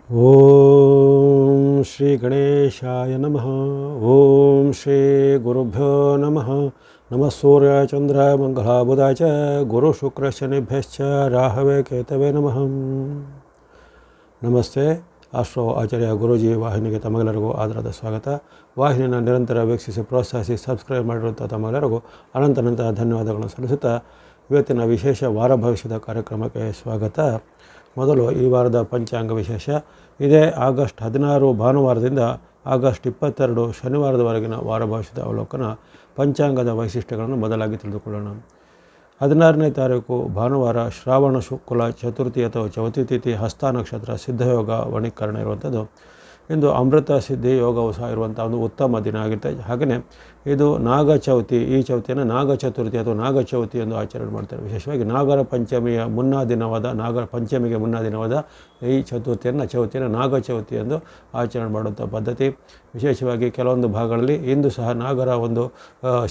ಓಂ ಶ್ರೀ ಗಣೇಶಾಯ ನಮಃ. ಓಂ ಶ್ರೀ ಗುರುಭ್ಯೋ ನಮಃ. ನಮಃ ಸೂರ್ಯ ಚಂದ್ರ ಮಂಗಳ ಬುಧ ಚ ಗುರು ಶುಕ್ರ ಶನಿಭ್ಯಶ್ಚ ರಾಹವೇ ಕೇತವೇ ನಮಃ. ನಮಸ್ತೆ. ಆಸ್ಟ್ರೋ ಆಚಾರ್ಯ ಗುರೂಜಿ ವಾಹಿನಿಗೆ ತಮಗೆಲ್ಲರಿಗೂ ಆದರದ ಸ್ವಾಗತ. ವಾಹಿನಿಯನ್ನು ನಿರಂತರ ವೀಕ್ಷಿಸಿ ಪ್ರೋತ್ಸಾಹಿಸಿ ಸಬ್ಸ್ಕ್ರೈಬ್ ಮಾಡಿರುವಂಥ ತಮಗೆಲ್ಲರಿಗೂ ಅನಂತ ಧನ್ಯವಾದಗಳನ್ನು ಸಲ್ಲಿಸುತ್ತಾ ಇವತ್ತಿನ ವಿಶೇಷ ವಾರ ಭವಿಷ್ಯದ ಕಾರ್ಯಕ್ರಮಕ್ಕೆ ಸ್ವಾಗತ. ಮೊದಲು ಈ ವಾರದ ಪಂಚಾಂಗ ವಿಶೇಷ. ಇದೇ ಆಗಸ್ಟ್ 16 ಭಾನುವಾರದಿಂದ ಆಗಸ್ಟ್ 22 ಶನಿವಾರದವರೆಗಿನ ವಾರ ಭವಿಷ್ಯದ ಅವಲೋಕನ, ಪಂಚಾಂಗದ ವೈಶಿಷ್ಟ್ಯಗಳನ್ನು ಮೊದಲಾಗಿ ತಿಳಿದುಕೊಳ್ಳೋಣ. 16ನೇ ತಾರೀಕು ಭಾನುವಾರ, ಶ್ರಾವಣ ಶುಕ್ಲ ಚತುರ್ಥಿ ಅಥವಾ ಚೌತಿ ತಿಥಿ, ಹಸ್ತ ನಕ್ಷತ್ರ, ಸಿದ್ಧಯೋಗ ವಣಿಕರಣ ಇರುವಂಥದ್ದು. ಇಂದು ಅಮೃತ ಸಿದ್ಧಿ ಯೋಗವು ಸಹ ಇರುವಂಥ ಒಂದು ಉತ್ತಮ ದಿನ ಆಗುತ್ತೆ. ಹಾಗೆಯೇ ಇದು ನಾಗ ಚೌತಿ. ಈ ಚೌತಿಯನ್ನು ನಾಗ ಚತುರ್ಥಿ ಅಥವಾ ನಾಗ ಚೌತಿ ಎಂದು ಆಚರಣೆ ಮಾಡ್ತಾರೆ. ವಿಶೇಷವಾಗಿ ನಾಗರ ಪಂಚಮಿಯ ಮುನ್ನಾ ದಿನವಾದ, ನಾಗರ ಪಂಚಮಿಗೆ ಮುನ್ನಾ ದಿನವಾದ ಈ ಚೌತಿಯನ್ನು ನಾಗ ಚೌತಿ ಎಂದು ಆಚರಣೆ ಮಾಡುವಂಥ ಪದ್ಧತಿ. ವಿಶೇಷವಾಗಿ ಕೆಲವೊಂದು ಭಾಗಗಳಲ್ಲಿ ಇಂದು ಸಹ ನಾಗರ ಒಂದು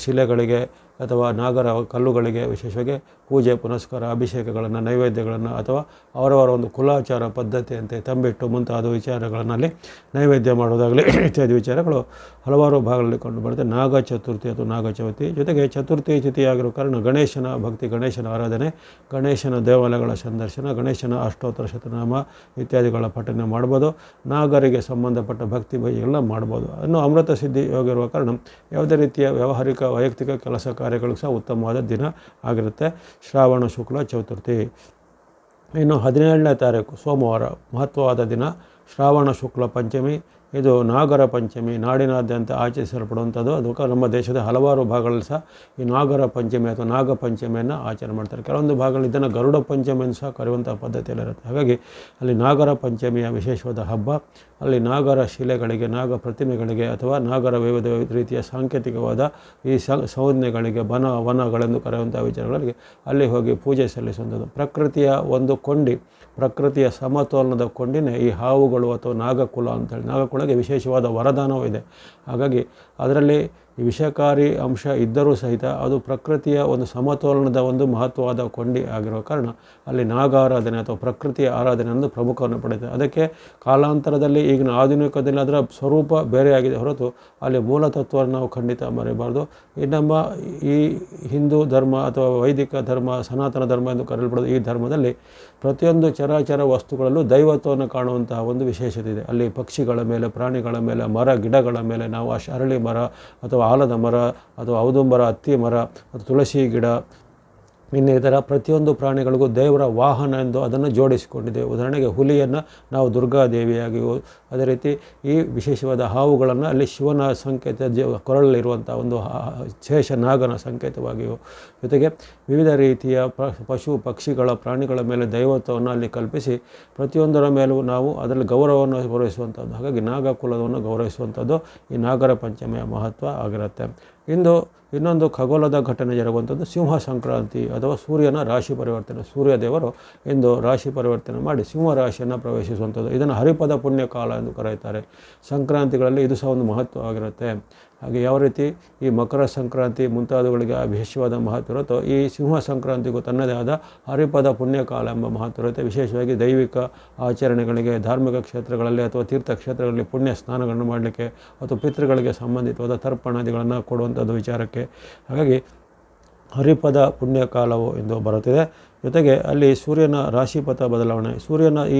ಶಿಲೆಗಳಿಗೆ ಅಥವಾ ನಾಗರ ಕಲ್ಲುಗಳಿಗೆ ವಿಶೇಷವಾಗಿ ಪೂಜೆ ಪುನಸ್ಕಾರ, ಅಭಿಷೇಕಗಳನ್ನು, ನೈವೇದ್ಯಗಳನ್ನು ಅಥವಾ ಅವರವರ ಒಂದು ಕುಲಾಚಾರ ಪದ್ಧತಿಯಂತೆ ತಂಬಿಟ್ಟು ಮುಂತಾದ ವಿಚಾರಗಳನ್ನಲ್ಲಿ ನೈವೇದ್ಯ ಮಾಡೋದಾಗಲಿ ಇತ್ಯಾದಿ ವಿಚಾರಗಳು ಹಲವಾರು ಭಾಗಗಳಲ್ಲಿ ಕಂಡುಬರುತ್ತೆ. ನಾಗ ಚತುರ್ಥಿ ಅಥವಾ ನಾಗ ಚೌತಿ ಜೊತೆಗೆ ಚತುರ್ಥಿ ತಿಥಿಯಾಗಿರೋ ಕಾರಣ ಗಣೇಶನ ಭಕ್ತಿ, ಗಣೇಶನ ಆರಾಧನೆ, ಗಣೇಶನ ದೇವಾಲಯಗಳ ಸಂದರ್ಶನ, ಗಣೇಶನ ಅಷ್ಟೋತ್ತರ ಶತನಾಮ ಇತ್ಯಾದಿಗಳ ಪಠನೆ ಮಾಡ್ಬೋದು. ನಾಗರಿಗೆ ಸಂಬಂಧಪಟ್ಟ ಭಕ್ತಿ ಎಲ್ಲ ಮಾಡ್ಬೋದು. ಇನ್ನು ಅಮೃತ ಸಿದ್ಧಿ ಯೋಗ ಇರುವ ಕಾರಣ ಯಾವುದೇ ರೀತಿಯ ವ್ಯಾವಹಾರಿಕ ವೈಯಕ್ತಿಕ ಕೆಲಸ ಕಾರ್ಯಗಳು ಸಹ ಉತ್ತಮವಾದ ದಿನ ಆಗಿರುತ್ತೆ. ಶ್ರಾವಣ ಶುಕ್ಲ ಚತುರ್ಥಿ. ಇನ್ನು 17ನೇ ತಾರೀಕು ಸೋಮವಾರ, ಮಹತ್ವವಾದ ದಿನ, ಶ್ರಾವಣ ಶುಕ್ಲ ಪಂಚಮಿ. ಇದು ನಾಗರ ಪಂಚಮಿ, ನಾಡಿನಾದ್ಯಂತ ಆಚರಿಸಲ್ಪಡುವಂಥದ್ದು. ಅದಕ್ಕೆ ನಮ್ಮ ದೇಶದ ಹಲವಾರು ಭಾಗಗಳಲ್ಲಿ ಸಹ ಈ ನಾಗರ ಪಂಚಮಿ ಅಥವಾ ನಾಗ ಪಂಚಮಿಯನ್ನು ಆಚರಣೆ ಮಾಡ್ತಾರೆ. ಕೆಲವೊಂದು ಭಾಗಗಳಲ್ಲಿ ಇದನ್ನು ಗರುಡ ಪಂಚಮಿಯನ್ನು ಸಹ ಕರೆಯುವಂಥ ಪದ್ಧತಿಯಲ್ಲಿರುತ್ತೆ. ಹಾಗಾಗಿ ಅಲ್ಲಿ ನಾಗರ ಪಂಚಮಿಯ ವಿಶೇಷವಾದ ಹಬ್ಬ. ಅಲ್ಲಿ ನಾಗರ ಶಿಲೆಗಳಿಗೆ, ನಾಗ ಪ್ರತಿಮೆಗಳಿಗೆ ಅಥವಾ ನಾಗರ ವಿವಿಧ ರೀತಿಯ ಸಾಂಕೇತಿಕವಾದ ಈ ಸಂಜ್ಞೆಗಳಿಗೆ, ವನಗಳೆಂದು ಕರೆಯುವಂಥ ವಿಚಾರಗಳಿಗೆ ಅಲ್ಲಿ ಹೋಗಿ ಪೂಜೆ ಸಲ್ಲಿಸುವಂಥದ್ದು. ಪ್ರಕೃತಿಯ ಒಂದು ಕೊಂಡಿ, ಪ್ರಕೃತಿಯ ಸಮತೋಲನದ ಕೊಂಡಿನೇ ಈ ಹಾವುಗಳು ಅಥವಾ ನಾಗಕುಲ ಅಂತೇಳಿ. ನಾಗಕುಲಗೆ ವಿಶೇಷವಾದ ವರದಾನವೂ ಇದೆ. ಹಾಗಾಗಿ ಅದರಲ್ಲಿ ಈ ವಿಷಕಾರಿ ಅಂಶ ಇದ್ದರೂ ಸಹಿತ ಅದು ಪ್ರಕೃತಿಯ ಒಂದು ಸಮತೋಲನದ ಒಂದು ಮಹತ್ವವಾದ ಕೊಂಡಿ ಆಗಿರೋ ಕಾರಣ ಅಲ್ಲಿ ನಾಗಾರಾಧನೆ ಅಥವಾ ಪ್ರಕೃತಿಯ ಆರಾಧನೆ ಎಂದು ಪ್ರಮುಖವನ್ನು ಪಡೆಯುತ್ತೆ. ಅದಕ್ಕೆ ಕಾಲಾಂತರದಲ್ಲಿ ಈಗಿನ ಆಧುನಿಕದಲ್ಲಿ ಅದರ ಸ್ವರೂಪ ಬೇರೆಯಾಗಿದೆ ಹೊರತು ಅಲ್ಲಿ ಮೂಲತತ್ವವನ್ನು ನಾವು ಖಂಡಿತ ಮರೆಯಬಾರ್ದು. ನಮ್ಮ ಈ ಹಿಂದೂ ಧರ್ಮ ಅಥವಾ ವೈದಿಕ ಧರ್ಮ, ಸನಾತನ ಧರ್ಮ ಎಂದು ಕರೆಯಲ್ಪಡೋದು ಈ ಧರ್ಮದಲ್ಲಿ ಪ್ರತಿಯೊಂದು ಚರಾಚರ ವಸ್ತುಗಳಲ್ಲೂ ದೈವತ್ವವನ್ನು ಕಾಣುವಂತಹ ಒಂದು ವಿಶೇಷತೆ ಇದೆ. ಅಲ್ಲಿ ಪಕ್ಷಿಗಳ ಮೇಲೆ, ಪ್ರಾಣಿಗಳ ಮೇಲೆ, ಮರ ಗಿಡಗಳ ಮೇಲೆ ನಾವು ಅರಳಿ ಮರ ಅಥವಾ ಆಲದ ಮರ ಅಥವಾ ಔದುಂಬರ, ಹತ್ತಿ ಮರ ಅಥವಾ ತುಳಸಿ ಗಿಡ, ಇನ್ನಿತರ ಪ್ರತಿಯೊಂದು ಪ್ರಾಣಿಗಳಿಗೂ ದೇವರ ವಾಹನ ಎಂದು ಅದನ್ನು ಜೋಡಿಸಿಕೊಂಡಿದೆ. ಉದಾಹರಣೆಗೆ ಹುಲಿಯನ್ನು ನಾವು ದುರ್ಗಾದೇವಿಯಾಗಿಯೂ, ಅದೇ ರೀತಿ ಈ ವಿಶೇಷವಾದ ಹಾವುಗಳನ್ನು ಅಲ್ಲಿ ಶಿವನ ಸಂಕೇತ, ಕೊರಳಲ್ಲಿರುವಂಥ ಒಂದು ಶೇಷನಾಗನ ಸಂಕೇತವಾಗಿಯೂ, ಜೊತೆಗೆ ವಿವಿಧ ರೀತಿಯ ಪಶು ಪಕ್ಷಿಗಳ, ಪ್ರಾಣಿಗಳ ಮೇಲೆ ದೈವತ್ವವನ್ನು ಅಲ್ಲಿ ಕಲ್ಪಿಸಿ ಪ್ರತಿಯೊಂದರ ಮೇಲೂ ನಾವು ಅದರಲ್ಲಿ ಗೌರವವನ್ನು ಗೌರವಿಸುವಂಥದ್ದು. ಹಾಗಾಗಿ ನಾಗಕುಲವನ್ನು ಗೌರವಿಸುವಂಥದ್ದು ಈ ನಾಗರ ಪಂಚಮಿಯ ಮಹತ್ವ ಆಗಿರುತ್ತೆ. ಇಂದು ಇನ್ನೊಂದು ಖಗೋಳದ ಘಟನೆ ಜರುಗುವಂಥದ್ದು ಸಿಂಹ ಸಂಕ್ರಾಂತಿ ಅಥವಾ ಸೂರ್ಯನ ರಾಶಿ ಪರಿವರ್ತನೆ. ಸೂರ್ಯದೇವರು ಇಂದು ರಾಶಿ ಪರಿವರ್ತನೆ ಮಾಡಿ ಸಿಂಹ ರಾಶಿಯನ್ನು ಪ್ರವೇಶಿಸುವಂಥದ್ದು. ಇದನ್ನು ಹರಿಪದ ಪುಣ್ಯಕಾಲ ಎಂದು ಕರೆಯುತ್ತಾರೆ. ಸಂಕ್ರಾಂತಿಗಳಲ್ಲಿ ಇದು ಸಹ ಒಂದು ಮಹತ್ವ ಆಗಿರುತ್ತೆ. ಹಾಗೆ ಯಾವ ರೀತಿ ಈ ಮಕರ ಸಂಕ್ರಾಂತಿ ಮುಂತಾದವುಗಳಿಗೆ ವಿಶೇಷವಾದ ಮಹತ್ವ ಇರುತ್ತೋ, ಈ ಸಿಂಹ ಸಂಕ್ರಾಂತಿಗೂ ತನ್ನದೇ ಆದ ಹರಿಪದ ಪುಣ್ಯಕಾಲ ಎಂಬ ಮಹತ್ವ ಇರುತ್ತೆ. ವಿಶೇಷವಾಗಿ ದೈವಿಕ ಆಚರಣೆಗಳಿಗೆ, ಧಾರ್ಮಿಕ ಕ್ಷೇತ್ರಗಳಲ್ಲಿ ಅಥವಾ ತೀರ್ಥಕ್ಷೇತ್ರಗಳಲ್ಲಿ ಪುಣ್ಯ ಸ್ನಾನಗಳನ್ನು ಮಾಡಲಿಕ್ಕೆ ಅಥವಾ ಪಿತೃಗಳಿಗೆ ಸಂಬಂಧಿತವಾದ ತರ್ಪಣಾದಿಗಳನ್ನು ಕೊಡುವಂಥದ್ದು ವಿಚಾರಕ್ಕೆ. ಹಾಗಾಗಿ ಹರಿಪದ ಪುಣ್ಯಕಾಲವು ಎಂದು ಬರುತ್ತಿದೆ. ಜೊತೆಗೆ ಅಲ್ಲಿ ಸೂರ್ಯನ ರಾಶಿಪಥ ಬದಲಾವಣೆ, ಸೂರ್ಯನ ಈ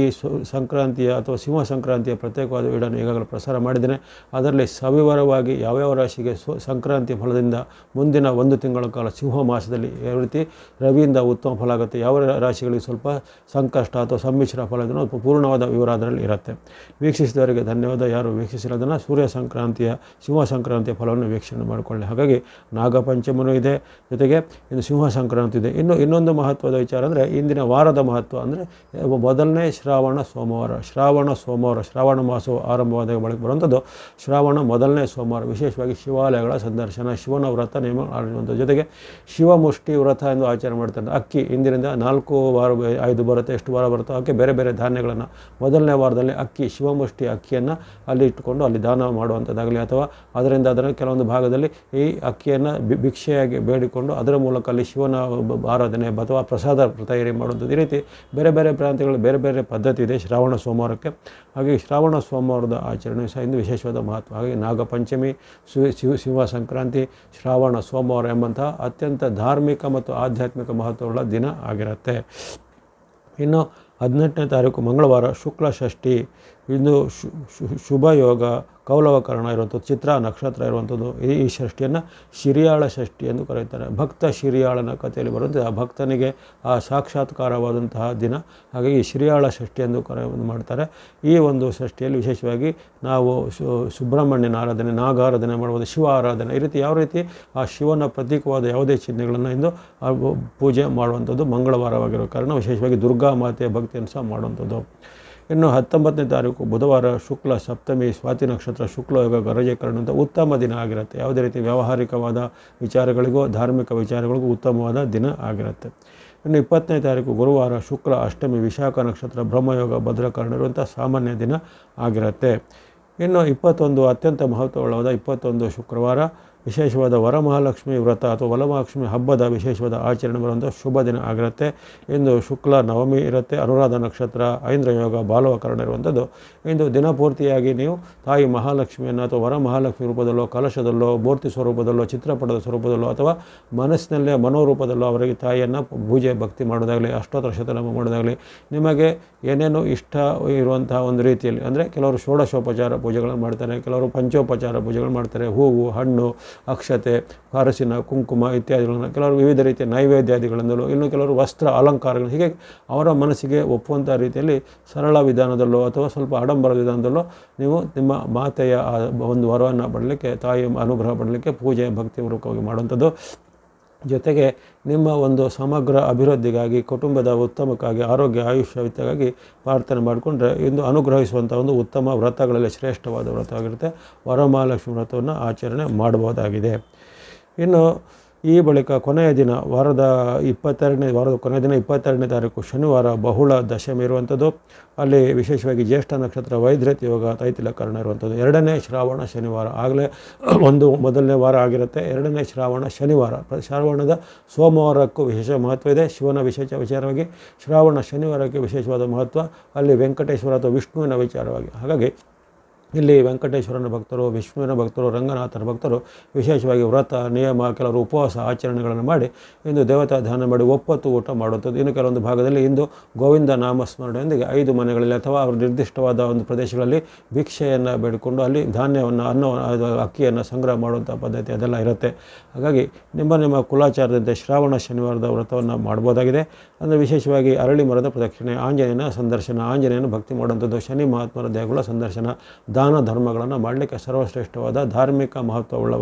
ಸಂಕ್ರಾಂತಿಯ ಅಥವಾ ಸಿಂಹ ಸಂಕ್ರಾಂತಿಯ ಪ್ರತ್ಯೇಕವಾದ ವಿಡಿಯೋನ ಈಗಾಗಲೇ ಪ್ರಸಾರ ಮಾಡಿದ್ದೇನೆ. ಅದರಲ್ಲಿ ಸವಿವರವಾಗಿ ಯಾವ್ಯಾವ ರಾಶಿಗೆ ಸಂಕ್ರಾಂತಿ ಫಲದಿಂದ ಮುಂದಿನ 1 ತಿಂಗಳ ಕಾಲ ಸಿಂಹ ಮಾಸದಲ್ಲಿ ಯಾವ ರೀತಿ ರವಿಯಿಂದ ಉತ್ತಮ ಫಲ ಆಗುತ್ತೆ, ಯಾವ ರಾಶಿಗಳಿಗೆ ಸ್ವಲ್ಪ ಸಂಕಷ್ಟ ಅಥವಾ ಸಮ್ಮಿಶ್ರ ಫಲ ಇದನ್ನು ಪೂರ್ಣವಾದ ವಿವರ ಅದರಲ್ಲಿ ಇರುತ್ತೆ. ವೀಕ್ಷಿಸಿದವರಿಗೆ ಧನ್ಯವಾದ. ಯಾರು ವೀಕ್ಷಿಸಿರೋದನ್ನು ಸಿಂಹ ಸಂಕ್ರಾಂತಿಯ ಫಲವನ್ನು ವೀಕ್ಷಣೆ ಮಾಡಿಕೊಳ್ಳಿ. ಹಾಗಾಗಿ ನಾಗಪಂಚಮನೂ ಇದೆ, ಜೊತೆಗೆ ಇನ್ನು ಸಿಂಹ ಸಂಕ್ರಾಂತಿ ಇದೆ. ಇನ್ನೊಂದು ಮಹತ್ವದ ವಿಚಾರ ಅಂದರೆ ಇಂದಿನ ವಾರದ ಮಹತ್ವ ಅಂದರೆ ಮೊದಲನೇ ಶ್ರಾವಣ ಸೋಮವಾರ. ಶ್ರಾವಣ ಮಾಸವು ಆರಂಭವಾದ ಬಳಿಕ ಬರುವಂಥದ್ದು ಶ್ರಾವಣ ಮೊದಲನೇ ಸೋಮವಾರ. ವಿಶೇಷವಾಗಿ ಶಿವಾಲಯಗಳ ಸಂದರ್ಶನ, ಶಿವನ ವ್ರತ ನೇಮ ಆಡುವಂಥದ್ದು. ಜೊತೆಗೆ ಶಿವಮುಷ್ಟಿ ವ್ರತ ಎಂದು ಆಚರಣೆ ಮಾಡ್ತಾರೆ. ಅಕ್ಕಿ ಇಂದಿನಿಂದ 4 ವಾರ 5 ಬರುತ್ತೆ, ಎಷ್ಟು ವಾರ ಬರುತ್ತೋ ಅದಕ್ಕೆ ಬೇರೆ ಬೇರೆ ಧಾನ್ಯಗಳನ್ನು ಮೊದಲನೇ ವಾರದಲ್ಲಿ ಶಿವಮುಷ್ಟಿ ಅಕ್ಕಿಯನ್ನು ಅಲ್ಲಿ ಇಟ್ಟುಕೊಂಡು ಅಲ್ಲಿ ದಾನ ಮಾಡುವಂಥದ್ದಾಗಲಿ ಅಥವಾ ಅದರ ಕೆಲವೊಂದು ಭಾಗದಲ್ಲಿ ಈ ಅಕ್ಕಿಯನ್ನು ಭಿಕ್ಷೆಯಾಗಿ ಬೇಡಿಕೊಂಡು ಅದರ ಮೂಲಕ ಅಲ್ಲಿ ಶಿವನ ಆರಾಧನೆ ಅಥವಾ ಪ್ರಸಾದ ವ್ರತದ ತಯಾರಿ ಮಾಡುವಂಥದ್ದು. ಈ ರೀತಿ ಬೇರೆ ಬೇರೆ ಪ್ರಾಂತ್ಯಗಳಲ್ಲಿ ಬೇರೆ ಬೇರೆ ಪದ್ಧತಿ ಇದೆ ಶ್ರಾವಣ ಸೋಮವಾರಕ್ಕೆ. ಹಾಗೆ ಶ್ರಾವಣ ಸೋಮವಾರದ ಆಚರಣೆ ಸಹ ಇಂದು ವಿಶೇಷವಾದ ಮಹತ್ವ. ಹಾಗೆ ನಾಗಪಂಚಮಿ, ಶಿವ ಸಂಕ್ರಾಂತಿ, ಶ್ರಾವಣ ಸೋಮವಾರ ಎಂಬಂತಹ ಅತ್ಯಂತ ಧಾರ್ಮಿಕ ಮತ್ತು ಆಧ್ಯಾತ್ಮಿಕ ಮಹತ್ವವುಳ್ಳ ದಿನ ಆಗಿರುತ್ತೆ. ಇನ್ನು 18ನೇ ತಾರೀಕು ಮಂಗಳವಾರ ಶುಕ್ಲ ಷಷ್ಠಿ. ಇಂದು ಶುಭ ಯೋಗ, ಕೌಲವಕರಣ ಇರುವಂಥದ್ದು, ಚಿತ್ರ ನಕ್ಷತ್ರ ಇರುವಂಥದ್ದು. ಈ ಷಷ್ಠಿಯನ್ನು ಶಿರಿಯಾಳ ಷಷ್ಠಿ ಎಂದು ಕರೆಯುತ್ತಾರೆ. ಭಕ್ತ ಶಿರಿಯಾಳನ ಕಥೆಯಲ್ಲಿ ಬರುವಂತೆ ಆ ಭಕ್ತನಿಗೆ ಆ ಸಾಕ್ಷಾತ್ಕಾರವಾದಂತಹ ದಿನ. ಹಾಗಾಗಿ ಶಿರಿಯಾಳ ಷಷ್ಠಿ ಎಂದು ಮಾಡ್ತಾರೆ. ಈ ಒಂದು ಷಷ್ಠಿಯಲ್ಲಿ ವಿಶೇಷವಾಗಿ ನಾವು ಸುಬ್ರಹ್ಮಣ್ಯನ ಆರಾಧನೆ, ನಾಗಾರಾಧನೆ ಮಾಡುವುದು, ಶಿವ ಆರಾಧನೆ, ಈ ರೀತಿ ಯಾವ ರೀತಿ ಆ ಶಿವನ ಪ್ರತೀಕವಾದ ಯಾವುದೇ ಚಿಹ್ನೆಗಳನ್ನು ಇಂದು ಪೂಜೆ ಮಾಡುವಂಥದ್ದು ಮಂಗಳವಾರವಾಗಿರೋ ಕಾರಣ ವಿಶೇಷವಾಗಿ ದುರ್ಗಾ ಮಾತೆಯ ಭಕ್ತಿಯನ್ನು ಸಹ ಮಾಡುವಂಥದ್ದು. ಇನ್ನು 19ನೇ ತಾರೀಕು ಬುಧವಾರ ಶುಕ್ಲ ಸಪ್ತಮಿ, ಸ್ವಾತಿ ನಕ್ಷತ್ರ, ಶುಕ್ಲಯೋಗ, ಗರಜೀಕರಣ ಅಂತ ಉತ್ತಮ ದಿನ ಆಗಿರುತ್ತೆ. ಯಾವುದೇ ರೀತಿ ವ್ಯಾವಹಾರಿಕವಾದ ವಿಚಾರಗಳಿಗೂ ಧಾರ್ಮಿಕ ವಿಚಾರಗಳಿಗೂ ಉತ್ತಮವಾದ ದಿನ ಆಗಿರುತ್ತೆ. ಇನ್ನು 20ನೇ ತಾರೀಕು ಗುರುವಾರ ಶುಕ್ಲ ಅಷ್ಟಮಿ, ವಿಶಾಖ ನಕ್ಷತ್ರ, ಬ್ರಹ್ಮಯೋಗ, ಭದ್ರಕರಣ ಇರುವಂಥ ಸಾಮಾನ್ಯ ದಿನ ಆಗಿರುತ್ತೆ. ಇನ್ನು 21 ಅತ್ಯಂತ ಮಹತ್ವವುಳ್ಳವಾದ 21 ಶುಕ್ರವಾರ ವಿಶೇಷವಾದ ವರಮಹಾಲಕ್ಷ್ಮಿ ವ್ರತ ಅಥವಾ ವರಮಹಾಲಕ್ಷ್ಮಿ ಹಬ್ಬದ ವಿಶೇಷವಾದ ಆಚರಣೆ ಬರುವಂಥ ಶುಭ ದಿನ ಆಗಿರುತ್ತೆ. ಇಂದು ಶುಕ್ಲ ನವಮಿ ಇರುತ್ತೆ, ಅನುರಾಧ ನಕ್ಷತ್ರ, ಐಂದ್ರಯೋಗ, ಬಾಲವಕರಣ ಇರುವಂಥದ್ದು. ಇಂದು ದಿನಪೂರ್ತಿಯಾಗಿ ನೀವು ತಾಯಿ ಮಹಾಲಕ್ಷ್ಮಿಯನ್ನು ಅಥವಾ ವರಮಹಾಲಕ್ಷ್ಮಿ ರೂಪದಲ್ಲೋ, ಕಲಶದಲ್ಲೋ, ಮೂರ್ತಿ ಸ್ವರೂಪದಲ್ಲೋ, ಚಿತ್ರಪಟದ ಸ್ವರೂಪದಲ್ಲೋ ಅಥವಾ ಮನಸ್ಸಿನಲ್ಲೇ ಮನೋರೂಪದಲ್ಲೋ ಅವರಿಗೆ ತಾಯಿಯನ್ನು ಪೂಜೆ ಭಕ್ತಿ ಮಾಡೋದಾಗಲಿ, ಅಷ್ಟೋತ್ತರ ಶತನಾಮ ಮಾಡೋದಾಗಲಿ, ನಿಮಗೆ ಏನೇನು ಇಷ್ಟ ಇರುವಂತಹ ಒಂದು ರೀತಿಯಲ್ಲಿ, ಅಂದರೆ ಕೆಲವರು ಷೋಡಶೋಪಚಾರ ಪೂಜೆಗಳನ್ನು ಮಾಡ್ತಾರೆ, ಕೆಲವರು ಪಂಚೋಪಚಾರ ಪೂಜೆಗಳು ಮಾಡ್ತಾರೆ, ಹೂವು, ಹಣ್ಣು, ಅಕ್ಷತೆ, ಅರಸಿನ, ಕುಂಕುಮ ಇತ್ಯಾದಿಗಳನ್ನು, ಕೆಲವರು ವಿವಿಧ ರೀತಿಯ ನೈವೇದ್ಯಾದಿಗಳಿಂದಲೂ, ಇನ್ನು ಕೆಲವರು ವಸ್ತ್ರ ಅಲಂಕಾರಗಳು, ಹೀಗೆ ಅವರ ಮನಸ್ಸಿಗೆ ಒಪ್ಪುವಂಥ ರೀತಿಯಲ್ಲಿ ಸರಳ ವಿಧಾನದಲ್ಲೋ ಅಥವಾ ಸ್ವಲ್ಪ ಆಡಂಬರದ ವಿಧಾನದಲ್ಲೋ ನೀವು ನಿಮ್ಮ ಮಾತೆಯ ಒಂದು ವರವನ್ನು ಪಡಲಿಕ್ಕೆ, ತಾಯಿಯ ಅನುಗ್ರಹ ಪಡಲಿಕ್ಕೆ ಪೂಜೆ ಭಕ್ತಿಪೂರ್ವಕವಾಗಿ ಮಾಡುವಂಥದ್ದು. ಜೊತೆಗೆ ನಿಮ್ಮ ಒಂದು ಸಮಗ್ರ ಅಭಿವೃದ್ಧಿಗಾಗಿ, ಕುಟುಂಬದ ಉತ್ತಮಕ್ಕಾಗಿ, ಆರೋಗ್ಯ ಆಯುಷ್ಯವಿತ್ಯಕ್ಕಾಗಿ ಪ್ರಾರ್ಥನೆ ಮಾಡಿಕೊಂಡ್ರೆ ಇಂದು ಅನುಗ್ರಹಿಸುವಂಥ ಒಂದು ಉತ್ತಮ ವ್ರತಗಳಲ್ಲಿ ಶ್ರೇಷ್ಠವಾದ ವ್ರತವಾಗಿರುತ್ತೆ. ವರಮಹಾಲಕ್ಷ್ಮಿ ವ್ರತವನ್ನು ಆಚರಣೆ ಮಾಡಬಹುದಾಗಿದೆ. ಇನ್ನು ಈ ಬಳಿಕ ಕೊನೆಯ ದಿನ ವಾರದ ಕೊನೆಯ ದಿನ 22ನೇ ತಾರೀಕು ಶನಿವಾರ ಬಹುಳ ದಶಮಿ ಇರುವಂಥದ್ದು. ಅಲ್ಲಿ ವಿಶೇಷವಾಗಿ ಜ್ಯೇಷ್ಠ ನಕ್ಷತ್ರ, ವೈದ್ಯತೆ ಯೋಗ, ತೈತಿಲಕರಣ ಇರುವಂಥದ್ದು. 2ನೇ ಶ್ರಾವಣ ಶನಿವಾರ. ಆಗಲೇ ಮೊದಲನೇ ವಾರ ಆಗಿರುತ್ತೆ, 2ನೇ ಶ್ರಾವಣ ಶನಿವಾರ. ಶ್ರಾವಣದ ಸೋಮವಾರಕ್ಕೂ ವಿಶೇಷ ಮಹತ್ವ ಇದೆ. ಶಿವನ ವಿಶೇಷ ವಿಚಾರವಾಗಿ ಶ್ರಾವಣ ಶನಿವಾರಕ್ಕೆ ವಿಶೇಷವಾದ ಮಹತ್ವ, ಅಲ್ಲಿ ವೆಂಕಟೇಶ್ವರ ಅಥವಾ ವಿಷ್ಣುವಿನ ವಿಚಾರವಾಗಿ. ಹಾಗಾಗಿ ಇಲ್ಲಿ ವೆಂಕಟೇಶ್ವರನ ಭಕ್ತರು, ವಿಷ್ಣುವಿನ ಭಕ್ತರು, ರಂಗನಾಥನ ಭಕ್ತರು ವಿಶೇಷವಾಗಿ ವ್ರತ, ನಿಯಮ, ಕೆಲವರು ಉಪವಾಸ ಆಚರಣೆಗಳನ್ನು ಮಾಡಿ ಇಂದು ದೇವತಾ ಧ್ಯಾನ ಮಾಡಿ ಒಪ್ಪತ್ತು ಊಟ ಮಾಡುವಂಥದ್ದು. ಇನ್ನು ಕೆಲವೊಂದು ಭಾಗದಲ್ಲಿ ಇಂದು ಗೋವಿಂದ ನಾಮಸ್ಮರಣೆಯೊಂದಿಗೆ 5 ಮನೆಗಳಲ್ಲಿ ಅಥವಾ ಅವರು ನಿರ್ದಿಷ್ಟವಾದ ಒಂದು ಪ್ರದೇಶಗಳಲ್ಲಿ ಭಿಕ್ಷೆಯನ್ನು ಬೇಡಿಕೊಂಡು ಅಲ್ಲಿ ಧಾನ್ಯವನ್ನು, ಅಕ್ಕಿಯನ್ನು ಸಂಗ್ರಹ ಮಾಡುವಂಥ ಪದ್ಧತಿ ಅದೆಲ್ಲ ಇರುತ್ತೆ. ಹಾಗಾಗಿ ನಿಮ್ಮ ಕುಲಾಚಾರದಂತೆ ಶ್ರಾವಣ ಶನಿವಾರದ ವ್ರತವನ್ನು ಮಾಡ್ಬೋದಾಗಿದೆ. ಅಂದರೆ ವಿಶೇಷವಾಗಿ ಅರಳಿ ಮರದ ಪ್ರದಕ್ಷಿಣೆ, ಆಂಜನೇಯನ ಸಂದರ್ಶನ, ಆಂಜನೇಯನ ಭಕ್ತಿ ಮಾಡುವಂಥದ್ದು, ಶನಿ ಮಹಾತ್ಮರ ದೇವಗಳ ಸಂದರ್ಶನ, ದಾನ ಧರ್ಮಗಳನ್ನು ಮಾಡಲಿಕ್ಕೆ ಸರ್ವಶ್ರೇಷ್ಠವಾದ ಧಾರ್ಮಿಕ ಮಹತ್ವವುಳ್ಳ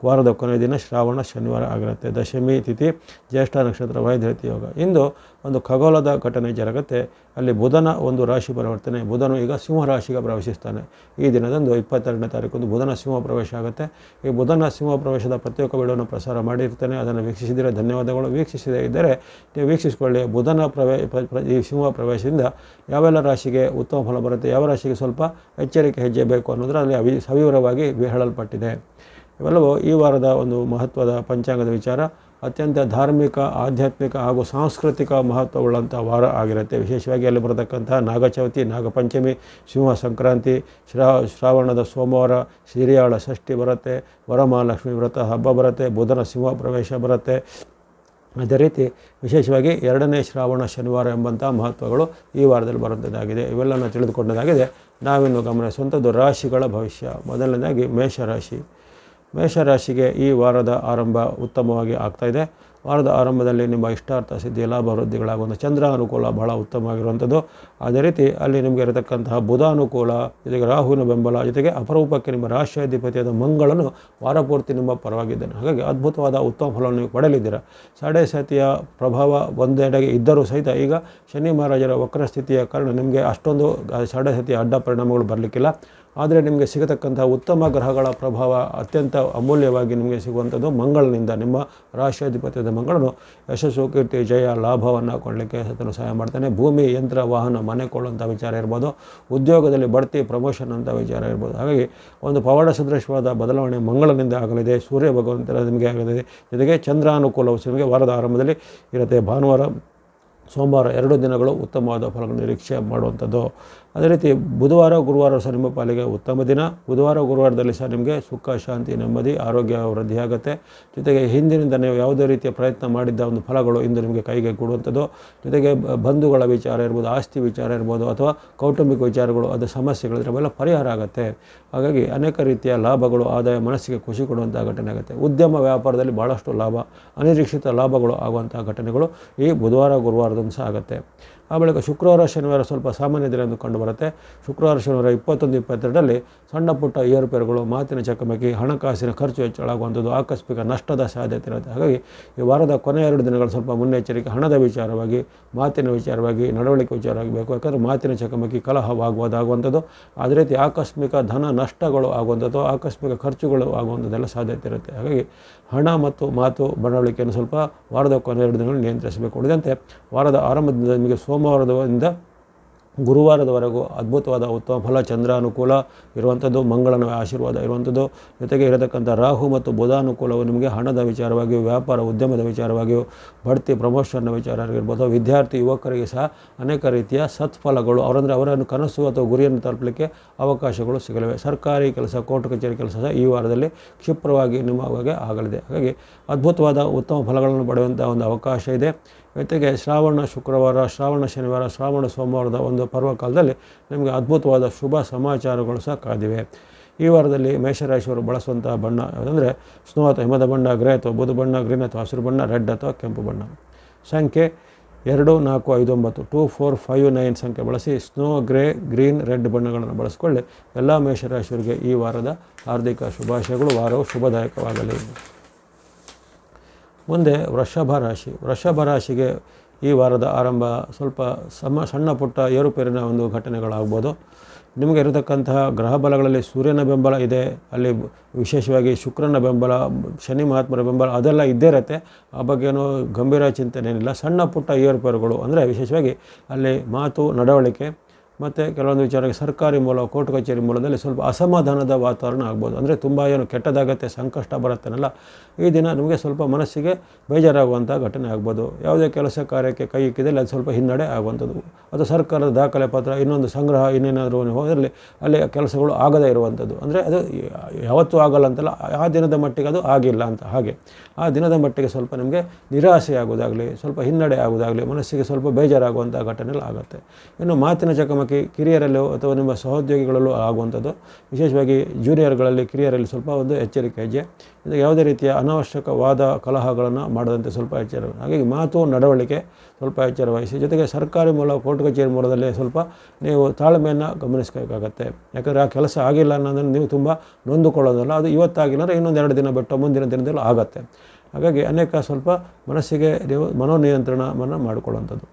ವಾರದ ಕೊನೆಯ ದಿನ ಶ್ರಾವಣ ಶನಿವಾರ ಆಗಿರುತ್ತೆ. ದಶಮಿ ತಿಥಿ, ಜ್ಯೇಷ್ಠ ನಕ್ಷತ್ರ, ವೈದ್ಯತೆ ಯೋಗ. ಇಂದು ಒಂದು ಖಗೋಳದ ಘಟನೆ ಜರುಗುತ್ತೆ. ಅಲ್ಲಿ ಬುಧನ ಒಂದು ರಾಶಿ ಪರಿವರ್ತನೆ. ಬುಧನು ಈಗ ಸಿಂಹ ರಾಶಿಗೆ ಪ್ರವೇಶಿಸ್ತಾನೆ. ಈ ದಿನದಂದು 22ನೇ ತಾರೀಕು ಬುಧನ ಸಿಂಹ ಪ್ರವೇಶ ಆಗುತ್ತೆ. ಈ ಬುಧನ ಸಿಂಹ ಪ್ರವೇಶದ ಪ್ರತ್ಯೇಕ ವಿಡಿಯೋವನ್ನು ಪ್ರಸಾರ ಮಾಡಿರ್ತೇನೆ, ಅದನ್ನು ವೀಕ್ಷಿಸಿದರೆ ಧನ್ಯವಾದಗಳು. ವೀಕ್ಷಿಸದೇ ಇದ್ದರೆ ನೀವು ವೀಕ್ಷಿಸಿಕೊಳ್ಳಿ. ಬುಧನ ಈ ಸಿಂಹ ಪ್ರವೇಶದಿಂದ ಯಾವೆಲ್ಲ ರಾಶಿಗೆ ಉತ್ತಮ ಫಲ ಬರುತ್ತೆ, ಯಾವ ರಾಶಿಗೆ ಸ್ವಲ್ಪ ಎಚ್ಚರಿಕೆ ಹೆಜ್ಜೆ ಬೇಕು ಅನ್ನೋದರಲ್ಲಿ ಸವಿವರವಾಗಿ ಹೇಳಲ್ಪಟ್ಟಿದೆ. ಇವೆಲ್ಲವೂ ಈ ವಾರದ ಒಂದು ಮಹತ್ವದ ಪಂಚಾಂಗದ ವಿಚಾರ. ಅತ್ಯಂತ ಧಾರ್ಮಿಕ, ಆಧ್ಯಾತ್ಮಿಕ ಹಾಗೂ ಸಾಂಸ್ಕೃತಿಕ ಮಹತ್ವವುಳ್ಳಂಥ ವಾರ ಆಗಿರುತ್ತೆ. ವಿಶೇಷವಾಗಿ ಅಲ್ಲಿ ಬರತಕ್ಕಂಥ ನಾಗಚೌತಿ, ನಾಗಪಂಚಮಿ, ಸಿಂಹ ಸಂಕ್ರಾಂತಿ, ಶ್ರಾವಣದ ಸೋಮವಾರ, ಶಿರಿಯಾಳ ಷಷ್ಠಿ ಬರುತ್ತೆ, ವರಮಹಾಲಕ್ಷ್ಮಿ ವ್ರತ ಹಬ್ಬ ಬರುತ್ತೆ, ಬುಧನ ಸಿಂಹ ಪ್ರವೇಶ ಬರುತ್ತೆ. ಅದೇ ರೀತಿ ವಿಶೇಷವಾಗಿ 2ನೇ ಶ್ರಾವಣ ಶನಿವಾರ ಎಂಬಂಥ ಮಹತ್ವಗಳು ಈ ವಾರದಲ್ಲಿ ಬರುವಂಥದ್ದಾಗಿದೆ. ಇವೆಲ್ಲನ ತಿಳಿದುಕೊಂಡದಾಗಿದೆ. ನಾವಿನ್ನು ಗಮನಿಸುವಂಥದ್ದು ರಾಶಿಗಳ ಭವಿಷ್ಯ. ಮೊದಲನೇದಾಗಿ ಮೇಷರಾಶಿಗೆ ಈ ವಾರದ ಆರಂಭ ಉತ್ತಮವಾಗಿ ಆಗ್ತಾಯಿದೆ. ವಾರದ ಆರಂಭದಲ್ಲಿ ನಿಮ್ಮ ಇಷ್ಟಾರ್ಥ ಸಿದ್ಧಿ, ಲಾಭ ವೃದ್ಧಿಗಳಾಗುವಂಥ ಚಂದ್ರ ಅನುಕೂಲ ಬಹಳ ಉತ್ತಮವಾಗಿರುವಂಥದ್ದು. ಅದೇ ರೀತಿ ಅಲ್ಲಿ ನಿಮಗೆ ಇರತಕ್ಕಂತಹ ಬುಧ ಅನುಕೂಲ, ಜೊತೆಗೆ ರಾಹುವಿನ ಬೆಂಬಲ, ಜೊತೆಗೆ ಅಪರೂಪಕ್ಕೆ ನಿಮ್ಮ ರಾಶಿಯಾಧಿಪತಿಯಾದ ಮಂಗಳನು ವಾರಪೂರ್ತಿ ನಿಮ್ಮ ಪರವಾಗಿದ್ದಾನೆ. ಹಾಗಾಗಿ ಅದ್ಭುತವಾದ ಉತ್ತಮ ಫಲವನ್ನು ನೀವು ಪಡೆಯಲಿದ್ದೀರ. ಸಾಡೆ ಸಾತಿಯ ಪ್ರಭಾವ ಒಂದೆಡೆಗೆ ಇದ್ದರೂ ಸಹಿತ ಈಗ ಶನಿ ಮಹಾರಾಜರ ವಕ್ರಸ್ಥಿತಿಯ ಕಾರಣ ನಿಮಗೆ ಅಷ್ಟೊಂದು ಸಾಡೆ ಸಾತಿಯ ಅಡ್ಡ ಪರಿಣಾಮಗಳು ಬರಲಿಕ್ಕಿಲ್ಲ. ಆದರೆ ನಿಮಗೆ ಸಿಗತಕ್ಕಂಥ ಉತ್ತಮ ಗ್ರಹಗಳ ಪ್ರಭಾವ ಅತ್ಯಂತ ಅಮೂಲ್ಯವಾಗಿ ನಿಮಗೆ ಸಿಗುವಂಥದ್ದು ಮಂಗಳನಿಂದ. ನಿಮ್ಮ ರಾಶಿಯಾಧಿಪತಿಯಾದ ಮಂಗಳನು ಯಶಸ್ಸು, ಕೀರ್ತಿ, ಜಯ, ಲಾಭವನ್ನು ಕೊಡಲಿಕ್ಕೆ ಸತನು ಸಹಾಯ ಮಾಡ್ತಾನೆ. ಭೂಮಿ, ಯಂತ್ರ, ವಾಹನ, ಮನೆ ಕೊಳ್ಳುವಂಥ ವಿಚಾರ ಇರ್ಬೋದು, ಉದ್ಯೋಗದಲ್ಲಿ ಬಡ್ತಿ, ಪ್ರಮೋಷನ್ ಅಂತ ವಿಚಾರ ಇರ್ಬೋದು. ಹಾಗಾಗಿ ಒಂದು ಪವಾಡ ಸದೃಶವಾದ ಬದಲಾವಣೆ ಮಂಗಳನಿಂದ ಆಗಲಿದೆ. ಸೂರ್ಯ ಭಗವಂತರ ನಿಮಗೆ ಆಗಲಿದೆ. ಜೊತೆಗೆ ಚಂದ್ರಾನುಕೂಲವು ನಿಮಗೆ ವಾರದ ಆರಂಭದಲ್ಲಿ ಇರುತ್ತೆ. ಭಾನುವಾರ ಸೋಮವಾರ 2 ದಿನಗಳು ಉತ್ತಮವಾದ ಫಲಗಳನ್ನು ನಿರೀಕ್ಷೆ ಮಾಡುವಂಥದ್ದು. ಅದೇ ರೀತಿ ಬುಧವಾರ ಗುರುವಾರ ಸಹ ನಿಮ್ಮ ಪಾಲಿಗೆ ಉತ್ತಮ ದಿನ. ಬುಧವಾರ ಗುರುವಾರದಲ್ಲಿ ಸಹ ನಿಮಗೆ ಸುಖ, ಶಾಂತಿ, ನೆಮ್ಮದಿ, ಆರೋಗ್ಯ ವೃದ್ಧಿಯಾಗುತ್ತೆ. ಜೊತೆಗೆ ಹಿಂದಿನಿಂದ ನೀವು ಯಾವುದೇ ರೀತಿಯ ಪ್ರಯತ್ನ ಮಾಡಿದ್ದ ಒಂದು ಫಲಗಳು ಇಂದು ನಿಮಗೆ ಕೈಗೆ ಕೊಡುವಂಥದ್ದು. ಜೊತೆಗೆ ಬಂಧುಗಳ ವಿಚಾರ ಇರ್ಬೋದು, ಆಸ್ತಿ ವಿಚಾರ ಇರ್ಬೋದು, ಅಥವಾ ಕೌಟುಂಬಿಕ ವಿಚಾರಗಳು, ಅದು ಸಮಸ್ಯೆಗಳಿದ್ರೆ ಅವೆಲ್ಲ ಪರಿಹಾರ ಆಗುತ್ತೆ. ಹಾಗಾಗಿ ಅನೇಕ ರೀತಿಯ ಲಾಭಗಳು, ಆದಾಯ, ಮನಸ್ಸಿಗೆ ಖುಷಿ ಕೊಡುವಂಥ ಘಟನೆ ಆಗುತ್ತೆ. ಉದ್ಯಮ ವ್ಯಾಪಾರದಲ್ಲಿ ಭಾಳಷ್ಟು ಲಾಭ, ಅನಿರೀಕ್ಷಿತ ಲಾಭಗಳು ಆಗುವಂಥ ಘಟನೆಗಳು ಈ ಬುಧವಾರ ಗುರುವಾರದಂದು ಸಹ ಆಗುತ್ತೆ. ಆ ಬಳಿಕ ಶುಕ್ರವಾರ ಶನಿವಾರ ಸ್ವಲ್ಪ ಸಾಮಾನ್ಯ ದಿನ ಎಂದು ಕಂಡುಬರುತ್ತೆ. ಶುಕ್ರವಾರ ಶನಿವಾರ 21-22ರಲ್ಲಿ ಸಣ್ಣ ಪುಟ್ಟ ಏರುಪೇರುಗಳು, ಮಾತಿನ ಚಕಮಕಿ, ಹಣಕಾಸಿನ ಖರ್ಚು ಹೆಚ್ಚಳಾಗುವಂಥದ್ದು, ಆಕಸ್ಮಿಕ ನಷ್ಟದ ಸಾಧ್ಯತೆ ಇರುತ್ತೆ. ಹಾಗಾಗಿ ಈ ವಾರದ ಕೊನೆಯ 2 ದಿನಗಳು ಸ್ವಲ್ಪ ಮುನ್ನೆಚ್ಚರಿಕೆ, ಹಣದ ವಿಚಾರವಾಗಿ, ಮಾತಿನ ವಿಚಾರವಾಗಿ, ನಡವಳಿಕೆ ವಿಚಾರವಾಗಿ ಬೇಕು. ಯಾಕಂದರೆ ಮಾತಿನ ಚಕಮಕಿ, ಕಲಹವಾಗುವಂಥದ್ದು, ಅದೇ ರೀತಿ ಆಕಸ್ಮಿಕ ಧನ ನಷ್ಟಗಳು ಆಗುವಂಥದ್ದು, ಆಕಸ್ಮಿಕ ಖರ್ಚುಗಳು ಆಗುವಂಥದ್ದೆಲ್ಲ ಸಾಧ್ಯತೆ ಇರುತ್ತೆ. ಹಾಗಾಗಿ ಹಣ ಮತ್ತು ಮಾತು ನಡವಳಿಕೆಯನ್ನು ಸ್ವಲ್ಪ ವಾರದ ಕೊನೆಯ 2 ದಿನಗಳು ನಿಯಂತ್ರಿಸಬೇಕು. ಉಳಿದಂತೆ ವಾರದ ಆರಂಭದಿಂದ ನಿಮಗೆ ಸೋಮವಾರದಿಂದ ಗುರುವಾರದವರೆಗೂ ಅದ್ಭುತವಾದ ಉತ್ತಮ ಫಲ, ಚಂದ್ರಾನುಕೂಲ ಇರುವಂಥದ್ದು, ಮಂಗಳನ ಆಶೀರ್ವಾದ ಇರುವಂಥದ್ದು. ಜೊತೆಗೆ ಇರತಕ್ಕಂಥ ರಾಹು ಮತ್ತು ಬುಧಾನುಕೂಲವು ನಿಮಗೆ ಹಣದ ವಿಚಾರವಾಗಿಯೂ, ವ್ಯಾಪಾರ ಉದ್ಯಮದ ವಿಚಾರವಾಗಿಯೂ, ಬಡ್ತಿ ಪ್ರಮೋಷನ್ನ ವಿಚಾರ ಆಗಿರ್ಬೋದು, ವಿದ್ಯಾರ್ಥಿ ಯುವಕರಿಗೆ ಸಹ ಅನೇಕ ರೀತಿಯ ಸತ್ಫಲಗಳು, ಅವರನ್ನು ಕನಸು ಅಥವಾ ಗುರಿಯನ್ನು ತಲುಪಲಿಕ್ಕೆ ಅವಕಾಶಗಳು ಸಿಗಲಿವೆ. ಸರ್ಕಾರಿ ಕೆಲಸ, ಕೋರ್ಟ್ ಕಚೇರಿ ಕೆಲಸ ಸಹ ಈ ವಾರದಲ್ಲಿ ಕ್ಷಿಪ್ರವಾಗಿ ನಿಮ್ಮವಾಗಿ ಆಗಲಿದೆ. ಹಾಗಾಗಿ ಅದ್ಭುತವಾದ ಉತ್ತಮ ಫಲಗಳನ್ನು ಪಡೆಯುವಂಥ ಒಂದು ಅವಕಾಶ ಇದೆ. ಜೊತೆಗೆ ಶ್ರಾವಣ ಶುಕ್ರವಾರ, ಶ್ರಾವಣ ಶನಿವಾರ, ಶ್ರಾವಣ ಸೋಮವಾರದ ಒಂದು ಪರ್ವಕಾಲದಲ್ಲಿ ನಿಮಗೆ ಅದ್ಭುತವಾದ ಶುಭ ಸಮಾಚಾರಗಳು ಸಹ ಕಾದಿವೆ. ಈ ವಾರದಲ್ಲಿ ಮೇಷರಾಶಿಯವರು ಬಳಸುವಂಥ ಬಣ್ಣ ಯಾವುದಂದರೆ ಸ್ನೋ ಅಥವಾ ಹಿಮದ ಬಣ್ಣ, ಗ್ರೇ ಅಥವಾ ಬೂದು ಬಣ್ಣ, ಗ್ರೀನ್ ಅಥವಾ ಹಸಿರು ಬಣ್ಣ, ರೆಡ್ ಅಥವಾ ಕೆಂಪು ಬಣ್ಣ. ಸಂಖ್ಯೆ 2, 4, 5, 9 2, 4, 5, 9 ಸಂಖ್ಯೆ ಬಳಸಿ ಸ್ನೋ, ಗ್ರೇ, ಗ್ರೀನ್, ರೆಡ್ ಬಣ್ಣಗಳನ್ನು ಬಳಸಿಕೊಳ್ಳಿ. ಎಲ್ಲ ಮೇಷರಾಶಿಯವರಿಗೆ ಈ ವಾರದ ಹಾರ್ದಿಕ ಶುಭಾಶಯಗಳು. ವಾರವು ಶುಭದಾಯಕವಾಗಲಿ. ಮುಂದೆ ವೃಷಭ ರಾಶಿ. ವೃಷಭ ರಾಶಿಗೆ ಈ ವಾರದ ಆರಂಭ ಸ್ವಲ್ಪ ಸಣ್ಣ ಪುಟ್ಟ ಏರುಪೇರಿನ ಒಂದು ಘಟನೆಗಳಾಗ್ಬೋದು. ನಿಮಗೆ ಇರತಕ್ಕಂತಹ ಗ್ರಹ ಬಲಗಳಲ್ಲಿ ಸೂರ್ಯನ ಬೆಂಬಲ ಇದೆ, ಅಲ್ಲಿ ವಿಶೇಷವಾಗಿ ಶುಕ್ರನ ಬೆಂಬಲ, ಶನಿ ಮಹಾತ್ಮರ ಬೆಂಬಲ ಅದೆಲ್ಲ ಇದ್ದೇ ಇರುತ್ತೆ. ಆ ಬಗ್ಗೆನೂ ಗಂಭೀರ ಚಿಂತನೆ ಏನಿಲ್ಲ. ಸಣ್ಣ ಪುಟ್ಟ ಏರುಪೇರುಗಳು ಅಂದರೆ ವಿಶೇಷವಾಗಿ ಅಲ್ಲಿ ಮಾತು, ನಡವಳಿಕೆ ಮತ್ತು ಕೆಲವೊಂದು ವಿಚಾರಕ್ಕೆ ಸರ್ಕಾರಿ ಮೂಲ, ಕೋರ್ಟ್ ಕಚೇರಿ ಮೂಲದಲ್ಲಿ ಸ್ವಲ್ಪ ಅಸಮಾಧಾನದ ವಾತಾವರಣ ಆಗ್ಬೋದು. ಅಂದರೆ ತುಂಬ ಏನು ಕೆಟ್ಟದಾಗತ್ತೆ, ಸಂಕಷ್ಟ ಬರುತ್ತೇನಲ್ಲ, ಈ ದಿನ ನಿಮಗೆ ಸ್ವಲ್ಪ ಮನಸ್ಸಿಗೆ ಬೇಜಾರಾಗುವಂಥ ಘಟನೆ ಆಗ್ಬೋದು. ಯಾವುದೇ ಕೆಲಸ ಕಾರ್ಯಕ್ಕೆ ಕೈ ಇಕ್ಕಿದಲ್ಲಿ ಅದು ಸ್ವಲ್ಪ ಹಿನ್ನಡೆ ಆಗುವಂಥದ್ದು, ಅದು ಸರ್ಕಾರದ ದಾಖಲೆ ಪತ್ರ, ಇನ್ನೊಂದು ಸಂಗ್ರಹ, ಇನ್ನೇನಾದರೂ ಹೋದಲ್ಲಿ ಅಲ್ಲಿ ಕೆಲಸಗಳು ಆಗದೇ ಇರುವಂಥದ್ದು. ಅಂದರೆ ಅದು ಯಾವತ್ತೂ ಆಗಲ್ಲ ಅಂತಲ್ಲ, ಆ ದಿನದ ಮಟ್ಟಿಗೆ ಅದು ಆಗಿಲ್ಲ ಅಂತ. ಹಾಗೆ ಆ ದಿನದ ಮಟ್ಟಿಗೆ ಸ್ವಲ್ಪ ನಿಮಗೆ ನಿರಾಸೆ ಆಗೋದಾಗಲಿ, ಸ್ವಲ್ಪ ಹಿನ್ನಡೆ ಆಗೋದಾಗಲಿ, ಮನಸ್ಸಿಗೆ ಸ್ವಲ್ಪ ಬೇಜಾರಾಗುವಂಥ ಘಟನೆಗಳು ಆಗುತ್ತೆ. ಇನ್ನು ಮಾತಿನ ಚಕಮಕಿ ಕಿರಿಯರಲ್ಲೂ ಅಥವಾ ನಿಮ್ಮ ಸಹೋದ್ಯೋಗಿಗಳಲ್ಲೂ ಆಗುವಂಥದ್ದು, ವಿಶೇಷವಾಗಿ ಜೂನಿಯರ್ಗಳಲ್ಲಿ, ಕಿರಿಯರಲ್ಲಿ ಸ್ವಲ್ಪ ಒಂದು ಎಚ್ಚರಿಕೆ ಹೆಜ್ಜೆ. ಇದಕ್ಕೆ ಯಾವುದೇ ರೀತಿಯ ಅನಾವಶ್ಯಕ ವಾದ ಕಲಹಗಳನ್ನು ಮಾಡದಂತೆ ಸ್ವಲ್ಪ ಎಚ್ಚರ. ಹಾಗಾಗಿ ಮಾತು, ನಡವಳಿಕೆ ಸ್ವಲ್ಪ ಎಚ್ಚರ ವಹಿಸಿ. ಜೊತೆಗೆ ಸರ್ಕಾರಿ ಮೂಲ, ಕೋರ್ಟ್ ಕಚೇರಿ ಮೂಲದಲ್ಲಿ ಸ್ವಲ್ಪ ನೀವು ತಾಳ್ಮೆಯನ್ನು ಗಮನಿಸಬೇಕಾಗತ್ತೆ. ಯಾಕಂದರೆ ಆ ಕೆಲಸ ಆಗಿಲ್ಲ ಅನ್ನೋದನ್ನು ನೀವು ತುಂಬ ನೊಂದುಕೊಳ್ಳೋದಲ್ಲ, ಅದು ಇವತ್ತಾಗಿಲ್ಲ ಅಂದರೆ ಇನ್ನೊಂದು 2 ದಿನ ಬಿಟ್ಟು ಮುಂದಿನ ದಿನದಲ್ಲೂ ಆಗುತ್ತೆ. ಹಾಗಾಗಿ ಅನೇಕ ಸ್ವಲ್ಪ ಮನಸ್ಸಿಗೆ ನೀವು ಮನೋನಿಯಂತ್ರಣವನ್ನು ಮಾಡಿಕೊಳ್ಳುವಂಥದ್ದು.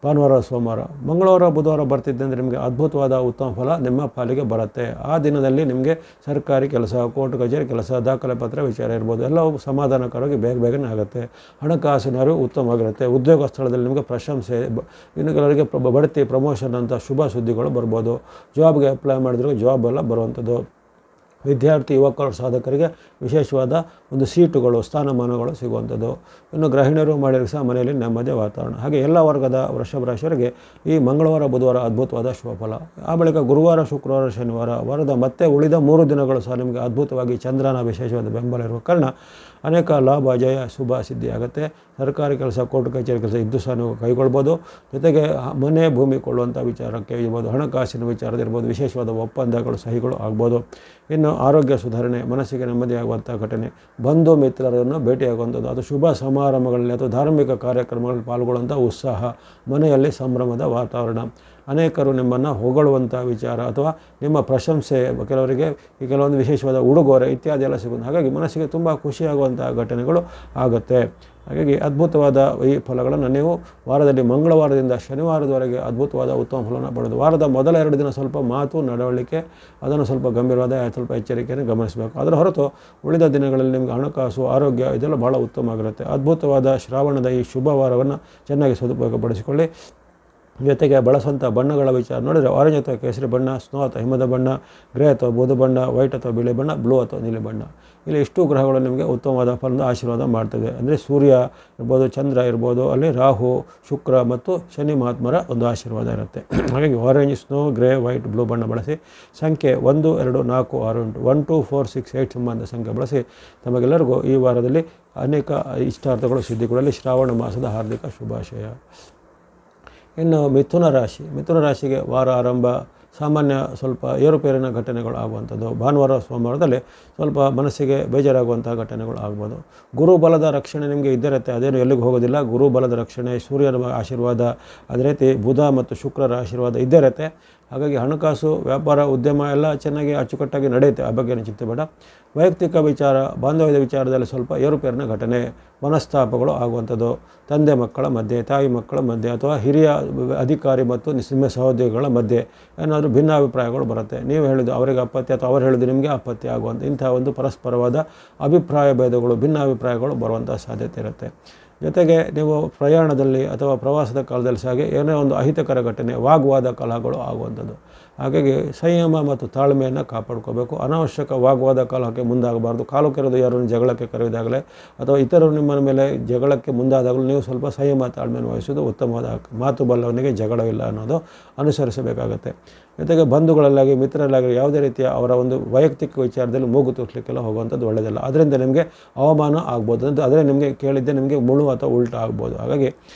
ಭಾನುವಾರ, ಸೋಮವಾರ, ಮಂಗಳವಾರ, ಬುಧವಾರ ಬರ್ತಿದ್ದಂದರೆ ನಿಮಗೆ ಅದ್ಭುತವಾದ ಉತ್ತಮ ಫಲ ನಿಮ್ಮ ಪಾಲಿಗೆ ಬರುತ್ತೆ. ಆ ದಿನದಲ್ಲಿ ನಿಮಗೆ ಸರ್ಕಾರಿ ಕೆಲಸ, ಕೋರ್ಟ್ ಕಚೇರಿ ಕೆಲಸ, ದಾಖಲೆ ಪತ್ರ ವಿಚಾರ ಇರ್ಬೋದು, ಎಲ್ಲವೂ ಸಮಾಧಾನಕರವಾಗಿ ಬೇಗನೆ ಆಗುತ್ತೆ. ಹಣಕಾಸಿನ ಅರಿವು ಉತ್ತಮವಾಗಿರುತ್ತೆ. ಉದ್ಯೋಗ ಸ್ಥಳದಲ್ಲಿ ನಿಮಗೆ ಪ್ರಶಂಸೆ, ಇನ್ನು ಕೆಲವರಿಗೆ ಬಡ್ತಿ ಪ್ರಮೋಷನ್ ಅಂತ ಶುಭ ಸುದ್ದಿಗಳು ಬರ್ಬೋದು. ಜಾಬ್ಗೆ ಅಪ್ಲೈ ಮಾಡಿದ್ರೆ ಜಾಬ್ ಎಲ್ಲ ಬರುವಂಥದ್ದು. ವಿದ್ಯಾರ್ಥಿ ಯುವಕರು ಸಾಧಕರಿಗೆ ವಿಶೇಷವಾದ ಒಂದು ಸೀಟುಗಳು, ಸ್ಥಾನಮಾನಗಳು ಸಿಗುವಂಥದ್ದು. ಇನ್ನು ಗೃಹಿಣಿಯರು ಮಾಡಿರೋ ಸಹ ಮನೆಯಲ್ಲಿ ನೆಮ್ಮದಿಯ ವಾತಾವರಣ. ಹಾಗೆ ಎಲ್ಲ ವರ್ಗದ ವೃಷಭ ರಾಶಿಯವರಿಗೆ ಈ ಮಂಗಳವಾರ, ಬುಧವಾರ ಅದ್ಭುತವಾದ ಶುಭಫಲ. ಆ ಬಳಿಕ ಗುರುವಾರ, ಶುಕ್ರವಾರ, ಶನಿವಾರ ವಾರದ ಮತ್ತೆ ಉಳಿದ 3 ದಿನಗಳು ಸಹ ನಿಮಗೆ ಅದ್ಭುತವಾಗಿ ಚಂದ್ರನ ವಿಶೇಷವಾದ ಬೆಂಬಲ ಇರುವ ಕಾರಣ ಅನೇಕ ಲಾಭ, ಜಯ, ಶುಭ ಸಿದ್ಧಿ ಆಗುತ್ತೆ. ಸರ್ಕಾರಿ ಕೆಲಸ, ಕೋರ್ಟ್ ಕಚೇರಿ ಕೆಲಸ ಇದ್ದು ಸಹ ನೀವು ಕೈಗೊಳ್ಬೋದು. ಜೊತೆಗೆ ಮನೆ, ಭೂಮಿ ಕೊಳ್ಳುವಂಥ ವಿಚಾರಕ್ಕೆ ಇರ್ಬೋದು, ಹಣಕಾಸಿನ ವಿಚಾರದಿರ್ಬೋದು, ವಿಶೇಷವಾದ ಒಪ್ಪಂದಗಳು, ಸಹಿಗಳು ಆಗ್ಬೋದು. ಇನ್ನು ಆರೋಗ್ಯ ಸುಧಾರಣೆ, ಮನಸ್ಸಿಗೆ ನೆಮ್ಮದಿಯಾಗುವಂಥ ಘಟನೆ, ಬಂಧು ಮಿತ್ರರನ್ನು ಭೇಟಿಯಾಗುವಂಥದ್ದು, ಅದು ಶುಭ ಸಮಾರಂಭಗಳಲ್ಲಿ ಅಥವಾ ಧಾರ್ಮಿಕ ಕಾರ್ಯಕ್ರಮಗಳಲ್ಲಿ ಪಾಲ್ಗೊಳ್ಳುವಂಥ ಉತ್ಸಾಹ, ಮನೆಯಲ್ಲಿ ಸಂಭ್ರಮದ ವಾತಾವರಣ, ಅನೇಕರು ನಿಮ್ಮನ್ನು ಹೊಗಳುವಂಥ ವಿಚಾರ ಅಥವಾ ನಿಮ್ಮ ಪ್ರಶಂಸೆ, ಕೆಲವರಿಗೆ ಈ ಕೆಲವೊಂದು ವಿಶೇಷವಾದ ಉಡುಗೊರೆ ಇತ್ಯಾದಿ ಎಲ್ಲ ಸಿಗುತ್ತೆ. ಹಾಗಾಗಿ ಮನಸ್ಸಿಗೆ ತುಂಬ ಖುಷಿಯಾಗುವಂಥ ಘಟನೆಗಳು ಆಗುತ್ತೆ. ಹಾಗಾಗಿ ಅದ್ಭುತವಾದ ಈ ಫಲಗಳನ್ನು ನೀವು ವಾರದಲ್ಲಿ ಮಂಗಳವಾರದಿಂದ ಶನಿವಾರದವರೆಗೆ ಅದ್ಭುತವಾದ ಉತ್ತಮ ಫಲವನ್ನು ಪಡೆದು, ವಾರದ ಮೊದಲ 2 ದಿನ ಸ್ವಲ್ಪ ಮಾತು, ನಡವಳಿಕೆ ಅದನ್ನು ಸ್ವಲ್ಪ ಗಂಭೀರವಾದ ಸ್ವಲ್ಪ ಎಚ್ಚರಿಕೆಯನ್ನು ಗಮನಿಸಬೇಕು. ಅದರ ಹೊರತು ಉಳಿದ ದಿನಗಳಲ್ಲಿ ನಿಮಗೆ ಹಣಕಾಸು, ಆರೋಗ್ಯ ಇದೆಲ್ಲ ಭಾಳ ಉತ್ತಮವಾಗಿರುತ್ತೆ. ಅದ್ಭುತವಾದ ಶ್ರಾವಣದ ಈ ಶುಭ ವಾರವನ್ನು ಚೆನ್ನಾಗಿ ಸದುಪಯೋಗಪಡಿಸಿಕೊಳ್ಳಿ. ಜೊತೆಗೆ ಬಳಸುವಂಥ ಬಣ್ಣಗಳ ವಿಚಾರ ನೋಡಿದರೆ ಆರೆಂಜ್ ಅಥವಾ ಕೇಸರಿ ಬಣ್ಣ, ಸ್ನೋ ಅಥವಾ ಹಿಮದ ಬಣ್ಣ, ಗ್ರೇ ಅಥವಾ ಬೂದು ಬಣ್ಣ, ವೈಟ್ ಅಥವಾ ಬಿಳಿ ಬಣ್ಣ, ಬ್ಲೂ ಅಥವಾ ನೀಲಿ ಬಣ್ಣ. ಇಲ್ಲಿ ಇಷ್ಟು ಗ್ರಹಗಳು ನಿಮಗೆ ಉತ್ತಮವಾದ ಫಲದ ಆಶೀರ್ವಾದ ಮಾಡ್ತದೆ. ಅಂದರೆ ಸೂರ್ಯ ಇರ್ಬೋದು, ಚಂದ್ರ ಇರ್ಬೋದು, ಅಲ್ಲಿ ರಾಹು, ಶುಕ್ರ ಮತ್ತು ಶನಿ ಮಹಾತ್ಮರ ಒಂದು ಆಶೀರ್ವಾದ ಇರುತ್ತೆ. ಹಾಗಾಗಿ orange, snow, grey, white, blue ಬಣ್ಣ ಬಳಸಿ. ಸಂಖ್ಯೆ 1, 2, 4, 6 ಉಂಟು. 1, 2, 4, 6, 8 ಸಂಬಂಧ ಸಂಖ್ಯೆ ಬಳಸಿ ತಮಗೆಲ್ಲರಿಗೂ ಈ ವಾರದಲ್ಲಿ ಅನೇಕ ಇಷ್ಟಾರ್ಥಗಳು ಸಿದ್ಧಿಗಳಲ್ಲಿ ಶ್ರಾವಣ ಮಾಸದ ಹಾರ್ದಿಕ ಶುಭಾಶಯ. ಇನ್ನು ಮಿಥುನ ರಾಶಿಗೆ ವಾರ ಆರಂಭ ಸಾಮಾನ್ಯ ಸ್ವಲ್ಪ ಏರುಪೇರಿನ ಘಟನೆಗಳು ಆಗುವಂಥದ್ದು. ಭಾನುವಾರ ಸೋಮವಾರದಲ್ಲಿ ಸ್ವಲ್ಪ ಮನಸ್ಸಿಗೆ ಬೇಜಾರಾಗುವಂಥ ಘಟನೆಗಳು ಆಗ್ಬೋದು. ಗುರುಬಲದ ರಕ್ಷಣೆ ನಿಮಗೆ ಇದ್ದಿರುತ್ತೆ, ಅದೇನು ಎಲ್ಲಿಗೂ ಹೋಗೋದಿಲ್ಲ. ಗುರುಬಲದ ರಕ್ಷಣೆ, ಸೂರ್ಯನ ಆಶೀರ್ವಾದ, ಅದೇ ರೀತಿ ಬುಧ ಮತ್ತು ಶುಕ್ರರ ಆಶೀರ್ವಾದ ಇದ್ದೇ ಇರುತ್ತೆ. ಹಾಗಾಗಿ ಹಣಕಾಸು, ವ್ಯಾಪಾರ, ಉದ್ಯಮ ಎಲ್ಲ ಚೆನ್ನಾಗಿ ಅಚ್ಚುಕಟ್ಟಾಗಿ ನಡೆಯುತ್ತೆ, ಆ ಬಗ್ಗೆ ಚಿಂತೆ ಬೇಡ. ವೈಯಕ್ತಿಕ ವಿಚಾರ, ಬಾಂಧವ್ಯದ ವಿಚಾರದಲ್ಲಿ ಸ್ವಲ್ಪ ಏರುಪೇರಿನ ಘಟನೆ, ಮನಸ್ತಾಪಗಳು ಆಗುವಂಥದ್ದು. ತಂದೆ ಮಕ್ಕಳ ಮಧ್ಯೆ, ತಾಯಿ ಮಕ್ಕಳ ಮಧ್ಯೆ ಅಥವಾ ಹಿರಿಯ ಅಧಿಕಾರಿ ಮತ್ತು ನಿಮ್ಮ ಸಹೋದ್ಯೋಗಿಗಳ ಮಧ್ಯೆ ಏನಾದರೂ ಭಿನ್ನಾಭಿಪ್ರಾಯಗಳು ಬರುತ್ತೆ. ನೀವು ಹೇಳಿದ್ದು ಅವರಿಗೆ ಅಪತ್ಯ ಅಥವಾ ಅವರು ಹೇಳಿದ್ದು ನಿಮಗೆ ಅಪತ್ಯ ಆಗುವಂಥ ಇಂಥ ಒಂದು ಪರಸ್ಪರವಾದ ಅಭಿಪ್ರಾಯ ಭೇದಗಳು, ಭಿನ್ನಾಭಿಪ್ರಾಯಗಳು ಬರುವಂಥ ಸಾಧ್ಯತೆ ಇರುತ್ತೆ. ಜೊತೆಗೆ ನೀವು ಪ್ರಯಾಣದಲ್ಲಿ ಅಥವಾ ಪ್ರವಾಸದ ಕಾಲದಲ್ಲಿ ಸಹ ಏನೋ ಒಂದು ಅಹಿತಕರ ಘಟನೆ, ವಾಗ್ವಾದ ಕಲಹಗಳು ಆಗುವಂಥದ್ದು. ಹಾಗಾಗಿ ಸಂಯಮ ಮತ್ತು ತಾಳ್ಮೆಯನ್ನು ಕಾಪಾಡ್ಕೋಬೇಕು. ಅನಾವಶ್ಯಕ ವಾಗ್ವಾದ ಕಲಹಕ್ಕೆ ಮುಂದಾಗಬಾರ್ದು. ಕಾಲು ಕೆರೆದು ಯಾರನ್ನು ಜಗಳಕ್ಕೆ ಕರೆಯೋದಾಗಲೇ ಅಥವಾ ಇತರರು ನಿಮ್ಮ ಮೇಲೆ ಜಗಳಕ್ಕೆ ಮುಂದಾದಾಗಲೂ ನೀವು ಸ್ವಲ್ಪ ಸಂಯಮ ತಾಳ್ಮೆಯನ್ನು ವಹಿಸೋದು ಉತ್ತಮವಾದ. ಮಾತು ಬಲ್ಲವನಿಗೆ ಜಗಳವಿಲ್ಲ ಅನ್ನೋದು ಅನುಸರಿಸಬೇಕಾಗತ್ತೆ. ಜೊತೆಗೆ ಬಂಧುಗಳಲ್ಲಾಗಿ, ಮಿತ್ರರಲ್ಲಾಗಿ ಯಾವುದೇ ರೀತಿಯ ಅವರ ಒಂದು ವೈಯಕ್ತಿಕ ವಿಚಾರದಲ್ಲಿ ಮೂಗು ತೂರಿಸಲಿಕ್ಕೆಲ್ಲ ಹೋಗುವಂಥದ್ದು ಒಳ್ಳೆಯದಲ್ಲ. ಅದರಿಂದ ನಿಮಗೆ ಅವಮಾನ ಆಗ್ಬೋದು, ಆದರೆ ನಿಮಗೆ ಕೇಳಿದ್ದೆ ನಿಮಗೆ ಮುಳು ಅಥವಾ ಉಲ್ಟಾ ಆಗ್ಬೋದು. ಹಾಗಾಗಿ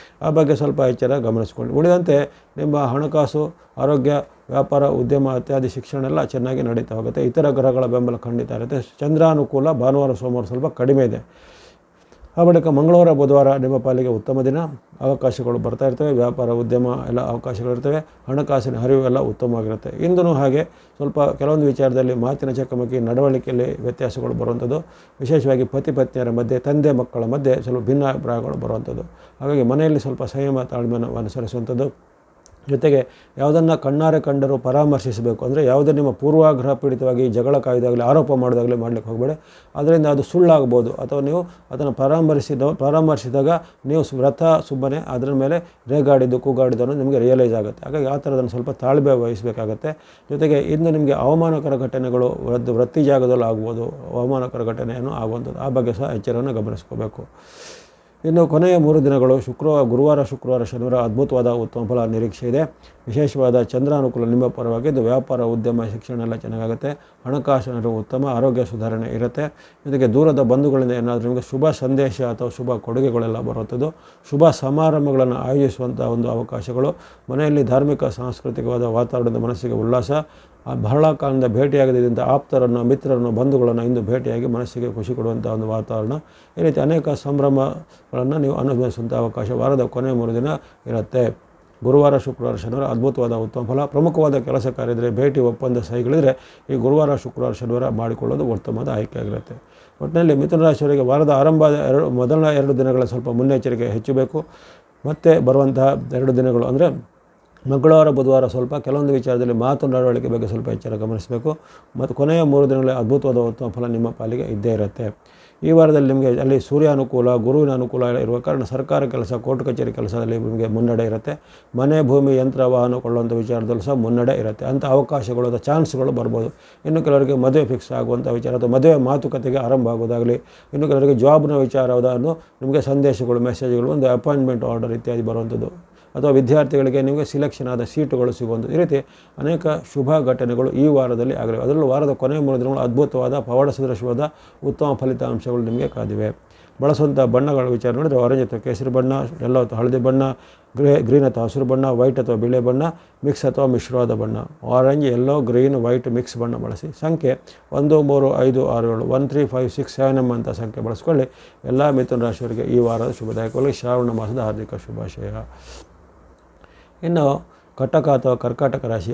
ಆ ಬಗ್ಗೆ ಸ್ವಲ್ಪ ಎಚ್ಚರ ಗಮನಿಸ್ಕೊಳ್ಳಿ. ಉಳಿದಂತೆ ನಿಮ್ಮ ಹಣಕಾಸು, ಆರೋಗ್ಯ, ವ್ಯಾಪಾರ, ಉದ್ಯಮ ಇತ್ಯಾದಿ ಶಿಕ್ಷಣ ಎಲ್ಲ ಚೆನ್ನಾಗಿ ನಡೀತಾ ಹೋಗುತ್ತೆ. ಇತರ ಗ್ರಹಗಳ ಬೆಂಬಲ ಖಂಡಿತ ಇರುತ್ತೆ. ಚಂದ್ರಾನುಕೂಲ ಭಾನುವಾರ ಸೋಮವಾರ ಸ್ವಲ್ಪ ಕಡಿಮೆ ಇದೆ. ಆ ಬಳಿಕ ಮಂಗಳವಾರ ಬುಧವಾರ ನಿಮ್ಮ ಪಾಲಿಗೆ ಉತ್ತಮ ದಿನ. ಅವಕಾಶಗಳು ಬರ್ತಾ ಇರ್ತವೆ, ವ್ಯಾಪಾರ ಉದ್ಯಮ ಎಲ್ಲ ಅವಕಾಶಗಳಿರ್ತವೆ, ಹಣಕಾಸಿನ ಹರಿವು ಎಲ್ಲ ಉತ್ತಮವಾಗಿರುತ್ತೆ. ಇಂದೂ ಹಾಗೆ ಸ್ವಲ್ಪ ಕೆಲವೊಂದು ವಿಚಾರದಲ್ಲಿ ಮಾತಿನ ಚಕಮಕಿ, ನಡವಳಿಕೆಯಲ್ಲಿ ವ್ಯತ್ಯಾಸಗಳು ಬರುವಂಥದ್ದು. ವಿಶೇಷವಾಗಿ ಪತಿ ಪತ್ನಿಯರ ಮಧ್ಯೆ, ತಂದೆ ಮಕ್ಕಳ ಮಧ್ಯೆ ಸ್ವಲ್ಪ ಭಿನ್ನಾಭಿಪ್ರಾಯಗಳು ಬರುವಂಥದ್ದು. ಹಾಗಾಗಿ ಮನೆಯಲ್ಲಿ ಸ್ವಲ್ಪ ಸಂಯಮ ತಾಳ್ಮೆಯನ್ನು ಅನುಸರಿಸುವಂಥದ್ದು. ಜೊತೆಗೆ ಯಾವುದನ್ನು ಕಣ್ಣಾರೆ ಕಂಡರೂ ಪರಾಮರ್ಶಿಸಬೇಕು. ಅಂದರೆ ಯಾವುದೇ ನಿಮ್ಮ ಪೂರ್ವಾಗ್ರಹ ಪೀಡಿತವಾಗಿ ಜಗಳ ಕಾಯ್ದಾಗಲಿ, ಆರೋಪ ಮಾಡೋದಾಗಲಿ ಮಾಡಲಿಕ್ಕೆ ಹೋಗಬೇಡಿ. ಅದರಿಂದ ಅದು ಸುಳ್ಳಾಗ್ಬೋದು. ಅಥವಾ ನೀವು ಅದನ್ನು ಪರಾಮರ್ಶಿಸಿದಾಗ ನೀವು ವ್ರತ ಸುಮ್ಮನೆ ಅದರ ಮೇಲೆ ರೇಗಾಡಿದ್ದು ಕೂಗಾಡಿದ್ದು ಅನ್ನೋದು ನಿಮಗೆ ರಿಯಲೈಸ್ ಆಗುತ್ತೆ. ಹಾಗಾಗಿ ಆ ಥರದನ್ನು ಸ್ವಲ್ಪ ತಾಳ್ಮೆ ವಹಿಸಬೇಕಾಗತ್ತೆ. ಜೊತೆಗೆ ಇನ್ನು ನಿಮಗೆ ಅವಮಾನಕರ ಘಟನೆಗಳು ವೃತ್ತಿ ಜಾಗದಲ್ಲಿ ಆಗ್ಬೋದು, ಅವಮಾನಕರ ಘಟನೆಯನ್ನು ಆಗುವಂಥದ್ದು. ಆ ಬಗ್ಗೆ ಸಹ ಎಚ್ಚರವನ್ನು ಗಮನಿಸ್ಕೋಬೇಕು. ಇನ್ನು ಕೊನೆಯ 3 ದಿನಗಳು ಗುರುವಾರ, ಶುಕ್ರವಾರ, ಶನಿವಾರ ಅದ್ಭುತವಾದ ಉತ್ತಮ ಫಲ ನಿರೀಕ್ಷೆ ಇದೆ. ವಿಶೇಷವಾದ ಚಂದ್ರಾನುಕೂಲ ನಿಮ್ಮ ಪರವಾಗಿದ್ದು ವ್ಯಾಪಾರ, ಉದ್ಯಮ, ಶಿಕ್ಷಣ ಎಲ್ಲ ಚೆನ್ನಾಗುತ್ತೆ. ಹಣಕಾಸಿನ ಉತ್ತಮ, ಆರೋಗ್ಯ ಸುಧಾರಣೆ ಇರುತ್ತೆ. ಜೊತೆಗೆ ದೂರದ ಬಂಧುಗಳಿಂದ ಏನಾದರೂ ನಿಮಗೆ ಶುಭ ಸಂದೇಶ ಅಥವಾ ಶುಭ ಕೊಡುಗೆಗಳೆಲ್ಲ ಬರುವಂಥದ್ದು. ಶುಭ ಸಮಾರಂಭಗಳನ್ನು ಆಯೋಜಿಸುವಂಥ ಒಂದು ಅವಕಾಶಗಳು. ಮನೆಯಲ್ಲಿ ಧಾರ್ಮಿಕ, ಸಾಂಸ್ಕೃತಿಕವಾದ ವಾತಾವರಣದ ಮನಸ್ಸಿಗೆ ಉಲ್ಲಾಸ. ಬಹಳ ಕಾಲದಿಂದ ಭೇಟಿಯಾಗದಿದ್ದಂಥ ಆಪ್ತರನ್ನು, ಮಿತ್ರರನ್ನು, ಬಂಧುಗಳನ್ನು ಇಂದು ಭೇಟಿಯಾಗಿ ಮನಸ್ಸಿಗೆ ಖುಷಿ ಕೊಡುವಂಥ ಒಂದು ವಾತಾವರಣ. ಈ ರೀತಿ ಅನೇಕ ಸಂಭ್ರಮಗಳನ್ನು ನೀವು ಅನುಭವಿಸುವಂಥ ಅವಕಾಶ ವಾರದ ಕೊನೆಯ 3 ದಿನ ಇರುತ್ತೆ. ಗುರುವಾರ, ಶುಕ್ರವಾರ, ಶನಿವಾರ ಅದ್ಭುತವಾದ ಉತ್ತಮ ಫಲ. ಪ್ರಮುಖವಾದ ಕೆಲಸ ಕಾರ್ಯದಲ್ಲಿ ಭೇಟಿ, ಒಪ್ಪಂದ, ಸಹಿಗಳಿದ್ರೆ ಈ ಗುರುವಾರ, ಶುಕ್ರವಾರ, ಶನಿವಾರ ಮಾಡಿಕೊಳ್ಳೋದು ಉತ್ತಮವಾದ ಆಯ್ಕೆ ಆಗಿರುತ್ತೆ. ಒಟ್ಟಿನಲ್ಲಿ ಮಿಥುನ ರಾಶಿಯವರಿಗೆ ವಾರದ ಆರಂಭದ ಮೊದಲ 2 ದಿನಗಳ ಸ್ವಲ್ಪ ಮುನ್ನೆಚ್ಚರಿಕೆ ಹೆಚ್ಚಬೇಕು. ಮತ್ತೆ ಬರುವಂತಹ 2 ದಿನಗಳು ಅಂದರೆ ಮಂಗಳವಾರ, ಬುಧವಾರ ಸ್ವಲ್ಪ ಕೆಲವೊಂದು ವಿಚಾರದಲ್ಲಿ ಮಾತು ನಡವಳಿಕೆ ಬಗ್ಗೆ ಸ್ವಲ್ಪ ಎಚ್ಚರ ಗಮನಿಸಬೇಕು. ಮತ್ತು ಕೊನೆಯ 3 ದಿನಗಳಲ್ಲಿ ಅದ್ಭುತವಾದ ಉತ್ತಮ ಫಲ ನಿಮ್ಮ ಪಾಲಿಗೆ ಇದ್ದೇ ಇರುತ್ತೆ. ಈ ವಾರದಲ್ಲಿ ನಿಮಗೆ ಅಲ್ಲಿ ಸೂರ್ಯ ಅನುಕೂಲ, ಗುರುವಿನ ಅನುಕೂಲ ಇರುವ ಕಾರಣ ಸರ್ಕಾರ ಕೆಲಸ, ಕೋರ್ಟ್ ಕಚೇರಿ ಕೆಲಸದಲ್ಲಿ ನಿಮಗೆ ಮುನ್ನಡೆ ಇರುತ್ತೆ. ಮನೆ, ಭೂಮಿ, ಯಂತ್ರ, ವಾಹನ ಕೊಳ್ಳುವಂಥ ವಿಚಾರದಲ್ಲೂ ಸಹ ಮುನ್ನಡೆ ಇರುತ್ತೆ. ಅಂಥ ಅವಕಾಶಗಳು ಅಥವಾ ಚಾನ್ಸ್ಗಳು ಬರ್ಬೋದು. ಇನ್ನು ಕೆಲವರಿಗೆ ಮದುವೆ ಫಿಕ್ಸ್ ಆಗುವಂಥ ವಿಚಾರ ಅಥವಾ ಮದುವೆ ಮಾತುಕತೆಗೆ ಆರಂಭ ಆಗೋದಾಗಲಿ, ಇನ್ನು ಕೆಲವರಿಗೆ ಜಾಬ್ನ ವಿಚಾರವನ್ನು ನಿಮಗೆ ಸಂದೇಶಗಳು, ಮೆಸೇಜ್ಗಳು, ಒಂದು ಅಪಾಯಿಂಟ್ಮೆಂಟ್ ಆರ್ಡರ್ ಇತ್ಯಾದಿ ಬರುವಂಥದ್ದು. ಅಥವಾ ವಿದ್ಯಾರ್ಥಿಗಳಿಗೆ ನಿಮಗೆ ಸಿಲೆಕ್ಷನ್ ಆದ ಸೀಟುಗಳು ಸಿಗುವಂಥದ್ದು. ಈ ರೀತಿ ಅನೇಕ ಶುಭ ಘಟನೆಗಳು ಈ ವಾರದಲ್ಲಿ ಆಗಲಿವೆ. ಅದರಲ್ಲೂ ವಾರದ ಕೊನೆಯ 3 ದಿನಗಳು ಅದ್ಭುತವಾದ, ಪವಾಡ ಸದೃಶವಾದ ಉತ್ತಮ ಫಲಿತಾಂಶಗಳು ನಿಮಗೆ ಕಾದಿವೆ. ಬಳಸುವಂಥ ಬಣ್ಣಗಳ ವಿಚಾರ ನೋಡಿದರೆ ಆರೆಂಜ್ ಅಥವಾ ಕೇಸರಿ ಬಣ್ಣ, ಯೆಲ್ಲೋ ಅಥವಾ ಹಳದಿ ಬಣ್ಣ, ಗ್ರೀನ್ ಅಥವಾ ಹಸಿರು ಬಣ್ಣ, ವೈಟ್ ಅಥವಾ ಬಿಳಿ ಬಣ್ಣ, ಮಿಕ್ಸ್ ಅಥವಾ ಮಿಶ್ರವಾದ ಬಣ್ಣ. Orange, yellow, green, white mix ಬಣ್ಣ ಬಳಸಿ. ಸಂಖ್ಯೆ 1, 3, 5, 6, 7 1, 3, 5, 6, 7 ಅಂತ ಸಂಖ್ಯೆ ಬಳಸ್ಕೊಳ್ಳಿ. ಎಲ್ಲ ಮಿಥುನ ರಾಶಿಯವರಿಗೆ ಈ ವಾರದ ಶುಭದಾಯಕವಾಗಿ ಶ್ರಾವಣ ಮಾಸದ ಹಾರ್ದಿಕ ಶುಭಾಶಯ. ಇನ್ನು ಕಟಕ ಅಥವಾ ಕರ್ಕಾಟಕ ರಾಶಿ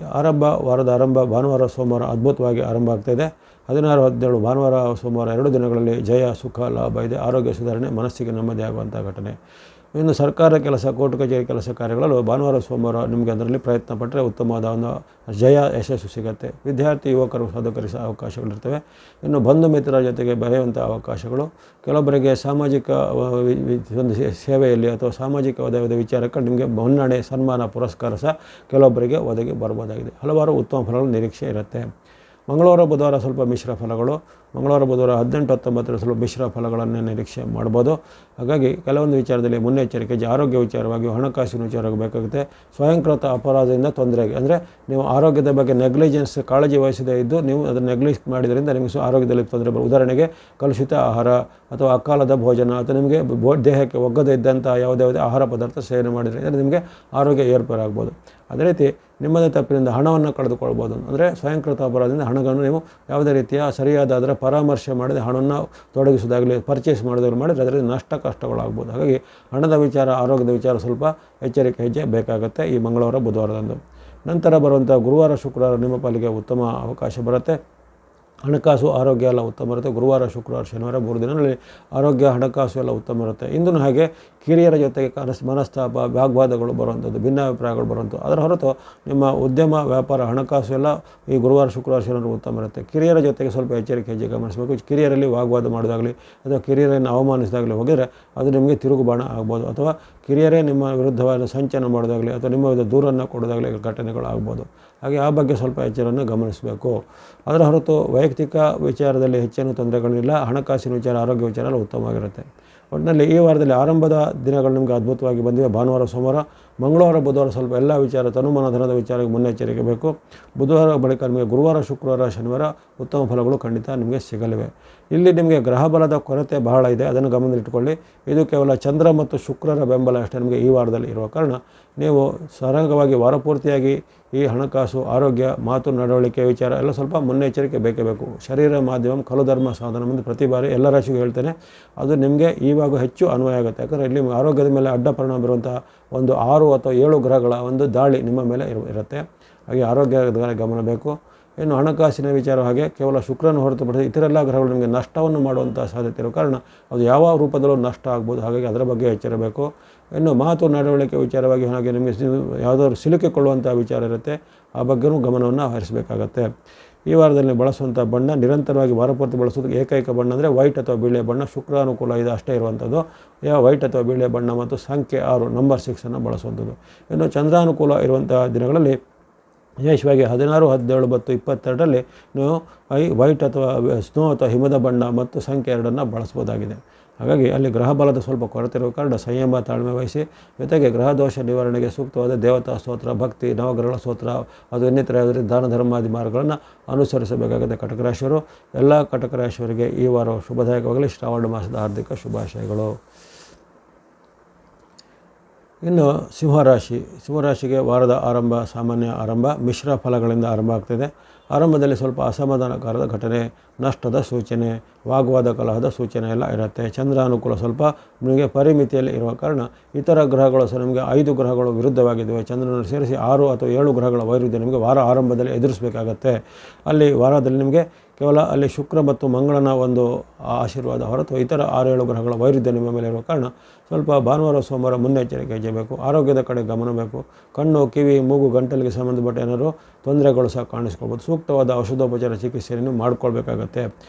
ವಾರದ ಆರಂಭ ಭಾನುವಾರ, ಸೋಮವಾರ ಅದ್ಭುತವಾಗಿ ಆರಂಭ ಆಗ್ತಾಯಿದೆ. 16, 17 ಭಾನುವಾರ, ಸೋಮವಾರ 2 ದಿನಗಳಲ್ಲಿ ಜಯ, ಸುಖ, ಲಾಭ ಇದೆ. ಆರೋಗ್ಯ ಸುಧಾರಣೆ, ಮನಸ್ಸಿಗೆ ನೆಮ್ಮದಿ ಆಗುವಂಥ ಘಟನೆ. ಇನ್ನು ಸರ್ಕಾರ ಕೆಲಸ, ಕೋರ್ಟ್ ಕಚೇರಿ ಕೆಲಸ ಕಾರ್ಯಗಳಲ್ಲೂ ಭಾನುವಾರ ಸೋಮವಾರ ನಿಮಗೆ ಅದರಲ್ಲಿ ಪ್ರಯತ್ನ ಪಟ್ಟರೆ ಉತ್ತಮವಾದ ಒಂದು ಯಶಸ್ಸು ಸಿಗುತ್ತೆ. ವಿದ್ಯಾರ್ಥಿ ಯುವಕರು ಸಾಧಕರಿಸ ಅವಕಾಶಗಳಿರ್ತವೆ. ಇನ್ನು ಬಂಧು ಮಿತ್ರರ ಜೊತೆಗೆ ಬೆರೆಯುವಂಥ ಅವಕಾಶಗಳು, ಕೆಲವೊಬ್ಬರಿಗೆ ಸಾಮಾಜಿಕ ಒಂದು ಸೇವೆಯಲ್ಲಿ ಅಥವಾ ಸಾಮಾಜಿಕವಾದ ವಿಚಾರಕ್ಕೆ ನಿಮಗೆ ಮನ್ನಣೆ, ಸನ್ಮಾನ, ಪುರಸ್ಕಾರ ಸಹ ಕೆಲವೊಬ್ಬರಿಗೆ ಒದಗಿ ಬರ್ಬೋದಾಗಿದೆ. ಹಲವಾರು ಉತ್ತಮ ಫಲಗಳು ನಿರೀಕ್ಷೆ ಇರುತ್ತೆ. ಮಂಗಳವಾರ ಬುಧವಾರ ಸ್ವಲ್ಪ ಮಿಶ್ರ ಫಲಗಳು. ಮಂಗಳವಾರ ಬುಧವಾರ 18-19 ಸ್ವಲ್ಪ ಮಿಶ್ರ ಫಲಗಳನ್ನು ನಿರೀಕ್ಷೆ ಮಾಡ್ಬೋದು. ಹಾಗಾಗಿ ಕೆಲವೊಂದು ವಿಚಾರದಲ್ಲಿ ಮುನ್ನೆಚ್ಚರಿಕೆ, ಆರೋಗ್ಯ ವಿಚಾರವಾಗಿ, ಹಣಕಾಸಿನ ವಿಚಾರವಾಗಿ ಬೇಕಾಗುತ್ತೆ. ಸ್ವಯಂಕೃತ ಅಪರಾಧದಿಂದ ತೊಂದರೆಗೆ, ಅಂದರೆ ನೀವು ಆರೋಗ್ಯದ ಬಗ್ಗೆ ನೆಗ್ಲಿಜೆನ್ಸ್, ಕಾಳಜಿ ವಹಿಸದೇ ಇದ್ದು ನೀವು ಅದನ್ನು ನೆಗ್ಲಿಜ್ ಮಾಡಿದ್ರಿಂದ ನಿಮಗೆ ಆರೋಗ್ಯದಲ್ಲಿ ತೊಂದರೆ ಉದಾಹರಣೆಗೆ ಕಲುಷಿತ ಆಹಾರ ಅಥವಾ ಅಕಾಲದ ಭೋಜನ ಅಥವಾ ನಿಮಗೆ ದೇಹಕ್ಕೆ ಒಗ್ಗದೇ ಇದ್ದಂಥ ಯಾವುದೇ ಆಹಾರ ಪದಾರ್ಥ ಸೇವನೆ ಮಾಡಿದರೆ ನಿಮಗೆ ಆರೋಗ್ಯ ಏರ್ಪೇರಾಗ್ಬೋದು. ಅದೇ ರೀತಿ ನಿಮ್ಮದೇ ತಪ್ಪಿನಿಂದ ಹಣವನ್ನು ಕಳೆದುಕೊಳ್ಬೋದು. ಅಂದರೆ ಸ್ವಯಂಕೃತ ಅಪರಾಧದಿಂದ ಹಣಗಳನ್ನು ನೀವು ಯಾವುದೇ ರೀತಿಯ ಸರಿಯಾದ ಅದರ ಪರಾಮರ್ಶೆ ಮಾಡದೆ ಹಣವನ್ನು ತೊಡಗಿಸೋದಾಗಲಿ, ಪರ್ಚೇಸ್ ಮಾಡೋದಾಗಲಿ ಮಾಡಿದರೆ ಅದರಿಂದ ಕಷ್ಟಗಳಾಗ್ಬೋದು. ಹಾಗಾಗಿ ಹಣದ ವಿಚಾರ, ಆರೋಗ್ಯದ ವಿಚಾರ ಸ್ವಲ್ಪ ಎಚ್ಚರಿಕೆ ಹೆಜ್ಜೆ ಬೇಕಾಗುತ್ತೆ ಈ ಮಂಗಳವಾರ ಬುಧವಾರದಂದು. ನಂತರ ಬರುವಂಥ ಗುರುವಾರ ಶುಕ್ರವಾರ ನಿಮ್ಮ ಪಾಲಿಗೆ ಉತ್ತಮ ಅವಕಾಶ ಬರುತ್ತೆ. ಹಣಕಾಸು, ಆರೋಗ್ಯ ಎಲ್ಲ ಉತ್ತಮ ಇರುತ್ತೆ. ಗುರುವಾರ ಶುಕ್ರವಾರ ಶನಿವಾರ 3 ದಿನಗಳಲ್ಲಿ ಆರೋಗ್ಯ, ಹಣಕಾಸು ಎಲ್ಲ ಉತ್ತಮ ಇರುತ್ತೆ. ಇಂದು ಹಾಗೆ ಕಿರಿಯರ ಜೊತೆಗೆ ಮನಸ್ತಾಪ, ವಾಗ್ವಾದಗಳು ಬರುವಂಥದ್ದು, ಭಿನ್ನಾಭಿಪ್ರಾಯಗಳು ಬರುವಂಥದ್ದು. ಅದರ ಹೊರತು ನಿಮ್ಮ ಉದ್ಯಮ, ವ್ಯಾಪಾರ, ಹಣಕಾಸು ಎಲ್ಲ ಈ ಗುರುವಾರ ಶುಕ್ರವಾರ ಶನಿವಾರ ಉತ್ತಮ ಇರುತ್ತೆ. ಕಿರಿಯರ ಜೊತೆಗೆ ಸ್ವಲ್ಪ ಎಚ್ಚರಿಕೆ ಹೆಜ್ಜೆ ಗಮನಿಸಬೇಕು. ಕಿರಿಯರಲ್ಲಿ ವಾಗ್ವಾದ ಮಾಡೋದಾಗಲಿ ಅಥವಾ ಕಿರಿಯರನ್ನು ಅವಮಾನಿಸಿದಾಗಲಿ ಹೋಗಿದರೆ ಅದು ನಿಮಗೆ ತಿರುಗುಬಾಣ ಆಗ್ಬೋದು. ಅಥವಾ ಕಿರಿಯರೇ ನಿಮ್ಮ ವಿರುದ್ಧವಾದ ಸಂಚಲನ ಮಾಡೋದಾಗಲಿ ಅಥವಾ ನಿಮ್ಮ ವಿರುದ್ಧ ದೂರನ್ನು ಕೊಡೋದಾಗಲಿ ಘಟನೆಗಳು ಆಗ್ಬೋದು. ಹಾಗೆ ಆ ಬಗ್ಗೆ ಸ್ವಲ್ಪ ಎಚ್ಚರವನ್ನು ಗಮನಿಸಬೇಕು. ಅದರ ಹೊರತು ವೈಯಕ್ತಿಕ ವಿಚಾರದಲ್ಲಿ ಹೆಚ್ಚೇನು ತೊಂದರೆಗಳಿಲ್ಲ. ಹಣಕಾಸಿನ ವಿಚಾರ, ಆರೋಗ್ಯ ವಿಚಾರ ಎಲ್ಲ ಉತ್ತಮವಾಗಿರುತ್ತೆ. ಒಟ್ಟಿನಲ್ಲಿ ಈ ವಾರದಲ್ಲಿ ಆರಂಭದ ದಿನಗಳು ನಿಮಗೆ ಅದ್ಭುತವಾಗಿ ಬಂದಿವೆ. ಭಾನುವಾರ, ಸೋಮವಾರ, ಮಂಗಳವಾರ, ಬುಧವಾರ ಸ್ವಲ್ಪ ಎಲ್ಲ ವಿಚಾರ, ತನುಮನ ಧನದ ವಿಚಾರಕ್ಕೆ ಮುನ್ನೆಚ್ಚರಿಕೆ ಬೇಕು. ಬುಧವಾರ ಬಳಿಕ ನಿಮಗೆ ಗುರುವಾರ, ಶುಕ್ರವಾರ, ಶನಿವಾರ ಉತ್ತಮ ಫಲಗಳು ಖಂಡಿತ ನಿಮಗೆ ಸಿಗಲಿವೆ. ಇಲ್ಲಿ ನಿಮಗೆ ಗ್ರಹ ಬಲದ ಕೊರತೆ ಬಹಳ ಇದೆ, ಅದನ್ನು ಗಮನದಲ್ಲಿಟ್ಟುಕೊಳ್ಳಿ. ಇದು ಕೇವಲ ಚಂದ್ರ ಮತ್ತು ಶುಕ್ರರ ಬೆಂಬಲ ಅಷ್ಟೇ ನಿಮಗೆ ಈ ವಾರದಲ್ಲಿ ಇರುವ ಕಾರಣ ನೀವು ಸರಾಗವಾಗಿ ವಾರಪೂರ್ತಿಯಾಗಿ ಈ ಹಣಕಾಸು, ಆರೋಗ್ಯ, ಮಾತು, ನಡವಳಿಕೆ ವಿಚಾರ ಎಲ್ಲ ಸ್ವಲ್ಪ ಮುನ್ನೆಚ್ಚರಿಕೆ ಬೇಕೇ ಬೇಕು. ಶರೀರ ಮಾಧ್ಯಮ ಖಲು ಧರ್ಮ ಸಾಧನ ಮುಂದೆ ಪ್ರತಿ ಬಾರಿ ಎಲ್ಲ ರಾಶಿಗೂ ಹೇಳ್ತೇನೆ, ಅದು ನಿಮಗೆ ಇವಾಗ ಹೆಚ್ಚು ಅನ್ವಯ ಆಗುತ್ತೆ. ಯಾಕಂದರೆ ಇಲ್ಲಿ ಆರೋಗ್ಯದ ಮೇಲೆ ಅಡ್ಡ ಪರಿಣಾಮ ಬೀರುವಂಥ ಒಂದು 6 ಅಥವಾ 7 ಗ್ರಹಗಳ ಒಂದು ದಾಳಿ ನಿಮ್ಮ ಮೇಲೆ ಇರುತ್ತೆ. ಹಾಗೆ ಆರೋಗ್ಯದ ಗಮನ ಬೇಕು. ಇನ್ನು ಹಣಕಾಸಿನ ವಿಚಾರ ಹಾಗೆ ಕೇವಲ ಶುಕ್ರನ ಹೊರತುಪಡಿಸಿ ಇತರೆಲ್ಲ ಗ್ರಹಗಳು ನಿಮಗೆ ನಷ್ಟವನ್ನು ಮಾಡುವಂಥ ಸಾಧ್ಯತೆ ಇರೋ ಕಾರಣ ಅದು ಯಾವ ರೂಪದಲ್ಲೂ ನಷ್ಟ ಆಗ್ಬೋದು. ಹಾಗಾಗಿ ಅದರ ಬಗ್ಗೆ ಎಚ್ಚರಬೇಕು. ಇನ್ನು ಮಾತು, ನಡವಳಿಕೆ ವಿಚಾರವಾಗಿ ಹಾಗೆ ನಿಮಗೆ ಯಾವುದಾದ್ರು ಸಿಲುಕಿಕೊಳ್ಳುವಂಥ ವಿಚಾರ ಇರುತ್ತೆ, ಆ ಬಗ್ಗೆಯೂ ಗಮನವನ್ನು ಹರಿಸಬೇಕಾಗತ್ತೆ. ಈ ವಾರದಲ್ಲಿ ಬಳಸುವಂಥ ಬಣ್ಣ, ನಿರಂತರವಾಗಿ ವಾರಪೂರ್ತಿ ಬಳಸೋದು ಏಕೈಕ ಬಣ್ಣ ಅಂದರೆ ವೈಟ್ ಅಥವಾ ಬಿಳಿಯ ಬಣ್ಣ. ಶುಕ್ರಾನುಕೂಲ ಇದು ಅಷ್ಟೇ ಇರುವಂಥದ್ದು. ವೈಟ್ ಅಥವಾ ಬಿಳಿಯ ಬಣ್ಣ ಮತ್ತು ಸಂಖ್ಯೆ 6 ನಂಬರ್ 6 ಬಳಸುವಂಥದ್ದು. ಇನ್ನು ಚಂದ್ರಾನುಕೂಲ ಇರುವಂಥ ದಿನಗಳಲ್ಲಿ ವಿಶೇಷವಾಗಿ 16, 17 ಮತ್ತು 22ರಲ್ಲಿ ನೀವು ವೈಟ್ ಅಥವಾ ಸ್ನೋ ಅಥವಾ ಹಿಮದ ಬಣ್ಣ ಮತ್ತು ಸಂಖ್ಯೆ 2 ಬಳಸ್ಬೋದಾಗಿದೆ. ಹಾಗಾಗಿ ಅಲ್ಲಿ ಗ್ರಹ ಬಲದ ಸ್ವಲ್ಪ ಕೊರತೆ ಇರುವ ಕಾರಣ ಸಂಯಮ, ತಾಳ್ಮೆ ವಹಿಸಿ. ಜೊತೆಗೆ ಗ್ರಹ ದೋಷ ನಿವಾರಣೆಗೆ ಸೂಕ್ತವಾದ ದೇವತಾ ಸ್ತೋತ್ರ, ಭಕ್ತಿ, ನವಗ್ರಹಗಳ ಸ್ತೋತ್ರ, ಅದು ಇನ್ನಿತರ ಯಾವುದೇ ದಾನ ಧರ್ಮಾದಿ ಮಾರ್ಗಗಳನ್ನು ಅನುಸರಿಸಬೇಕಾಗುತ್ತೆ ಕಟಕ ರಾಶಿಯವರು. ಎಲ್ಲ ಕಟಕ ರಾಶಿಯವರಿಗೆ ಈ ವಾರ ಶುಭದಾಯಕವಾಗಲಿ. ಶ್ರಾವಣ ಮಾಸದ ಹಾರ್ದಿಕ ಶುಭಾಶಯಗಳು. ಇನ್ನು ಸಿಂಹರಾಶಿಗೆ ವಾರದ ಆರಂಭ ಸಾಮಾನ್ಯ ಆರಂಭ, ಮಿಶ್ರ ಫಲಗಳಿಂದ ಆರಂಭ ಆಗ್ತಿದೆ. ಆರಂಭದಲ್ಲಿ ಸ್ವಲ್ಪ ಅಸಮಾಧಾನಕಾರದ ಘಟನೆ, ನಷ್ಟದ ಸೂಚನೆ, ವಾಗ್ವಾದ, ಕಲಹದ ಸೂಚನೆ ಎಲ್ಲ ಇರುತ್ತೆ. ಚಂದ್ರಾನುಕೂಲ ಸ್ವಲ್ಪ ನಿಮಗೆ ಪರಿಮಿತಿಯಲ್ಲಿ ಇರುವ ಕಾರಣ ಇತರ ಗ್ರಹಗಳು ಸಹ ನಿಮಗೆ 5 ಗ್ರಹಗಳು ವಿರುದ್ಧವಾಗಿದ್ದಾವೆ. ಚಂದ್ರನನ್ನು ಸೇರಿಸಿ 6 ಅಥವಾ 7 ಗ್ರಹಗಳ ವೈರುಧ್ಯ ನಿಮಗೆ ವಾರ ಆರಂಭದಲ್ಲಿ ಎದುರಿಸಬೇಕಾಗತ್ತೆ. ಅಲ್ಲಿ ವಾರದಲ್ಲಿ ನಿಮಗೆ ಕೇವಲ ಅಲ್ಲಿ ಶುಕ್ರ ಮತ್ತು ಮಂಗಳನ ಒಂದು ಆಶೀರ್ವಾದ ಹೊರತು ಇತರ 6-7 ಗ್ರಹಗಳ ವೈರುಧ್ಯ ನಿಮ್ಮ ಮೇಲೆ ಇರುವ ಕಾರಣ ಸ್ವಲ್ಪ ಭಾನುವಾರ, ಸೋಮವಾರ ಮುನ್ನೆಚ್ಚರಿಕೆ ಹೆಜ್ಜೆಬೇಕು. ಆರೋಗ್ಯದ ಕಡೆ ಗಮನ ಬೇಕು. ಕಣ್ಣು, ಕಿವಿ, ಮೂಗು, ಗಂಟಲಿಗೆ ಸಂಬಂಧಪಟ್ಟ ಏನಾದರೂ ತೊಂದರೆಗಳು ಸಹ ಕಾಣಿಸ್ಕೊಳ್ಬೋದು. ಸೂಕ್ತವಾದ ಔಷಧೋಪಚಾರ ಚಿಕಿತ್ಸೆಯನ್ನು ಮಾಡಿಕೊಳ್ಬೇಕಾಗತ್ತೆ.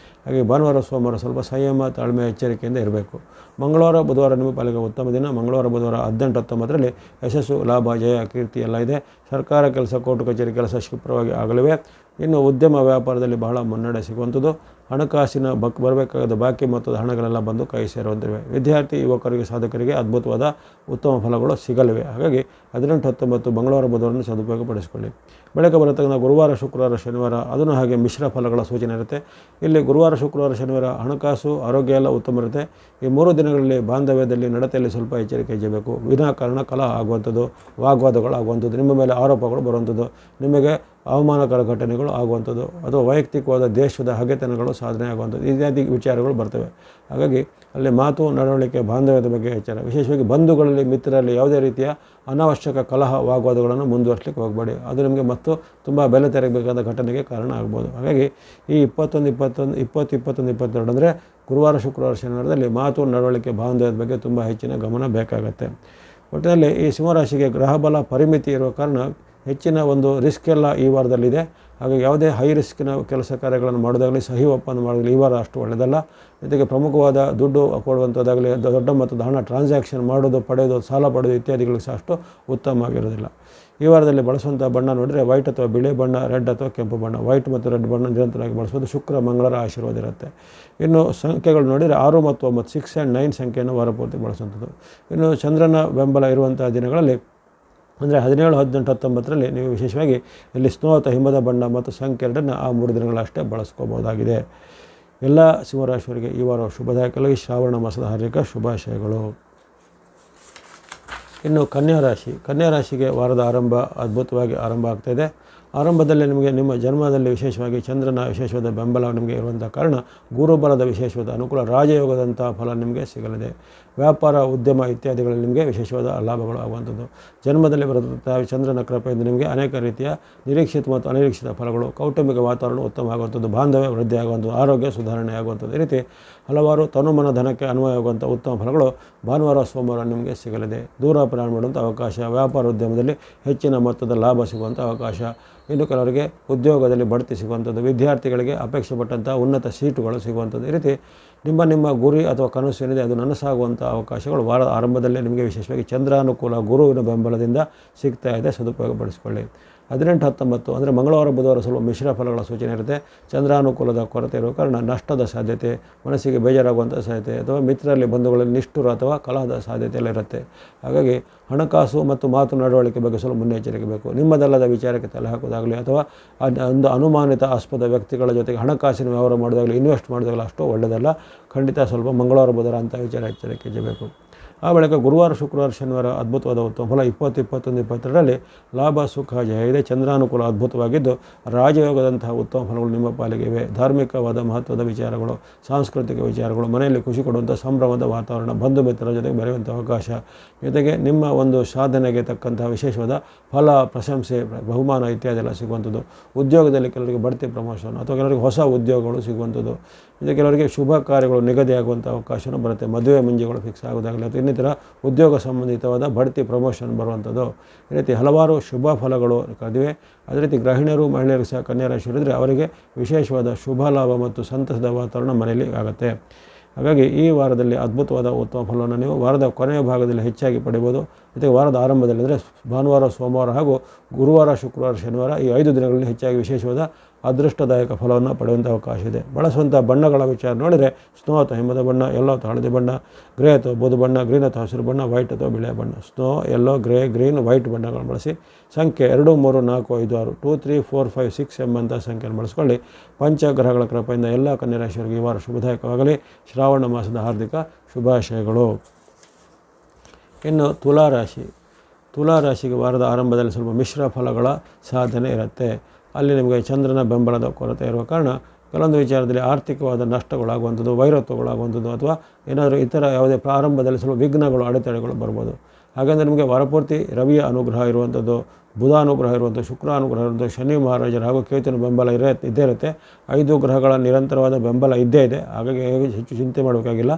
ಹಾಗೆ ಭಾನುವಾರ, ಸೋಮವಾರ ಸ್ವಲ್ಪ ಸಂಯಮ, ತಾಳ್ಮೆ, ಎಚ್ಚರಿಕೆಯಿಂದ ಇರಬೇಕು. ಮಂಗಳವಾರ, ಬುಧವಾರ ನಿಮ್ಮ ಪಾಲಿಗೆ ಉತ್ತಮ ದಿನ. ಮಂಗಳವಾರ, ಬುಧವಾರ 18-19ರಲ್ಲಿ ಯಶಸ್ಸು, ಲಾಭ, ಜಯ, ಕೀರ್ತಿ ಎಲ್ಲ ಇದೆ. ಸರ್ಕಾರ ಕೆಲಸ, ಕೋರ್ಟ್ ಕಚೇರಿ ಕೆಲಸ ಶುಭ್ರವಾಗಿ ಆಗಲಿವೆ. ಇನ್ನು ಉದ್ಯಮ ವ್ಯಾಪಾರದಲ್ಲಿ ಬಹಳ ಮುನ್ನಡೆ ಸಿಗುವಂಥದ್ದು. ಹಣಕಾಸಿನ ಬರಬೇಕಾದ ಬಾಕಿ ಮೊತ್ತದ ಹಣಗಳೆಲ್ಲ ಬಂದು ಕೈ ಸೇರುವಂತಿವೆ. ವಿದ್ಯಾರ್ಥಿ ಯುವಕರಿಗೆ, ಸಾಧಕರಿಗೆ ಅದ್ಭುತವಾದ ಉತ್ತಮ ಫಲಗಳು ಸಿಗಲಿವೆ. ಹಾಗಾಗಿ 18-19 ಮಂಗಳವಾರ, ಬುಧವಾರವನ್ನು ಸದುಪಯೋಗಪಡಿಸಿಕೊಳ್ಳಿ. ಬಳಿಕ ಬರತಕ್ಕಂಥ ಗುರುವಾರ, ಶುಕ್ರವಾರ, ಶನಿವಾರ ಅದನ್ನು ಹಾಗೆ ಮಿಶ್ರ ಫಲಗಳ ಸೂಚನೆ ಇರುತ್ತೆ. ಇಲ್ಲಿ ಗುರುವಾರ, ಶುಕ್ರವಾರ, ಶನಿವಾರ ಹಣಕಾಸು, ಆರೋಗ್ಯ ಎಲ್ಲ ಉತ್ತಮ ಇರುತ್ತೆ. ಈ 3 ದಿನಗಳಲ್ಲಿ ಬಾಂಧವ್ಯದಲ್ಲಿ, ನಡತೆಯಲ್ಲಿ ಸ್ವಲ್ಪ ಎಚ್ಚರಿಕೆ ಹೆಜ್ಜೆಬೇಕು. ವಿನಾಕಾರಣ ಕಲಹ ಆಗುವಂಥದ್ದು, ವಾಗ್ವಾದಗಳು ಆಗುವಂಥದ್ದು, ನಿಮ್ಮ ಮೇಲೆ ಆರೋಪಗಳು ಬರುವಂಥದ್ದು, ನಿಮಗೆ ಅವಮಾನಕರ ಘಟನೆಗಳು ಆಗುವಂಥದ್ದು ಅಥವಾ ವೈಯಕ್ತಿಕವಾದ ದೇಶದ ಹಗೆತನಗಳು ಸಾಧನೆ ಆಗುವಂಥದ್ದು ಇತ್ಯಾದಿ ವಿಚಾರಗಳು ಬರ್ತವೆ. ಹಾಗಾಗಿ ಅಲ್ಲಿ ಮಾತು, ನಡವಳಿಕೆ, ಬಾಂಧವ್ಯದ ಬಗ್ಗೆ ಎಚ್ಚರ. ವಿಶೇಷವಾಗಿ ಬಂಧುಗಳಲ್ಲಿ, ಮಿತ್ರರಲ್ಲಿ ಯಾವುದೇ ರೀತಿಯ ಅನಾವಶ್ಯಕ ಕಲಹ, ವಾಗ್ವಾದಗಳನ್ನು ಮುಂದುವರಿಸಲಿಕ್ಕೆ ಹೋಗಬೇಡಿ. ಅದು ನಿಮಗೆ ಮತ್ತು ತುಂಬ ಬೆಲೆ ತೆರಬೇಕಾದ ಘಟನೆಗೆ ಕಾರಣ ಆಗ್ಬೋದು. ಹಾಗಾಗಿ ಈ 22 ಅಂದರೆ ಗುರುವಾರ, ಶುಕ್ರವಾರ, ಶನಿವಾರದಲ್ಲಿ ಮಾತು, ನಡವಳಿಕೆ, ಬಾಂಧವ್ಯದ ಬಗ್ಗೆ ತುಂಬ ಹೆಚ್ಚಿನ ಗಮನ ಬೇಕಾಗುತ್ತೆ. ಒಟ್ಟಿನಲ್ಲಿ ಈ ಸಿಂಹರಾಶಿಗೆ ಗ್ರಹಬಲ ಪರಿಮಿತಿ ಇರುವ ಕಾರಣ ಹೆಚ್ಚಿನ ಒಂದು ರಿಸ್ಕ್ ಎಲ್ಲ ಈ ವಾರದಲ್ಲಿದೆ. ಹಾಗಾಗಿ ಯಾವುದೇ ಹೈ ರಿಸ್ಕಿನ ಕೆಲಸ ಕಾರ್ಯಗಳನ್ನು ಮಾಡೋದಾಗಲಿ, ಸಹಿ ಒಪ್ಪಂದ ಮಾಡೋದಾಗಲಿ ಈ ವಾರ ಅಷ್ಟು ಒಳ್ಳೆಯದಲ್ಲ. ಜೊತೆಗೆ ಪ್ರಮುಖವಾದ ದುಡ್ಡು ಕೊಡುವಂಥದ್ದಾಗಲಿ, ದೊಡ್ಡ ಮೊತ್ತದ ಹಣ ಟ್ರಾನ್ಸಾಕ್ಷನ್ ಮಾಡೋದು, ಪಡೆಯೋದು, ಸಾಲ ಪಡೆಯೋದು ಇತ್ಯಾದಿಗಳು ಸಹ ಅಷ್ಟು ಉತ್ತಮವಾಗಿರೋದಿಲ್ಲ. ಈ ವಾರದಲ್ಲಿ ಬಳಸುವಂಥ ಬಣ್ಣ ನೋಡಿದರೆ ವೈಟ್ ಅಥವಾ ಬಿಳಿ ಬಣ್ಣ, ರೆಡ್ ಅಥವಾ ಕೆಂಪು ಬಣ್ಣ. ವೈಟ್ ಮತ್ತು ರೆಡ್ ಬಣ್ಣ ನಿರಂತರವಾಗಿ ಬಳಸೋದು. ಶುಕ್ರ, ಮಂಗಳರ ಆಶೀರ್ವಾದ ಇರುತ್ತೆ. ಇನ್ನು ಸಂಖ್ಯೆಗಳು ನೋಡಿದರೆ 6 ಮತ್ತು 9, 6 ಆ್ಯಂಡ್ 9 ಸಂಖ್ಯೆಯನ್ನು ವಾರಪೂರ್ತಿ ಬಳಸುವಂಥದ್ದು. ಇನ್ನು ಚಂದ್ರನ ಬೆಂಬಲ ಇರುವಂಥ ದಿನಗಳಲ್ಲಿ ಅಂದರೆ 17, 18, 19ರಲ್ಲಿ ನೀವು ವಿಶೇಷವಾಗಿ ಇಲ್ಲಿ ಸ್ನೋ ಅಥವಾ ಹಿಮದ ಬಣ್ಣ ಮತ್ತು ಸಂಖ್ಯೆ 2 ಆ 3 ದಿನಗಳಷ್ಟೇ ಬಳಸ್ಕೋಬೋದಾಗಿದೆ. ಎಲ್ಲ ಸಿಂಹರಾಶಿಯವರಿಗೆ ಈ ವಾರ ಶುಭದಾಯಕವಾಗಿ ಶ್ರಾವಣ ಮಾಸದ ಹಾರ್ದಿಕ ಶುಭಾಶಯಗಳು. ಇನ್ನು ಕನ್ಯಾ ರಾಶಿಗೆ ವಾರದ ಆರಂಭ ಅದ್ಭುತವಾಗಿ ಆರಂಭ ಆಗ್ತಾಯಿದೆ. ಆರಂಭದಲ್ಲಿ ನಿಮಗೆ ನಿಮ್ಮ ಜನ್ಮದಲ್ಲಿ ವಿಶೇಷವಾಗಿ ಚಂದ್ರನ ವಿಶೇಷವಾದ ಬೆಂಬಲ ನಿಮಗೆ ಇರುವಂಥ ಕಾರಣ ಗುರುಬಲದ ವಿಶೇಷವಾದ ಅನುಕೂಲ, ರಾಜಯೋಗದಂಥ ಫಲ ನಿಮಗೆ ಸಿಗಲಿದೆ. ವ್ಯಾಪಾರ, ಉದ್ಯಮ ಇತ್ಯಾದಿಗಳಲ್ಲಿ ನಿಮಗೆ ವಿಶೇಷವಾದ ಲಾಭಗಳು ಆಗುವಂಥದ್ದು. ಜನ್ಮದಲ್ಲಿ ಬರುವಂಥ ಚಂದ್ರನ ಕೃಪೆಯಿಂದ ನಿಮಗೆ ಅನೇಕ ರೀತಿಯ ನಿರೀಕ್ಷಿತ ಮತ್ತು ಅನಿರೀಕ್ಷಿತ ಫಲಗಳು, ಕೌಟುಂಬಿಕ ವಾತಾವರಣ ಉತ್ತಮ ಆಗುವಂಥದ್ದು, ಬಾಂಧವ್ಯ ವೃದ್ಧಿ ಆಗುವಂಥದ್ದು, ಆರೋಗ್ಯ ಸುಧಾರಣೆ ಆಗುವಂಥದ್ದು, ಈ ರೀತಿ ಹಲವಾರು ತನುಮನ ಧನಕ್ಕೆ ಅನ್ವಯವಾಗುವಂಥ ಉತ್ತಮ ಫಲಗಳು ಭಾನುವಾರ, ಸೋಮವಾರ ನಿಮಗೆ ಸಿಗಲಿದೆ. ದೂರ ಪ್ರಯಾಣ ಮಾಡುವಂಥ ಅವಕಾಶ, ವ್ಯಾಪಾರ ಉದ್ಯಮದಲ್ಲಿ ಹೆಚ್ಚಿನ ಮೊತ್ತದ ಲಾಭ ಸಿಗುವಂಥ ಅವಕಾಶ, ಇನ್ನು ಕೆಲವರಿಗೆ ಉದ್ಯೋಗದಲ್ಲಿ ಬಡ್ತಿ ಸಿಗುವಂಥದ್ದು, ವಿದ್ಯಾರ್ಥಿಗಳಿಗೆ ಅಪೇಕ್ಷೆ ಪಟ್ಟಂಥ ಉನ್ನತ ಸೀಟುಗಳು ಸಿಗುವಂಥದ್ದು, ಈ ರೀತಿ ನಿಮ್ಮ ಗುರಿ ಅಥವಾ ಕನಸು ಏನಿದೆ ಅದು ನನಸಾಗುವಂಥ ಅವಕಾಶಗಳು ವಾರದ ಆರಂಭದಲ್ಲೇ ನಿಮಗೆ ವಿಶೇಷವಾಗಿ ಚಂದ್ರಾನುಕೂಲ ಗುರುವಿನ ಬೆಂಬಲದಿಂದ ಸಿಗ್ತಾ ಇದೆ. ಸದುಪಯೋಗಪಡಿಸಿಕೊಳ್ಳಿ. 18, 19 ಅಂದರೆ ಮಂಗಳವಾರ, ಬುಧವಾರ ಸ್ವಲ್ಪ ಮಿಶ್ರ ಫಲಗಳ ಸೂಚನೆ ಇರುತ್ತೆ. ಚಂದ್ರಾನುಕೂಲದ ಕೊರತೆ ಇರುವ ಕಾರಣ ನಷ್ಟದ ಸಾಧ್ಯತೆ, ಮನಸ್ಸಿಗೆ ಬೇಜಾರಾಗುವಂಥ ಸಾಧ್ಯತೆ ಅಥವಾ ಮಿತ್ರರಲ್ಲಿ, ಬಂಧುಗಳಲ್ಲಿ ನಿಷ್ಠುರ ಅಥವಾ ಕಲಹದ ಸಾಧ್ಯತೆ ಎಲ್ಲ ಇರುತ್ತೆ. ಹಾಗಾಗಿ ಹಣಕಾಸು ಮತ್ತು ಮಾತು ನಡವಳಿಕೆ ಬಗ್ಗೆ ಸ್ವಲ್ಪ ಮುನ್ನೆಚ್ಚರಿಕೆ ಬೇಕು. ನಿಮ್ಮದಲ್ಲದ ವಿಚಾರಕ್ಕೆ ತಲೆ ಹಾಕೋದಾಗಲಿ ಅಥವಾ ಒಂದು ಅನುಮಾನಿತ ಆಸ್ಪದ ವ್ಯಕ್ತಿಗಳ ಜೊತೆಗೆ ಹಣಕಾಸಿನ ವ್ಯವಹಾರ ಮಾಡೋದಾಗಲಿ, ಇನ್ವೆಸ್ಟ್ ಮಾಡೋದಾಗಲಿ ಅಷ್ಟು ಒಳ್ಳೆಯದಲ್ಲ. ಖಂಡಿತ ಸ್ವಲ್ಪ ಮಂಗಳವಾರ, ಬುಧವಾರ ಅಂಥ ವಿಚಾರ ಎಚ್ಚರಿಕೆ ಇರಬೇಕು. ಆ ಬಳಿಕ ಗುರುವಾರ, ಶುಕ್ರವಾರ, ಶನಿವಾರ ಅದ್ಭುತವಾದ ಉತ್ತಮ ಫಲ. 20, 21, 22ರಲ್ಲಿ ಲಾಭ, ಸುಖ, ಜಯ ಇದೆ. ಚಂದ್ರಾನುಕೂಲ ಅದ್ಭುತವಾಗಿದ್ದು ರಾಜಯೋಗದಂತಹ ಉತ್ತಮ ಫಲಗಳು ನಿಮ್ಮ ಪಾಲಿಗೆ ಇವೆ. ಧಾರ್ಮಿಕವಾದ ಮಹತ್ವದ ವಿಚಾರಗಳು, ಸಾಂಸ್ಕೃತಿಕ ವಿಚಾರಗಳು, ಮನೆಯಲ್ಲಿ ಖುಷಿ ಕೊಡುವಂಥ ಸಂಭ್ರಮದ ವಾತಾವರಣ, ಬಂಧು ಮಿತ್ರರ ಜೊತೆಗೆ ಬೆರೆಯುವಂಥ ಅವಕಾಶ, ಜೊತೆಗೆ ನಿಮ್ಮ ಒಂದು ಸಾಧನೆಗೆ ತಕ್ಕಂತಹ ವಿಶೇಷವಾದ ಫಲ, ಪ್ರಶಂಸೆ, ಬಹುಮಾನ ಇತ್ಯಾದಿ ಎಲ್ಲ ಸಿಗುವಂಥದ್ದು. ಉದ್ಯೋಗದಲ್ಲಿ ಕೆಲವರಿಗೆ ಬಡ್ತಿ, ಪ್ರಮೋಷನ್ ಅಥವಾ ಕೆಲವರಿಗೆ ಹೊಸ ಉದ್ಯೋಗಗಳು ಸಿಗುವಂಥದ್ದು. ಇದು ಕೆಲವರಿಗೆ ಶುಭ ಕಾರ್ಯಗಳು ನಿಗದಿಯಾಗುವಂಥ ಅವಕಾಶವೂ ಬರುತ್ತೆ. ಮದುವೆ ಮುಂಜಿಗಳು ಫಿಕ್ಸ್ ಆಗೋದಾಗಲಿ ಅಥವಾ ಇನ್ನಿತರ ಉದ್ಯೋಗ ಸಂಬಂಧಿತವಾದ ಬಡ್ತಿ, ಪ್ರಮೋಷನ್ ಬರುವಂಥದ್ದು, ಈ ರೀತಿ ಹಲವಾರು ಶುಭ ಫಲಗಳು ಕದಿವೆ. ಅದೇ ರೀತಿ ಗೃಹಿಣಿಯರು, ಮಹಿಳೆಯರು ಸಹ ಕನ್ಯಾ ರಾಶಿಯವರಿದ್ದರೆ ಅವರಿಗೆ ವಿಶೇಷವಾದ ಶುಭ ಲಾಭ ಮತ್ತು ಸಂತಸದ ವಾತಾವರಣ ಮನೆಯಲ್ಲಿ ಆಗುತ್ತೆ. ಹಾಗಾಗಿ ಈ ವಾರದಲ್ಲಿ ಅದ್ಭುತವಾದ ಉತ್ತಮ ಫಲವನ್ನು ನೀವು ವಾರದ ಕೊನೆಯ ಭಾಗದಲ್ಲಿ ಹೆಚ್ಚಾಗಿ ಪಡೆಯಬಹುದು. ಜೊತೆಗೆ ವಾರದ ಆರಂಭದಲ್ಲಿ ಅಂದರೆ ಭಾನುವಾರ, ಸೋಮವಾರ ಹಾಗೂ ಗುರುವಾರ, ಶುಕ್ರವಾರ, ಶನಿವಾರ ಈ 5 ದಿನಗಳಲ್ಲಿ ಹೆಚ್ಚಾಗಿ ವಿಶೇಷವಾದ ಅದೃಷ್ಟದಾಯಕ ಫಲವನ್ನು ಪಡೆಯುವಂಥ ಅವಕಾಶ ಇದೆ. ಬಳಸುವಂಥ ಬಣ್ಣಗಳ ವಿಚಾರ ನೋಡಿದರೆ ಸ್ನೋ ಅಥವಾ ಹಿಮದ ಬಣ್ಣ, ಯೆಲ್ಲೋ ಅಥವಾ ಹಳದಿ ಬಣ್ಣ, ಗ್ರೇ ಅಥವಾ ಬೂದು ಬಣ್ಣ, ಗ್ರೀನ್ ಅಥವಾ ಹಸಿರು ಬಣ್ಣ, ವೈಟ್ ಅಥವಾ ಬಿಳಿಯ ಬಣ್ಣ. Snow, yellow, grey, green, white ಬಣ್ಣಗಳನ್ನು ಬಳಸಿ. ಸಂಖ್ಯೆ 2, 3, 4, 5, 6, 2, 3, 4, 5, 6 ಎಂಬಂಥ ಸಂಖ್ಯೆಯನ್ನು ಬಳಸ್ಕೊಳ್ಳಿ. ಪಂಚಗ್ರಹಗಳ ಕೃಪೆಯಿಂದ ಎಲ್ಲ ಕನ್ಯಾ ರಾಶಿಯವರಿಗೆ ಈ ವಾರ ಶುಭದಾಯಕವಾಗಲಿ. ಶ್ರಾವಣ ಮಾಸದ ಹಾರ್ದಿಕ ಶುಭಾಶಯಗಳು. ಇನ್ನು ತುಲಾರಾಶಿಗೆ ವಾರದ ಆರಂಭದಲ್ಲಿ ಸ್ವಲ್ಪ ಮಿಶ್ರ ಫಲಗಳ ಸಾಧನೆ ಇರುತ್ತೆ. ಅಲ್ಲಿ ನಿಮಗೆ ಚಂದ್ರನ ಬೆಂಬಲದ ಕೊರತೆ ಇರುವ ಕಾರಣ ಕೆಲವೊಂದು ವಿಚಾರದಲ್ಲಿ ಆರ್ಥಿಕವಾದ ನಷ್ಟಗಳಾಗುವಂಥದ್ದು, ವೈರತ್ವಗಳಾಗುವಂಥದ್ದು ಅಥವಾ ಏನಾದರೂ ಇತರ ಯಾವುದೇ ಪ್ರಾರಂಭದಲ್ಲಿ ಸ್ವಲ್ಪ ವಿಘ್ನಗಳು, ಅಡೆತಡೆಗಳು ಬರ್ಬೋದು. ಹಾಗೆಂದರೆ ನಿಮಗೆ ವಾರಪೂರ್ತಿ ರವಿಯ ಅನುಗ್ರಹ ಇರುವಂಥದ್ದು, ಬುಧ ಅನುಗ್ರಹ ಇರುವಂಥದ್ದು, ಶುಕ್ರ ಅನುಗ್ರಹ ಇರುವಂಥದ್ದು, ಶನಿ ಮಹಾರಾಜರ ಹಾಗೂ ಕೇತುವಿನ ಬೆಂಬಲ ಇದ್ದೇ ಇರುತ್ತೆ. 5 ಗ್ರಹಗಳ ನಿರಂತರವಾದ ಬೆಂಬಲ ಇದ್ದೇ ಇದೆ. ಹಾಗಾಗಿ ಹೆಚ್ಚು ಚಿಂತೆ ಮಾಡಬೇಕಾಗಿಲ್ಲ.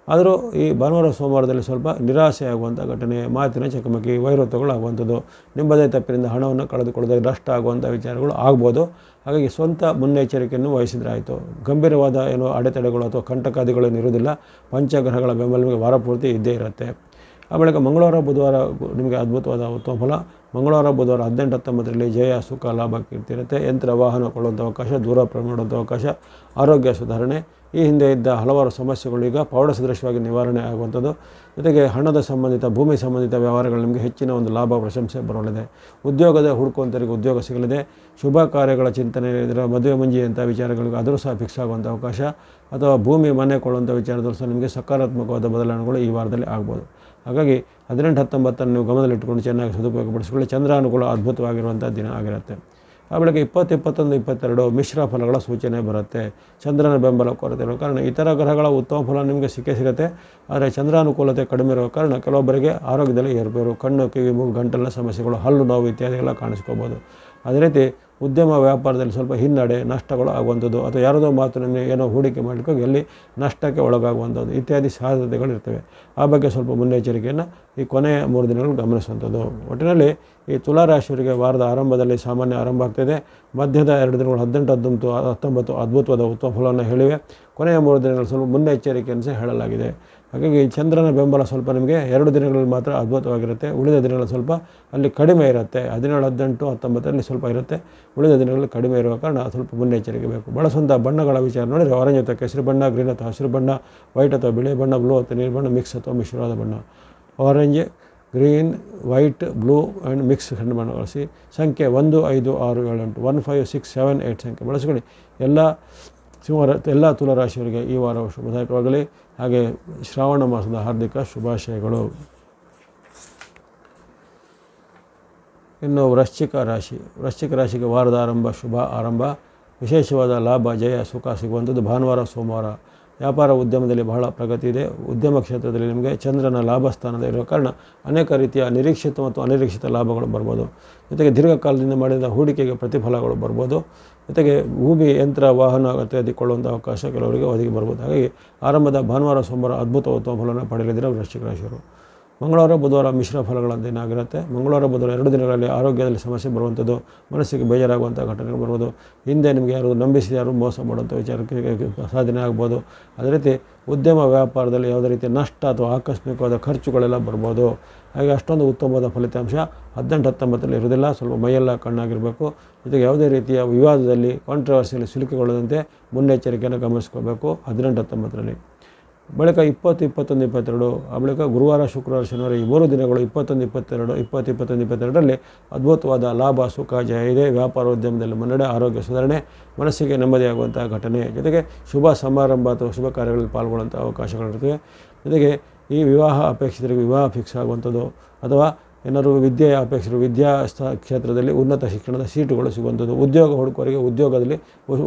ಆದರೂ ಈ ಭಾನುವಾರ, ಸೋಮವಾರದಲ್ಲಿ ಸ್ವಲ್ಪ ನಿರಾಸೆ ಆಗುವಂಥ ಘಟನೆ, ಮಾತಿನ ಚಕಮಕಿ, ವೈರತ್ವಗಳು ಆಗುವಂಥದ್ದು, ನಿಮ್ಮದೇ ತಪ್ಪಿನಿಂದ ಹಣವನ್ನು ಕಳೆದುಕೊಳ್ಳೋದಾಗ ನಷ್ಟ ಆಗುವಂಥ ವಿಚಾರಗಳು ಆಗ್ಬೋದು. ಹಾಗಾಗಿ ಸ್ವಂತ ಮುನ್ನೆಚ್ಚರಿಕೆಯನ್ನು ವಹಿಸಿದರೆ ಆಯಿತು. ಗಂಭೀರವಾದ ಅಡೆತಡೆಗಳು ಅಥವಾ ಕಂಟಕಾದಿಗಳೇನು ಇರುವುದಿಲ್ಲ. ಪಂಚಗ್ರಹಗಳ ಬೆಂಬಲ ನಿಮಗೆ ವಾರಪೂರ್ತಿ ಇದ್ದೇ ಇರುತ್ತೆ. ಆ ಬಳಿಕ ಮಂಗಳವಾರ, ಬುಧವಾರ ನಿಮಗೆ ಅದ್ಭುತವಾದ ಉತ್ತಮ ಫಲ. ಮಂಗಳವಾರ, ಬುಧವಾರ 18, 19ರಲ್ಲಿ ಜಯ, ಸುಖ, ಲಾಭ, ಕೀರ್ತಿ ಇರುತ್ತೆ. ಯಂತ್ರ, ವಾಹನ ಕೊಳ್ಳುವಂಥ ಅವಕಾಶ, ದೂರ ಪ್ರಯಾಣ ಮಾಡುವಂಥ ಅವಕಾಶ, ಆರೋಗ್ಯ ಸುಧಾರಣೆ. ಈ ಹಿಂದೆ ಇದ್ದ ಹಲವಾರು ಸಮಸ್ಯೆಗಳು ಈಗ ಪ್ರೌಢ ಸದೃಶವಾಗಿ ನಿವಾರಣೆ ಆಗುವಂಥದ್ದು. ಜೊತೆಗೆ ಹಣದ ಸಂಬಂಧಿತ, ಭೂಮಿ ಸಂಬಂಧಿತ ವ್ಯವಹಾರಗಳು ನಿಮಗೆ ಹೆಚ್ಚಿನ ಒಂದು ಲಾಭ, ಪ್ರಶಂಸೆ ಬರಲಿದೆ. ಉದ್ಯೋಗದ ಹುಡುಕುವಂಥವರಿಗೆ ಉದ್ಯೋಗ ಸಿಗಲಿದೆ. ಶುಭ ಕಾರ್ಯಗಳ ಚಿಂತನೆ ಇದ್ದರೆ ಮದುವೆ ಮುಂಜಿಯಂಥ ವಿಚಾರಗಳಿಗೆ ಅದರೂ ಸಹ ಫಿಕ್ಸ್ ಆಗುವಂಥ ಅವಕಾಶ ಅಥವಾ ಭೂಮಿ, ಮನೆ ಕೊಳ್ಳುವಂಥ ವಿಚಾರದಲ್ಲೂ ಸಹ ನಿಮಗೆ ಸಕಾರಾತ್ಮಕವಾದ ಬದಲಾವಣೆಗಳು ಈ ವಾರದಲ್ಲಿ ಆಗ್ಬೋದು. ಹಾಗಾಗಿ 18, 19 ನೀವು ಗಮನದಲ್ಲಿಟ್ಟುಕೊಂಡು ಚೆನ್ನಾಗಿ ಸದುಪಯೋಗಪಡಿಸಿಕೊಳ್ಳಿ. ಚಂದ್ರಾನುಕೂಲ ಅದ್ಭುತವಾಗಿರುವಂಥ ದಿನ ಆಗಿರುತ್ತೆ. ಆ ಬಳಿಕ 20, 21, 22 ಮಿಶ್ರ ಫಲಗಳ ಸೂಚನೆ ಬರುತ್ತೆ. ಚಂದ್ರನ ಬೆಂಬಲ ಕೊರತೆ ಇರೋ ಕಾರಣ ಇತರ ಗ್ರಹಗಳ ಉತ್ತಮ ಫಲ ನಿಮಗೆ ಸಿಗುತ್ತೆ. ಆದರೆ ಚಂದ್ರಾನುಕೂಲತೆ ಕಡಿಮೆ ಇರೋ ಕಾರಣ ಕೆಲವೊಬ್ಬರಿಗೆ ಆರೋಗ್ಯದಲ್ಲಿ ಏರುಪೇರು, ಕಣ್ಣು, ಕಿವಿ, ಮೂಗು, ಗಂಟಲಿನ ಸಮಸ್ಯೆಗಳು, ಹಲ್ಲು ನೋವು ಇತ್ಯಾದಿಗಳ ಕಾಣಿಸ್ಕೋಬೋದು. ಅದೇ ರೀತಿ ಉದ್ಯಮ ವ್ಯಾಪಾರದಲ್ಲಿ ಸ್ವಲ್ಪ ಹಿನ್ನಡೆ, ನಷ್ಟಗಳು ಆಗುವಂಥದ್ದು, ಅಥವಾ ಯಾರದೋ ಮಾತನ್ನು ಏನೋ ಹೂಡಿಕೆ ಮಾಡಲಿಕ್ಕೆ ಎಲ್ಲಿ ನಷ್ಟಕ್ಕೆ ಒಳಗಾಗುವಂಥದ್ದು ಇತ್ಯಾದಿ ಸಾಧ್ಯತೆಗಳಿರ್ತವೆ. ಆ ಬಗ್ಗೆ ಸ್ವಲ್ಪ ಮುನ್ನೆಚ್ಚರಿಕೆಯನ್ನು ಈ ಕೊನೆಯ 3 ದಿನಗಳು ಗಮನಿಸುವಂಥದ್ದು. ಒಟ್ಟಿನಲ್ಲಿ ಈ ತುಲಾರಾಶಿಯವರಿಗೆ ವಾರದ ಆರಂಭದಲ್ಲಿ ಸಾಮಾನ್ಯ ಆರಂಭ ಆಗ್ತಾಯಿದೆ. ಮಧ್ಯದ 2 ದಿನಗಳು 18, 19 ಅದ್ಭುತವಾದ ಉತ್ತಮ ಫಲವನ್ನು ಹೇಳಿವೆ. ಕೊನೆಯ 3 ದಿನಗಳು ಸ್ವಲ್ಪ ಮುನ್ನೆಚ್ಚರಿಕೆಯನ್ನು ಸಹ ಹೇಳಲಾಗಿದೆ. ಹಾಗಾಗಿ ಚಂದ್ರನ ಬೆಂಬಲ ಸ್ವಲ್ಪ ನಿಮಗೆ 2 ದಿನಗಳಲ್ಲಿ ಮಾತ್ರ ಅದ್ಭುತವಾಗಿರುತ್ತೆ. ಉಳಿದ ದಿನಗಳು ಸ್ವಲ್ಪ ಅಲ್ಲಿ ಕಡಿಮೆ ಇರುತ್ತೆ. 17, 18, 19 ಸ್ವಲ್ಪ ಇರುತ್ತೆ. ಉಳಿದ ದಿನಗಳಲ್ಲಿ ಕಡಿಮೆ ಇರುವ ಕಾರಣ ಸ್ವಲ್ಪ ಮುನ್ನೆಚ್ಚರಿಕೆ ಬೇಕು. ಬಳಸುವಂಥ ಬಣ್ಣಗಳ ವಿಚಾರ ನೋಡಿದರೆ ಆರೆಂಜ್ ಅಥವಾ ಕೇಸರಿ ಬಣ್ಣ, ಗ್ರೀನ್ ಅಥವಾ ಹಸಿರು ಬಣ್ಣ, ವೈಟ್ ಅಥವಾ ಬಿಳಿ ಬಣ್ಣ, ಬ್ಲೂ ಅಥವಾ ನೀರು ಬಣ್ಣ, ಮಿಕ್ಸ್ ಅಥವಾ ಮಿಶ್ರವಾದ ಬಣ್ಣ. Orange, green, white, blue and mix ಸಣ್ಣ ಬಣ್ಣ ಬಳಸಿ. ಸಂಖ್ಯೆ 1, 5, 6, 7, 8 1, 5, 6, 7, 8 ಸಂಖ್ಯೆ ಬಳಸ್ಕೊಳ್ಳಿ. ಎಲ್ಲ ತುಲಾರಾಶಿಯವರಿಗೆ ಈ ವಾರವು ಶುಭದಾಯಕವಾಗಲಿ. ಹಾಗೆ ಶ್ರಾವಣ ಮಾಸದ ಹಾರ್ದಿಕ ಶುಭಾಶಯಗಳು. ಇನ್ನು ವೃಶ್ಚಿಕ ರಾಶಿಗೆ ವಾರದ ಶುಭ ಆರಂಭ, ವಿಶೇಷವಾದ ಲಾಭ, ಜಯ, ಸುಖ ಸಿಗುವಂಥದ್ದು ಭಾನುವಾರ, ಸೋಮವಾರ. ವ್ಯಾಪಾರ ಉದ್ಯಮದಲ್ಲಿ ಬಹಳ ಪ್ರಗತಿ ಇದೆ. ಉದ್ಯಮ ಕ್ಷೇತ್ರದಲ್ಲಿ ನಿಮಗೆ ಚಂದ್ರನ ಲಾಭ ಸ್ಥಾನದ ಇರೋ ಕಾರಣ ಅನೇಕ ರೀತಿಯ ನಿರೀಕ್ಷಿತ ಮತ್ತು ಅನಿರೀಕ್ಷಿತ ಲಾಭಗಳು ಬರ್ಬೋದು. ಜೊತೆಗೆ ದೀರ್ಘಕಾಲದಿಂದ ಮಾಡಿದ ಹೂಡಿಕೆಗೆ ಪ್ರತಿಫಲಗಳು ಬರ್ಬೋದು. ಜೊತೆಗೆ ಭೂಮಿ, ಯಂತ್ರ, ವಾಹನ ತೆಗೆದುಕೊಳ್ಳುವಂಥ ಅವಕಾಶ ಕೆಲವರಿಗೆ ಒದಗಿ ಬರ್ಬೋದು. ಹಾಗಾಗಿ ಆರಂಭದ ಭಾನುವಾರ, ಸೋಮವಾರ ಅದ್ಭುತ ಉತ್ತಮ ಫಲವನ್ನು ಪಡೆಯಲಿದ್ದೀರ ವೃಶ್ಚಿಕ ರಾಶಿಯವರು. ಮಂಗಳವಾರ, ಬುಧವಾರ ಮಿಶ್ರ ಫಲಗಳ ದಿನ ಆಗಿರುತ್ತೆ. ಮಂಗಳವಾರ, ಬುಧವಾರ 2 ದಿನಗಳಲ್ಲಿ ಆರೋಗ್ಯದಲ್ಲಿ ಸಮಸ್ಯೆ ಬರುವಂಥದ್ದು, ಮನಸ್ಸಿಗೆ ಬೇಜಾರಾಗುವಂಥ ಘಟನೆಗಳು ಬರ್ಬೋದು. ಹಿಂದೆ ನಿಮಗೆ ಯಾರು ನಂಬಿಸಿ ಯಾರು ಮೋಸ ಮಾಡುವಂಥ ವಿಚಾರಕ್ಕೆ ಸಾಧನೆ ಆಗ್ಬೋದು. ಅದೇ ರೀತಿ ಉದ್ಯಮ ವ್ಯಾಪಾರದಲ್ಲಿ ಯಾವುದೇ ರೀತಿಯ ನಷ್ಟ ಅಥವಾ ಆಕಸ್ಮಿಕವಾದ ಖರ್ಚುಗಳೆಲ್ಲ ಬರ್ಬೋದು. ಹಾಗೆ ಅಷ್ಟೊಂದು ಉತ್ತಮವಾದ ಫಲಿತಾಂಶ 18, 19 ಇರೋದಿಲ್ಲ. ಸ್ವಲ್ಪ ಮೈಯೆಲ್ಲ ಕಣ್ಣಾಗಿರಬೇಕು. ಜೊತೆಗೆ ಯಾವುದೇ ರೀತಿಯ ವಿವಾದದಲ್ಲಿ, ಕಾಂಟ್ರವರ್ಸಿಯಲ್ಲಿ ಸಿಲುಕಿಕೊಳ್ಳದಂತೆ ಮುನ್ನೆಚ್ಚರಿಕೆಯನ್ನು ಗಮನಿಸ್ಕೋಬೇಕು 18, 19ರಲ್ಲಿ. ಬಳಿಕ 20, 21, 22 ಆ ಬಳಿಕ ಗುರುವಾರ, ಶುಕ್ರವಾರ, ಶನಿವಾರ ಈ 3 ದಿನಗಳು 21, 22ರಲ್ಲಿ ಅದ್ಭುತವಾದ ಲಾಭ, ಸುಖ, ಜಯ ಇದೆ. ವ್ಯಾಪಾರ ಉದ್ಯಮದಲ್ಲಿ ಮುನ್ನಡೆ, ಆರೋಗ್ಯ ಸುಧಾರಣೆ, ಮನಸ್ಸಿಗೆ ನೆಮ್ಮದಿಯಾಗುವಂಥ ಘಟನೆ, ಜೊತೆಗೆ ಶುಭ ಸಮಾರಂಭ ಅಥವಾ ಶುಭ ಕಾರ್ಯಗಳಲ್ಲಿ ಪಾಲ್ಗೊಳ್ಳುವಂಥ ಅವಕಾಶಗಳಿರ್ತವೆ. ಜೊತೆಗೆ ಈ ವಿವಾಹ ಅಪೇಕ್ಷಿತರಿಗೆ ವಿವಾಹ ಫಿಕ್ಸ್ ಆಗುವಂಥದ್ದು, ಅಥವಾ ಏನಾದರೂ ವಿದ್ಯೆಯ ಅಪೇಕ್ಷೆ ವಿದ್ಯಾ ಕ್ಷೇತ್ರದಲ್ಲಿ ಉನ್ನತ ಶಿಕ್ಷಣದ ಸೀಟುಗಳು ಸಿಗುವಂಥದ್ದು, ಉದ್ಯೋಗ ಹುಡುಕುವರಿಗೆ ಉದ್ಯೋಗದಲ್ಲಿ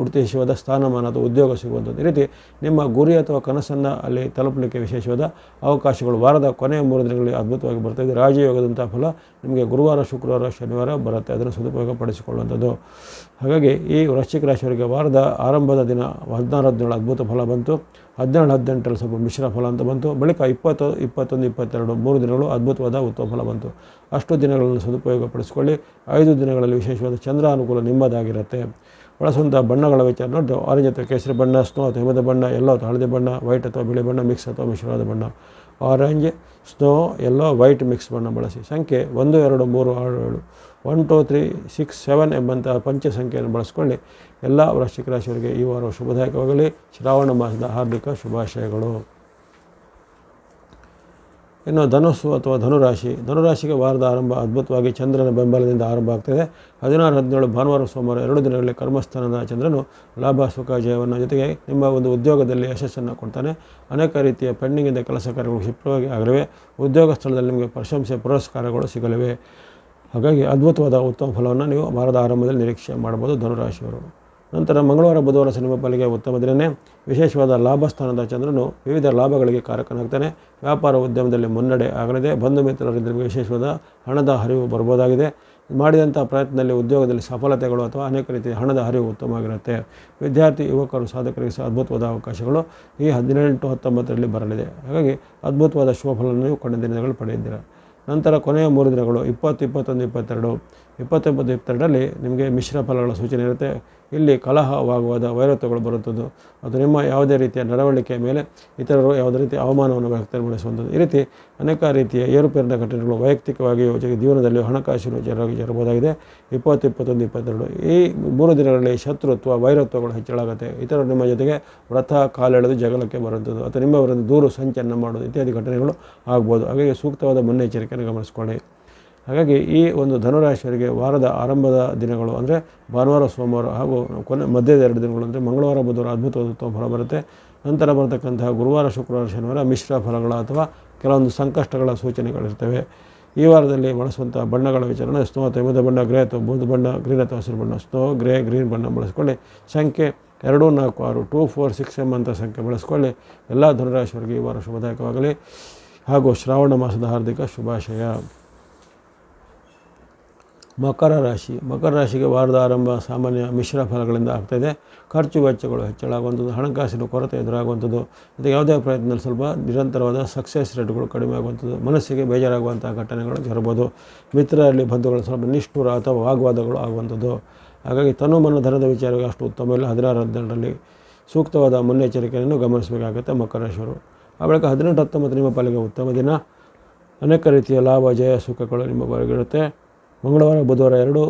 ಉದ್ದೇಶವಾದ ಸ್ಥಾನಮಾನ ಅಥವಾ ಉದ್ಯೋಗ ಸಿಗುವಂಥದ್ದು. ಈ ರೀತಿ ನಿಮ್ಮ ಗುರಿ ಅಥವಾ ಕನಸನ್ನು ಅಲ್ಲಿ ತಲುಪಲಿಕ್ಕೆ ವಿಶೇಷವಾದ ಅವಕಾಶಗಳು ವಾರದ ಕೊನೆಯ 3 ದಿನಗಳಲ್ಲಿ ಅದ್ಭುತವಾಗಿ ಬರ್ತಾಯಿದೆ. ರಾಜಯೋಗದಂಥ ಫಲ ನಿಮಗೆ ಗುರುವಾರ, ಶುಕ್ರವಾರ, ಶನಿವಾರ ಬರುತ್ತೆ. ಅದನ್ನು ಸದುಪಯೋಗ ಪಡಿಸಿಕೊಳ್ಳುವಂಥದ್ದು. ಹಾಗಾಗಿ ಈ ವೃಶ್ಚಿಕ ರಾಶಿಯವರಿಗೆ ವಾರದ ಆರಂಭದ ದಿನ 16, 17 ಅದ್ಭುತ ಫಲ ಬಂತು. 17, 18ರಲ್ಲಿ ಸ್ವಲ್ಪ ಮಿಶ್ರ ಫಲ ಅಂತ ಬಂತು. ಬಳಿಕ 20, 21, 22 3 ದಿನಗಳು ಅದ್ಭುತವಾದ ಉತ್ತಮ ಫಲ ಬಂತು. ಅಷ್ಟು ದಿನಗಳನ್ನು ಸದುಪಯೋಗ ಪಡಿಸಿಕೊಳ್ಳಿ. 5 ದಿನಗಳಲ್ಲಿ ವಿಶೇಷವಾದ ಚಂದ್ರ ಅನುಕೂಲ ನಿಮ್ಮದಾಗಿರುತ್ತೆ. ಬಳಸುವಂಥ ಬಣ್ಣಗಳ ವಿಚಾರ ನೋಡಿ, ಆರೆಂಜ್ ಅಥವಾ ಕೇಸರಿ ಬಣ್ಣ, ಸ್ನೋ ಅಥವಾ ಹಿಮದ ಬಣ್ಣ, ಯೆಲ್ಲೋ ಅಥವಾ ಹಳದಿ ಬಣ್ಣ, ವೈಟ್ ಅಥವಾ ಬಿಳಿ ಬಣ್ಣ, ಮಿಕ್ಸ್ ಅಥವಾ ಮಿಶ್ರವಾದ ಬಣ್ಣ. Orange, snow, yellow, white mix ಬಣ್ಣ ಬಳಸಿ. ಸಂಖ್ಯೆ 1, 2, 3, 6, 7 1, 2, 3, 6, 7 ಎಂಬಂತಹ ಪಂಚ ಸಂಖ್ಯೆಯನ್ನು ಬಳಸಿಕೊಳ್ಳಿ. ಎಲ್ಲ ವೃಶ್ಚಿಕ ರಾಶಿಯವರಿಗೆ ಈ ವಾರ ಶುಭದಾಯಕವಾಗಲಿ. ಶ್ರಾವಣ ಮಾಸದ ಹಾರ್ದಿಕ ಶುಭಾಶಯಗಳು. ಇನ್ನು ಧನುರಾಶಿಗೆ ವಾರದ ಆರಂಭ ಅದ್ಭುತವಾಗಿ ಚಂದ್ರನ ಬೆಂಬಲದಿಂದ ಆರಂಭ ಆಗ್ತದೆ. 16, 17 ಭಾನುವಾರ, ಸೋಮವಾರ 2 ದಿನಗಳಲ್ಲಿ ಕರ್ಮಸ್ಥಾನದ ಚಂದ್ರನು ಲಾಭ, ಸುಖ, ಜಯವನ್ನು, ಜೊತೆಗೆ ನಿಮ್ಮ ಒಂದು ಉದ್ಯೋಗದಲ್ಲಿ ಯಶಸ್ಸನ್ನು ಕೊಡ್ತಾನೆ. ಅನೇಕ ರೀತಿಯ ಪೆಂಡಿಂಗಿಂದ ಕೆಲಸ ಕಾರ್ಯಗಳು ಕ್ಷಿಪ್ರವಾಗಿ ಆಗಲಿವೆ. ಉದ್ಯೋಗ ಸ್ಥಳದಲ್ಲಿ ನಿಮಗೆ ಪ್ರಶಂಸೆ, ಪುರಸ್ಕಾರಗಳು ಸಿಗಲಿವೆ. ಹಾಗಾಗಿ ಅದ್ಭುತವಾದ ಉತ್ತಮ ಫಲವನ್ನು ನೀವು ವಾರದ ಆರಂಭದಲ್ಲಿ ನಿರೀಕ್ಷೆ ಮಾಡ್ಬೋದು ಧನುರಾಶಿಯವರು. ನಂತರ ಮಂಗಳವಾರ, ಬುಧವಾರ ಸಿನಿಮಾ ಪಾಲಿಗೆ ಉತ್ತಮ ದಿನವೇ. ವಿಶೇಷವಾದ ಲಾಭಸ್ಥಾನದ ಚಂದ್ರನು ವಿವಿಧ ಲಾಭಗಳಿಗೆ ಕಾರಕನಾಗ್ತಾನೆ. ವ್ಯಾಪಾರ ಉದ್ಯಮದಲ್ಲಿ ಮುನ್ನಡೆ ಆಗಲಿದೆ. ಬಂಧು ಮಿತ್ರರಿಂದ ವಿಶೇಷವಾದ ಹಣದ ಹರಿವು ಬರ್ಬೋದಾಗಿದೆ. ಮಾಡಿದಂಥ ಪ್ರಯತ್ನದಲ್ಲಿ ಉದ್ಯೋಗದಲ್ಲಿ ಸಫಲತೆಗಳು ಅಥವಾ ಅನೇಕ ರೀತಿಯ ಹಣದ ಹರಿವು ಉತ್ತಮವಾಗಿರುತ್ತೆ. ವಿದ್ಯಾರ್ಥಿ ಯುವಕರು ಸಾಧಕರಿಗೆ ಸಹ ಅದ್ಭುತವಾದ ಅವಕಾಶಗಳು ಈ 18, 19ರಲ್ಲಿ ಬರಲಿದೆ. ಹಾಗಾಗಿ ಅದ್ಭುತವಾದ ಶುಭ ಫಲವನ್ನು ನೀವು ಕೊಂಡ ದಿನಗಳು ಪಡೆಯಿದ್ದೀರ. ನಂತರ ಕೊನೆಯ 3 ದಿನಗಳು 20, 21, 22 29, 22ರಲ್ಲಿ ನಿಮಗೆ ಮಿಶ್ರ ಫಲಗಳ ಸೂಚನೆ ಇರುತ್ತೆ. ಇಲ್ಲಿ ಕಲಹವಾಗುವ ವೈರತ್ವಗಳು ಬರುತ್ತದೆ. ಅದು ನಿಮ್ಮ ಯಾವುದೇ ರೀತಿಯ ನಡವಳಿಕೆಯ ಮೇಲೆ ಇತರರು ಯಾವುದೇ ರೀತಿಯ ಅವಮಾನವನ್ನು ವ್ಯಕ್ತಪಡಿಸುವಂಥದ್ದು. ಈ ರೀತಿ ಅನೇಕ ರೀತಿಯ ಏರುಪೇರಿನ ಘಟನೆಗಳು ವೈಯಕ್ತಿಕವಾಗಿಯೂ ಜೊತೆಗೆ ಜೀವನದಲ್ಲಿ ಹಣಕಾಸಿನ ಜರಬಹುದಾಗಿದೆ. 20, 21, 22 ಈ 3 ದಿನಗಳಲ್ಲಿ ಶತ್ರುತ್ವ, ವೈರತ್ವಗಳು ಹೆಚ್ಚಳಾಗುತ್ತೆ. ಇತರರು ನಿಮ್ಮ ಜೊತೆಗೆ ವ್ರತ ಕಾಲೆಳೆದು ಜಗಳಕ್ಕೆ ಬರುವಂಥದ್ದು ಅಥವಾ ನಿಮ್ಮ ವಿರುದ್ಧ ದೂರು ಸಂಚಲನ ಮಾಡೋದು ಇತ್ಯಾದಿ ಘಟನೆಗಳು ಆಗ್ಬೋದು. ಹಾಗಾಗಿ ಸೂಕ್ತವಾದ ಮುನ್ನೆಚ್ಚರಿಕೆಯನ್ನು ಗಮನಿಸಿಕೊಳ್ಳಿ. ಹಾಗಾಗಿ ಈ ಒಂದು ಧನುರಾಶಿಯವರಿಗೆ ವಾರದ ಆರಂಭದ ದಿನಗಳು ಅಂದರೆ ಭಾನುವಾರ, ಸೋಮವಾರ ಹಾಗೂ ಮಧ್ಯದ 2 ದಿನಗಳು ಅಂದರೆ ಮಂಗಳವಾರ, ಬುಧವಾರ ಅದ್ಭುತವಾದ ಉತ್ತಮ ಫಲ ಬರುತ್ತೆ. ನಂತರ ಬರತಕ್ಕಂತಹ ಗುರುವಾರ, ಶುಕ್ರವಾರ, ಶನಿವಾರ ಮಿಶ್ರ ಫಲಗಳ ಅಥವಾ ಕೆಲವೊಂದು ಸಂಕಷ್ಟಗಳ ಸೂಚನೆಗಳಿರ್ತವೆ. ಈ ವಾರದಲ್ಲಿ ಬಳಸುವಂಥ ಬಣ್ಣಗಳ ವಿಚಾರಣೆ ಸ್ನೋ ಅಥವಾ ಹಿಮದ ಬಣ್ಣ, ಗ್ರೇ ಅಥವಾ ಬೂದು ಬಣ್ಣ, ಗ್ರೀನ್ ಅಥವಾ ಹಸಿರು ಬಣ್ಣ, ಸ್ನೋ, ಗ್ರೇ, ಗ್ರೀನ್ ಬಣ್ಣ ಬಳಸ್ಕೊಳ್ಳಿ. ಸಂಖ್ಯೆ 2, 4, 6, 2, 4, 6 ಎಂಬಂಥ ಸಂಖ್ಯೆ ಬಳಸ್ಕೊಳ್ಳಿ. ಎಲ್ಲ ಧನುರಾಶಿಯವರಿಗೆ ಈ ವಾರ ಶುಭದಾಯಕವಾಗಲಿ ಹಾಗೂ ಶ್ರಾವಣ ಮಾಸದ ಹಾರ್ದಿಕ ಶುಭಾಶಯ. ಮಕರ ರಾಶಿಗೆ ವಾರದ ಆರಂಭ ಸಾಮಾನ್ಯ ಮಿಶ್ರ ಫಲಗಳಿಂದ ಆಗ್ತಾಯಿದೆ. ಖರ್ಚು ವೆಚ್ಚಗಳು ಹೆಚ್ಚಳ ಆಗುವಂಥದ್ದು, ಹಣಕಾಸಿನ ಕೊರತೆ ಎದುರಾಗುವಂಥದ್ದು, ಮತ್ತು ಯಾವುದೇ ಪ್ರಯತ್ನದಲ್ಲಿ ಸ್ವಲ್ಪ ನಿರಂತರವಾದ ಸಕ್ಸಸ್ ರೇಟ್ಗಳು ಕಡಿಮೆ ಆಗುವಂಥದ್ದು, ಮನಸ್ಸಿಗೆ ಬೇಜಾರಾಗುವಂಥ ಘಟನೆಗಳು ಜರಬಹುದು. ಮಿತ್ರರಲ್ಲಿ ಬಂಧುಗಳು ಸ್ವಲ್ಪ ನಿಷ್ಠುರ ಅಥವಾ ವಾಗ್ವಾದಗಳು ಆಗುವಂಥದ್ದು. ಹಾಗಾಗಿ ತನುಮನ ಧನದ ವಿಚಾರಕ್ಕೆ ಅಷ್ಟು ಉತ್ತಮ ಇಲ್ಲ. 16, 17ರಲ್ಲಿ ಸೂಕ್ತವಾದ ಮುನ್ನೆಚ್ಚರಿಕೆಯನ್ನು ಗಮನಿಸಬೇಕಾಗುತ್ತೆ ಮಕರ ರಾಶಿಯವರು. ಆ ಬಳಿಕ 18, 19 ನಿಮ್ಮ ಪಾಲಿಗೆ ಉತ್ತಮ ದಿನ. ಅನೇಕ ರೀತಿಯ ಲಾಭ, ಜಯ, ಸುಖಗಳು ನಿಮ್ಮ ಪಾಲಿಗಿರುತ್ತೆ. ಮಂಗಳವಾರ, ಬುಧವಾರ 2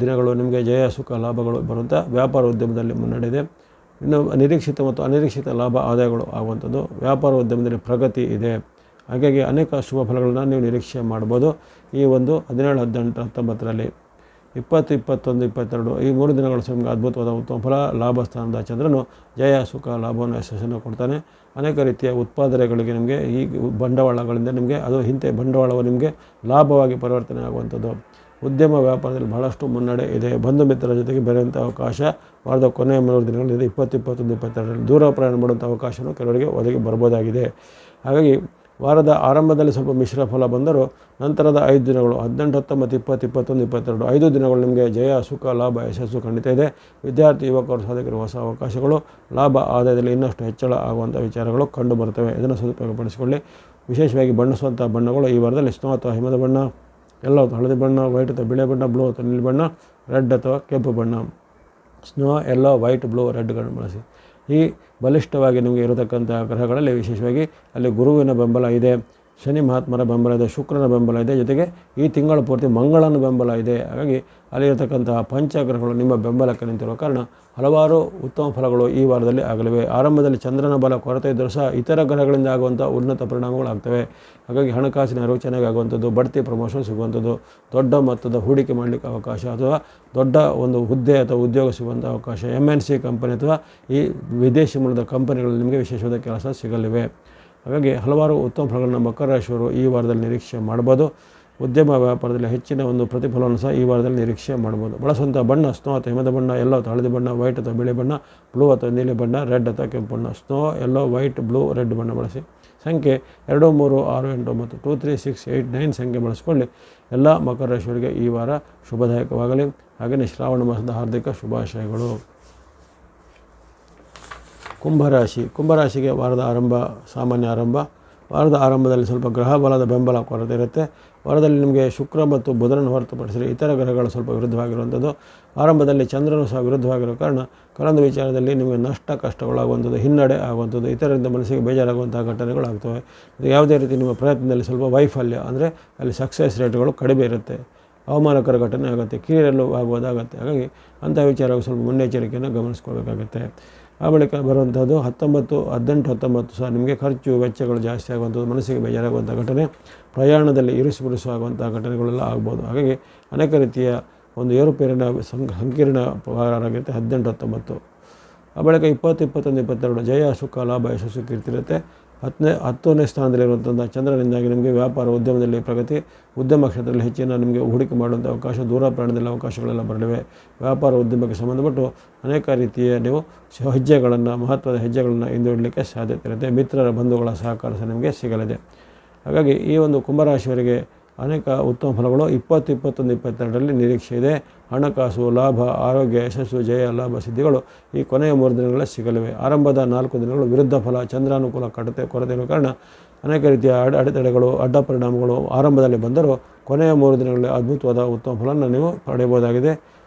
ದಿನಗಳು ನಿಮಗೆ ಜಯ, ಸುಖ, ಲಾಭಗಳು ಬರುವಂಥ ವ್ಯಾಪಾರ ಉದ್ಯಮದಲ್ಲಿ ಮುನ್ನಡೆಯಿದೆ. ಇನ್ನು ನಿರೀಕ್ಷಿತ ಮತ್ತು ಅನಿರೀಕ್ಷಿತ ಲಾಭ, ಆದಾಯಗಳು ಆಗುವಂಥದ್ದು. ವ್ಯಾಪಾರ ಉದ್ಯಮದಲ್ಲಿ ಪ್ರಗತಿ ಇದೆ. ಹಾಗಾಗಿ ಅನೇಕ ಶುಭ ಫಲಗಳನ್ನು ನೀವು ನಿರೀಕ್ಷೆ ಮಾಡ್ಬೋದು ಈ ಒಂದು 17, 18, 19ರಲ್ಲಿ. 20, 21, 22 ಈ 3 ದಿನಗಳು ನಿಮಗೆ ಅದ್ಭುತವಾದ ಉತ್ತಮ ಫಲ. ಲಾಭ ಸ್ಥಾನದ ಚಂದ್ರನು ಜಯ, ಸುಖ, ಲಾಭವನ್ನು, ಯಶಸ್ಸನ್ನು ಕೊಡ್ತಾನೆ. ಅನೇಕ ರೀತಿಯ ಉತ್ಪಾದನೆಗಳಿಗೆ ನಿಮಗೆ ಈ ಬಂಡವಾಳಗಳಿಂದ ನಿಮಗೆ ಅದು ಹಿಂದೆ ಬಂಡವಾಳವು ನಿಮಗೆ ಲಾಭವಾಗಿ ಪರಿವರ್ತನೆ ಆಗುವಂಥದ್ದು. ಉದ್ಯಮ ವ್ಯಾಪಾರದಲ್ಲಿ ಬಹಳಷ್ಟು ಮುನ್ನಡೆ ಇದೆ. ಬಂಧು ಮಿತ್ರರ ಜೊತೆಗೆ ಬೆರೆಯುವಂಥ ಅವಕಾಶ ವಾರದ ಕೊನೆಯ 3 ದಿನಗಳಿದೆ. 20, 21, 22ರಲ್ಲಿ ದೂರ ಪ್ರಯಾಣ ಮಾಡುವಂಥ ಅವಕಾಶವೂ ಕೆಲವರಿಗೆ ಒದಗಿ ಬರ್ಬೋದಾಗಿದೆ. ಹಾಗಾಗಿ ವಾರದ ಆರಂಭದಲ್ಲಿ ಸ್ವಲ್ಪ ಮಿಶ್ರ ಫಲ ಬಂದರೂ ನಂತರದ 5 ದಿನಗಳು 18, 19, 20, 21, 22 5 ದಿನಗಳು ನಿಮಗೆ ಜಯ, ಸುಖ, ಲಾಭ, ಯಶಸ್ಸು ಖಂಡಿತ ಇದೆ. ವಿದ್ಯಾರ್ಥಿ ಯುವಕರು ಸಾಧಕರು ಹೊಸ ಅವಕಾಶಗಳು, ಲಾಭ, ಆದಾಯದಲ್ಲಿ ಇನ್ನಷ್ಟು ಹೆಚ್ಚಳ ಆಗುವಂಥ ವಿಚಾರಗಳು ಕಂಡು ಬರ್ತವೆ. ಇದನ್ನು ಸದುಪಯೋಗಪಡಿಸಿಕೊಳ್ಳಿ. ವಿಶೇಷವಾಗಿ ಬಣ್ಣಿಸುವಂಥ ಬಣ್ಣಗಳು ಈ ವಾರದಲ್ಲಿ ಸ್ನೋ ಅಥವಾ ಹಿಮದ ಬಣ್ಣ, ಎಲ್ಲೋ ಹಳದಿ ಬಣ್ಣ, ವೈಟ್ ಅಥವಾ ಬಿಳಿ ಬಣ್ಣ, ಬ್ಲೂ ಅಥವಾ ನೀಲಿ ಬಣ್ಣ, ರೆಡ್ ಅಥವಾ ಕೆಂಪು ಬಣ್ಣ. ಸ್ನೋ, ಎಲ್ಲೋ, ವೈಟ್, ಬ್ಲೂ, ರೆಡ್ಗಳನ್ನು ಬಳಸಿ. ಈ ಬಲಿಷ್ಠವಾಗಿ ನಿಮಗೆ ಇರತಕ್ಕಂಥ ಗ್ರಹಗಳಲ್ಲಿ ವಿಶೇಷವಾಗಿ ಅಲ್ಲಿ ಗುರುವಿನ ಬೆಂಬಲ ಇದೆ, ಶನಿ ಮಹಾತ್ಮರ ಬೆಂಬಲ ಇದೆ, ಶುಕ್ರನ ಬೆಂಬಲ ಇದೆ, ಜೊತೆಗೆ ಈ ತಿಂಗಳ ಪೂರ್ತಿ ಮಂಗಳನ ಬೆಂಬಲ ಇದೆ. ಹಾಗಾಗಿ ಅಲ್ಲಿರತಕ್ಕಂತಹ ಪಂಚಗ್ರಹಗಳು ನಿಮ್ಮ ಬೆಂಬಲಕ್ಕೆ ನಿಂತಿರುವ ಕಾರಣ ಹಲವಾರು ಉತ್ತಮ ಫಲಗಳು ಈ ವಾರದಲ್ಲಿ ಆಗಲಿವೆ. ಆರಂಭದಲ್ಲಿ ಚಂದ್ರನ ಬಲ ಕೊರತೆ ಇದ್ದರೂ ಸಹ ಇತರ ಗ್ರಹಗಳಿಂದ ಆಗುವಂಥ ಉನ್ನತ ಪರಿಣಾಮಗಳಾಗ್ತವೆ. ಹಾಗಾಗಿ ಹಣಕಾಸಿನ ಅರಿವು ಚೆನ್ನಾಗಿ ಆಗುವಂಥದ್ದು, ಬಡ್ತಿ ಪ್ರಮೋಷನ್ ಸಿಗುವಂಥದ್ದು, ದೊಡ್ಡ ಮೊತ್ತದ ಹೂಡಿಕೆ ಮಾಡಲಿಕ್ಕೆ ಅವಕಾಶ ಅಥವಾ ದೊಡ್ಡ ಒಂದು ಹುದ್ದೆ ಅಥವಾ ಉದ್ಯೋಗ ಸಿಗುವಂಥ ಅವಕಾಶ, MNC ಕಂಪನಿ ಅಥವಾ ಈ ವಿದೇಶಿ ಮೂಲದ ಕಂಪನಿಗಳಲ್ಲಿ ನಿಮಗೆ ವಿಶೇಷವಾದ ಕೆಲಸ ಸಿಗಲಿವೆ. ಹಾಗಾಗಿ ಹಲವಾರು ಉತ್ತಮ ಫಲಗಳನ್ನು ಮಕರ ರಾಶಿಯವರು ಈ ವಾರದಲ್ಲಿ ನಿರೀಕ್ಷೆ ಮಾಡ್ಬೋದು. ಉದ್ಯಮ ವ್ಯಾಪಾರದಲ್ಲಿ ಹೆಚ್ಚಿನ ಒಂದು ಪ್ರತಿಫಲವನ್ನು ಸಹ ಈ ವಾರದಲ್ಲಿ ನಿರೀಕ್ಷೆ ಮಾಡ್ಬೋದು. ಬಳಸುವಂಥ ಬಣ್ಣ ಸ್ನೋ ಅಥವಾ ಹಿಮದ ಬಣ್ಣ, ಎಲ್ಲೋ ಅಥವಾ ಹಳದಿ ಬಣ್ಣ, ವೈಟ್ ಅಥವಾ ಬಿಳಿ ಬಣ್ಣ, ಬ್ಲೂ ಅಥವಾ ನೀಲಿ ಬಣ್ಣ, ರೆಡ್ ಅಥವಾ ಕೆಂಪು ಬಣ್ಣ. ಸ್ನೋ, ಎಲ್ಲೋ, ವೈಟ್, ಬ್ಲೂ, ರೆಡ್ ಬಣ್ಣ ಬಳಸಿ. ಸಂಖ್ಯೆ 2, 3, 6, 8, 9 2, 3, 6, 8, 9 ಸಂಖ್ಯೆ ಬಳಸಿಕೊಳ್ಳಿ. ಎಲ್ಲ ಮಕರ ರಾಶಿಯವರಿಗೆ ಈ ವಾರ ಶುಭದಾಯಕವಾಗಲಿ. ಹಾಗೆಯೇ ಶ್ರಾವಣ ಮಾಸದ ಹಾರ್ದಿಕ ಶುಭಾಶಯಗಳು. ಕುಂಭರಾಶಿಗೆ ವಾರದ ಆರಂಭ ಸಾಮಾನ್ಯ ಆರಂಭ. ವಾರದ ಆರಂಭದಲ್ಲಿ ಸ್ವಲ್ಪ ಗ್ರಹ ಬಲದ ಬೆಂಬಲ ಕೊರತೆ ಇರುತ್ತೆ. ವಾರದಲ್ಲಿ ನಿಮಗೆ ಶುಕ್ರ ಮತ್ತು ಬುಧನನ್ನು ಹೊರತುಪಡಿಸಿದರೆ ಇತರ ಗ್ರಹಗಳು ಸ್ವಲ್ಪ ವಿರುದ್ಧವಾಗಿರುವಂಥದ್ದು. ಆರಂಭದಲ್ಲಿ ಚಂದ್ರನು ಸಹ ವಿರುದ್ಧವಾಗಿರೋ ಕಾರಣ ಕೆಲವೊಂದು ವಿಚಾರದಲ್ಲಿ ನಿಮಗೆ ನಷ್ಟ ಕಷ್ಟಗಳಾಗುವಂಥದ್ದು, ಹಿನ್ನಡೆ ಆಗುವಂಥದ್ದು, ಇತರರಿಂದ ಮನಸ್ಸಿಗೆ ಬೇಜಾರಾಗುವಂಥ ಘಟನೆಗಳಾಗ್ತವೆ. ಯಾವುದೇ ರೀತಿ ನಿಮ್ಮ ಪ್ರಯತ್ನದಲ್ಲಿ ಸ್ವಲ್ಪ ವೈಫಲ್ಯ ಅಂದರೆ ಅಲ್ಲಿ ಸಕ್ಸಸ್ ರೇಟ್ಗಳು ಕಡಿಮೆ ಇರುತ್ತೆ, ಅವಮಾನಕರ ಘಟನೆ ಆಗುತ್ತೆ, ಕಿರಿಯರಲ್ಲೂ ಆಗುವುದಾಗತ್ತೆ. ಹಾಗಾಗಿ ಅಂಥ ವಿಚಾರವಾಗಿ ಸ್ವಲ್ಪ ಮುನ್ನೆಚ್ಚರಿಕೆಯನ್ನು ಗಮನಿಸ್ಕೊಳ್ಬೇಕಾಗತ್ತೆ. ಆ ಬಳಿಕ ಬರುವಂಥದ್ದು 19, 18, 19 ಸಹ ನಿಮಗೆ ಖರ್ಚು ವೆಚ್ಚಗಳು ಜಾಸ್ತಿ ಆಗುವಂಥದ್ದು, ಮನಸ್ಸಿಗೆ ಬೇಜಾರಾಗುವಂಥ ಘಟನೆ, ಪ್ರಯಾಣದಲ್ಲಿ ಇರಿಸುಗುರಿಸುವಂಥ ಘಟನೆಗಳೆಲ್ಲ ಆಗ್ಬೋದು. ಹಾಗಾಗಿ ಅನೇಕ ರೀತಿಯ ಒಂದು ಏರುಪೇರಿನ ಸಂಕೀರ್ಣ ಆಗಿರುತ್ತೆ 18, 19. ಆ ಬಳಿಕ 20, 21, 22 ಜಯ, ಸುಖ, ಲಾಭ, ಯಶಸ್ಸು, ಕೀರ್ತಿ ಇರುತ್ತೆ. 10ನೇ ಸ್ಥಾನದಲ್ಲಿರುವಂಥ ಚಂದ್ರನಿಂದಾಗಿ ನಿಮಗೆ ವ್ಯಾಪಾರ ಉದ್ಯಮದಲ್ಲಿ ಪ್ರಗತಿ, ಉದ್ಯಮ ಕ್ಷೇತ್ರದಲ್ಲಿ ಹೆಚ್ಚಿನ ನಿಮಗೆ ಹೂಡಿಕೆ ಮಾಡುವಂಥ ಅವಕಾಶ, ದೂರ ಪ್ರಯಾಣದಲ್ಲಿ ಅವಕಾಶಗಳೆಲ್ಲ ಬರಲಿವೆ. ವ್ಯಾಪಾರ ಉದ್ಯಮಕ್ಕೆ ಸಂಬಂಧಪಟ್ಟು ಅನೇಕ ರೀತಿಯ ನೀವು ಮಹತ್ವದ ಹೆಜ್ಜೆಗಳನ್ನು ಹಿಂದುಡಲಿಕ್ಕೆ ಸಾಧ್ಯತೆ ಇರುತ್ತೆ. ಮಿತ್ರರ ಬಂಧುಗಳ ಸಹಕಾರ ಸಹ ನಿಮಗೆ ಸಿಗಲಿದೆ. ಹಾಗಾಗಿ ಈ ಒಂದು ಕುಂಭರಾಶಿಯವರಿಗೆ ಅನೇಕ ಉತ್ತಮ ಫಲಗಳು 20, 21, 22ರಲ್ಲಿ ನಿರೀಕ್ಷೆ ಇದೆ. ಹಣಕಾಸು, ಲಾಭ, ಆರೋಗ್ಯ, ಯಶಸ್ಸು, ಜಯ, ಲಾಭ, ಸಿದ್ಧಿಗಳು ಈ ಕೊನೆಯ 3 ದಿನಗಳಲ್ಲಿ ಸಿಗಲಿವೆ. ಆರಂಭದ 4 ದಿನಗಳು ವಿರುದ್ಧ ಫಲ, ಚಂದ್ರಾನುಕೂಲ ಕೊರತೆ ಇರುವ ಕಾರಣ ಅನೇಕ ರೀತಿಯ ಅಡೆತಡೆಗಳು, ಅಡ್ಡ ಪರಿಣಾಮಗಳು ಆರಂಭದಲ್ಲಿ ಬಂದರೂ ಕೊನೆಯ 3 ದಿನಗಳಲ್ಲಿ ಅದ್ಭುತವಾದ ಉತ್ತಮ ಫಲವನ್ನು ನೀವು ಪಡೆಯಬಹುದಾಗಿದೆ.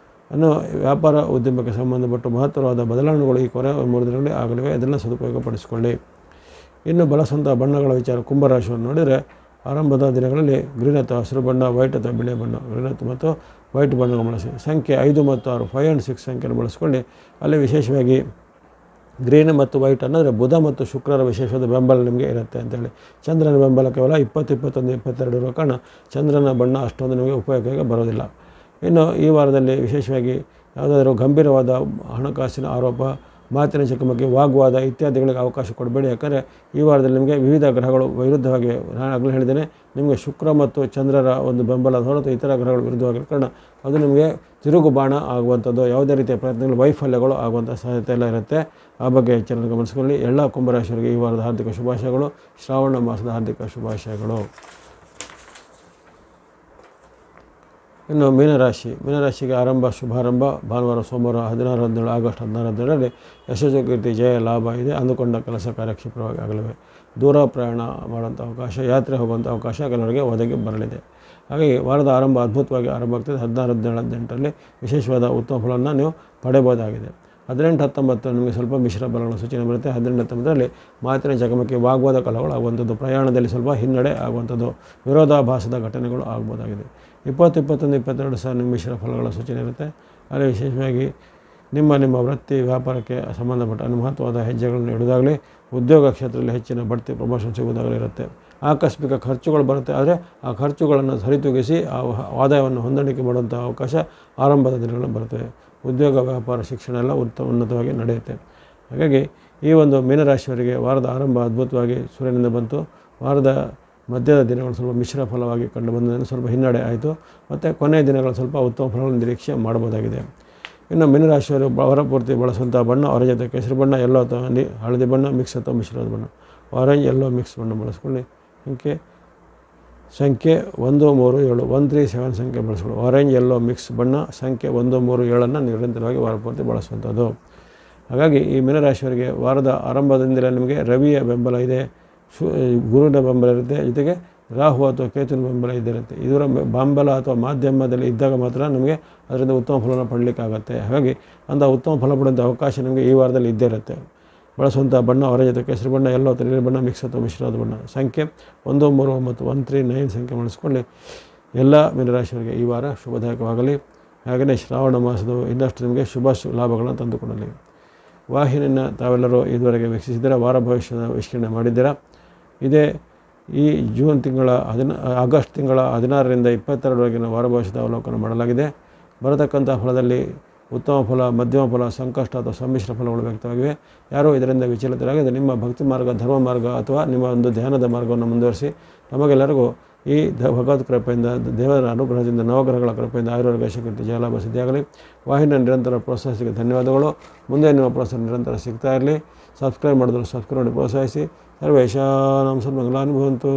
ಇನ್ನು ವ್ಯಾಪಾರ ಉದ್ಯಮಕ್ಕೆ ಸಂಬಂಧಪಟ್ಟ ಮಹತ್ತರವಾದ ಬದಲಾವಣೆಗಳು ಈ ಕೊನೆಯ 3 ದಿನಗಳಲ್ಲಿ ಆಗಲಿವೆ. ಅದನ್ನು ಸದುಪಯೋಗಪಡಿಸಿಕೊಳ್ಳಿ. ಇನ್ನು ಬಳಸುವಂಥ ಬಣ್ಣಗಳ ವಿಚಾರ ಕುಂಭರಾಶಿಯನ್ನು ನೋಡಿದರೆ ಆರಂಭದ ದಿನಗಳಲ್ಲಿ ಗ್ರೀನ್ ಅಥವಾ ಹಸಿರು ಬಣ್ಣ, ವೈಟ್ ಅಥವಾ ಬಿಳಿ ಬಣ್ಣ, ಗ್ರೀನ್ ಮತ್ತು ವೈಟ್ ಬಣ್ಣಗಳನ್ನು ಬಳಸಿ. ಸಂಖ್ಯೆ 5 ಮತ್ತು 6 5 and 6 ಸಂಖ್ಯೆಯನ್ನು ಬಳಸ್ಕೊಳ್ಳಿ. ಅಲ್ಲಿ ವಿಶೇಷವಾಗಿ ಗ್ರೀನ್ ಮತ್ತು ವೈಟ್ ಅನ್ನೋದ್ರೆ ಬುಧ ಮತ್ತು ಶುಕ್ರರ ವಿಶೇಷವಾದ ಬೆಂಬಲ ನಿಮಗೆ ಇರುತ್ತೆ ಅಂತೇಳಿ. ಚಂದ್ರನ ಬೆಂಬಲ ಕೇವಲ 20, 21, 22 ಇರುವ ಕಾರಣ ಚಂದ್ರನ ಬಣ್ಣ ಅಷ್ಟೊಂದು ನಿಮಗೆ ಉಪಯೋಗಕ್ಕೆ ಬರೋದಿಲ್ಲ. ಇನ್ನು ಈ ವಾರದಲ್ಲಿ ವಿಶೇಷವಾಗಿ ಯಾವುದಾದ್ರೂ ಗಂಭೀರವಾದ ಹಣಕಾಸಿನ ಆರೋಪ, ಮಾತಿನ ಚಕಮಕಿ, ವಾಗ್ವಾದ ಇತ್ಯಾದಿಗಳಿಗೆ ಅವಕಾಶ ಕೊಡಬೇಡಿ. ಯಾಕಂದರೆ ಈ ವಾರದಲ್ಲಿ ನಿಮಗೆ ವಿವಿಧ ಗ್ರಹಗಳು ವಿರುದ್ಧವಾಗಿ, ನಾನು ಆಗಲೇ ಹೇಳಿದ್ದೇನೆ, ನಿಮಗೆ ಶುಕ್ರ ಮತ್ತು ಚಂದ್ರರ ಒಂದು ಬೆಂಬಲ ಹೊರತು ಇತರ ಗ್ರಹಗಳು ವಿರುದ್ಧವಾಗಿರೋ ಕಾರಣ ಅದು ನಿಮಗೆ ತಿರುಗು ಬಾಣ ಆಗುವಂಥದ್ದು, ಯಾವುದೇ ರೀತಿಯ ಪ್ರಯತ್ನಗಳು ವೈಫಲ್ಯಗಳು ಆಗುವಂಥ ಸಾಧ್ಯತೆ ಎಲ್ಲ ಇರುತ್ತೆ. ಆ ಬಗ್ಗೆ ಎಚ್ಚರಿಕೆ ಗಮನಿಸಿಕೊಳ್ಳಿ. ಎಲ್ಲ ಕುಂಭರಾಶಿಯವರಿಗೆ ಈ ವಾರದ ಹಾರ್ದಿಕ ಶುಭಾಶಯಗಳು, ಶ್ರಾವಣ ಮಾಸದ ಹಾರ್ದಿಕ ಶುಭಾಶಯಗಳು. ಇನ್ನು ಮೀನರಾಶಿಗೆ ಶುಭಾರಂಭ ಭಾನುವಾರ ಸೋಮವಾರ 16-17 ಆಗಸ್ಟ್ 16-17ರಲ್ಲಿ ಯಶಸ್ಸು, ಕೀರ್ತಿ, ಜಯ, ಲಾಭ ಇದೆ. ಅಂದುಕೊಂಡ ಕೆಲಸ ಕಾರ್ಯಕ್ಷೇತ್ರವಾಗಿ ಆಗಲಿವೆ. ದೂರ ಪ್ರಯಾಣ ಮಾಡುವಂಥ ಅವಕಾಶ, ಯಾತ್ರೆ ಹೋಗುವಂಥ ಅವಕಾಶ ಕೆಲವರಿಗೆ ಒದಗಿ ಬರಲಿದೆ. ಹಾಗಾಗಿ ವಾರದ ಆರಂಭ ಅದ್ಭುತವಾಗಿ ಆರಂಭ ಆಗ್ತದೆ. 16-17-18ರಲ್ಲಿ ವಿಶೇಷವಾದ ಉತ್ತಮ ಫಲವನ್ನು ನೀವು ಪಡೆಯಬಹುದಾಗಿದೆ. 18-19 ನಿಮಗೆ ಸ್ವಲ್ಪ ಮಿಶ್ರ ಫಲಗಳ ಸೂಚನೆ ಬರುತ್ತೆ. 18-19ರಲ್ಲಿ ಮಾತಿನ ಚಕಮಕಿ, ವಾಗ್ವಾದ ಕಲಹಗಳು ಆಗುವಂಥದ್ದು, ಪ್ರಯಾಣದಲ್ಲಿ ಸ್ವಲ್ಪ ಹಿನ್ನಡೆ ಆಗುವಂಥದ್ದು, ವಿರೋಧಾಭಾಸದ ಘಟನೆಗಳು ಆಗ್ಬೋದಾಗಿದೆ. 20-21-22 ಸಹ ನಿಮಗೆ ಮಿಶ್ರ ಫಲಗಳ ಸೂಚನೆ ಇರುತ್ತೆ. ಅಲ್ಲಿ ವಿಶೇಷವಾಗಿ ನಿಮ್ಮ ವೃತ್ತಿ ವ್ಯಾಪಾರಕ್ಕೆ ಸಂಬಂಧಪಟ್ಟ ಮಹತ್ವದ ಹೆಜ್ಜೆಗಳನ್ನು ಇಡುವುದಾಗಲಿ, ಉದ್ಯೋಗ ಕ್ಷೇತ್ರದಲ್ಲಿ ಹೆಚ್ಚಿನ ಬಡ್ತಿ ಪ್ರಮೋಷನ್ ಸಿಗುವುದಾಗಲಿ ಇರುತ್ತೆ. ಆಕಸ್ಮಿಕ ಖರ್ಚುಗಳು ಬರುತ್ತೆ, ಆದರೆ ಆ ಖರ್ಚುಗಳನ್ನು ಸರಿತೂಗಿಸಿ ಆ ಆದಾಯವನ್ನು ಹೊಂದಾಣಿಕೆ ಮಾಡುವಂಥ ಅವಕಾಶ ಆರಂಭದ ದಿನಗಳು ಬರ್ತವೆ. ಉದ್ಯೋಗ ವ್ಯಾಪಾರ ಶಿಕ್ಷಣ ಎಲ್ಲ ಉನ್ನತವಾಗಿ ನಡೆಯುತ್ತೆ. ಹಾಗಾಗಿ ಈ ಒಂದು ಮೀನರಾಶಿಯವರಿಗೆ ವಾರದ ಆರಂಭ ಅದ್ಭುತವಾಗಿ ಸೂರ್ಯನಿಂದ ಬಂತು. ವಾರದ ಮಧ್ಯದ ದಿನಗಳು ಸ್ವಲ್ಪ ಮಿಶ್ರ ಫಲವಾಗಿ ಕಂಡು ಬಂದದ್ದು, ಸ್ವಲ್ಪ ಹಿನ್ನಡೆ ಆಯಿತು. ಮತ್ತು ಕೊನೆಯ ದಿನಗಳು ಸ್ವಲ್ಪ ಉತ್ತಮ ಫಲಗಳನ್ನು ನಿರೀಕ್ಷೆ ಮಾಡಬಹುದಾಗಿದೆ. ಇನ್ನು ಮೀನರಾಶಿಯವರು ಹೊರಪೂರ್ತಿ ಬಳಸುವಂಥ ಬಣ್ಣ ಆರೆಂಜ್ ಅಥವಾ ಕೇಸರಿ ಬಣ್ಣ, ಎಲ್ಲೋ ಅಥವಾ ಹಳದಿ ಬಣ್ಣ ಮಿಕ್ಸ್ ಅಥವಾ ಮಿಶ್ರದ ಬಣ್ಣ, ಆರೆಂಜ್ ಎಲ್ಲೋ ಮಿಕ್ಸ್ ಬಣ್ಣ ಬಳಸ್ಕೊಳ್ಳಿ. ಸಂಖ್ಯೆ 137 137 ಸಂಖ್ಯೆ ಬಳಸ್ಕೊಳ್ಳಿ. ಆರೆಂಜ್ ಎಲ್ಲೋ ಮಿಕ್ಸ್ ಬಣ್ಣ ಸಂಖ್ಯೆ 137 ನಿರಂತರವಾಗಿ ವಾರಪೂರ್ತಿ ಬಳಸುವಂಥದ್ದು. ಹಾಗಾಗಿ ಈ ಮೀನರಾಶಿಯವರಿಗೆ ವಾರದ ಆರಂಭದಿಂದಲೇ ನಿಮಗೆ ರವಿಯ ಬೆಂಬಲ ಇದೆ, ಗುರುವಿನ ಬೆಂಬಲ ಇರುತ್ತೆ, ಜೊತೆಗೆ ರಾಹು ಅಥವಾ ಕೇತುವಿನ ಬೆಂಬಲ ಇದ್ದಿರುತ್ತೆ. ಇದರ ಬೆಂಬಲ ಅಥವಾ ಮಾಧ್ಯಮದಲ್ಲಿ ಇದ್ದಾಗ ಮಾತ್ರ ನಮಗೆ ಅದರಿಂದ ಉತ್ತಮ ಫಲವನ್ನು ಪಡಲಿಕ್ಕಾಗತ್ತೆ. ಹಾಗಾಗಿ ಅಂಥ ಉತ್ತಮ ಫಲ ಪಡೆಯುವಂಥ ಅವಕಾಶ ನಿಮಗೆ ಈ ವಾರದಲ್ಲಿ ಇದ್ದೇ ಇರುತ್ತೆ. ಬಳಸುವಂಥ ಬಣ್ಣ ಆರೆಂಜ್ ಅಥವಾ ಕೇಸರಿ ಬಣ್ಣ, ಎಲ್ಲೋ ಅಥವಾ ನೀಲಿ ಬಣ್ಣ ಮಿಕ್ಸ್ ಅಥವಾ ಮಿಶ್ರವಾದ ಬಣ್ಣ, ಸಂಖ್ಯೆ 139 139 ಸಂಖ್ಯೆ ಬಳಸ್ಕೊಳ್ಳಿ. ಎಲ್ಲ ಮೀನರಾಶಿಯವರಿಗೆ ಈ ವಾರ ಶುಭದಾಯಕವಾಗಲಿ. ಹಾಗೆಯೇ ಶ್ರಾವಣ ಮಾಸದ ಇನ್ನಷ್ಟು ನಿಮಗೆ ಶುಭ ಲಾಭಗಳನ್ನು ತಂದುಕೊಡಲಿ. ವಾಹಿನಿಯನ್ನು ತಾವೆಲ್ಲರೂ ಇದುವರೆಗೆ ವೀಕ್ಷಿಸಿದ್ದೀರಾ, ವಾರ ಭವಿಷ್ಯದ ವೀಕ್ಷಣೆ ಮಾಡಿದ್ದೀರಾ. ಇದೇ ಈ ಆಗಸ್ಟ್ ತಿಂಗಳ 16ರಿಂದ 22ರವರೆಗಿನ ವಾರ ಭವಿಷ್ಯದ ಅವಲೋಕನ ಮಾಡಲಾಗಿದೆ. ಬರತಕ್ಕಂಥ ಫಲದಲ್ಲಿ ಉತ್ತಮ ಫಲ, ಮಧ್ಯಮ ಫಲ, ಸಂಕಷ್ಟ ಅಥವಾ ಸಮ್ಮಿಶ್ರ ಫಲಗಳು ವ್ಯಕ್ತವಾಗಿವೆ. ಯಾರೂ ಇದರಿಂದ ವಿಚಲಿತರಾಗದೆ ನಿಮ್ಮ ಭಕ್ತಿ ಮಾರ್ಗ, ಧರ್ಮ ಮಾರ್ಗ ಅಥವಾ ನಿಮ್ಮ ಒಂದು ಧ್ಯಾನದ ಮಾರ್ಗವನ್ನು ಮುಂದುವರಿಸಿ. ನಮಗೆಲ್ಲರಿಗೂ ಈ ಭಗವತ್ ಕೃಪೆಯಿಂದ, ದೇವರ ಅನುಗ್ರಹದಿಂದ, ನವಗ್ರಹಗಳ ಕೃಪೆಯಿಂದ ಆಯುರ್ವೇದ ಶಕ್ತಿ ಜಯಲಾಭ ಸಿದ್ಧಿಯಾಗಲಿ. ವಾಹಿನಿಯ ನಿರಂತರ ಪ್ರೋತ್ಸಾಹಿಸಿಗೆ ಧನ್ಯವಾದಗಳು. ಮುಂದೆ ನಿಮ್ಮ ಪ್ರೋತ್ಸಾಹ ನಿರಂತರ ಸಿಗ್ತಾ ಇರಲಿ. ಸಬ್ಸ್ಕ್ರೈಬ್ ಮಾಡಿದ್ರು ಸಬ್ಸ್ಕ್ರೈಬ್ ಮಾಡಿ ಪ್ರೋತ್ಸಾಹಿಸಿ. ಸರ್ವೇಶಾನಾಂ ಸನ್ಮಂಗಲಾನಿ ಭವಂತು.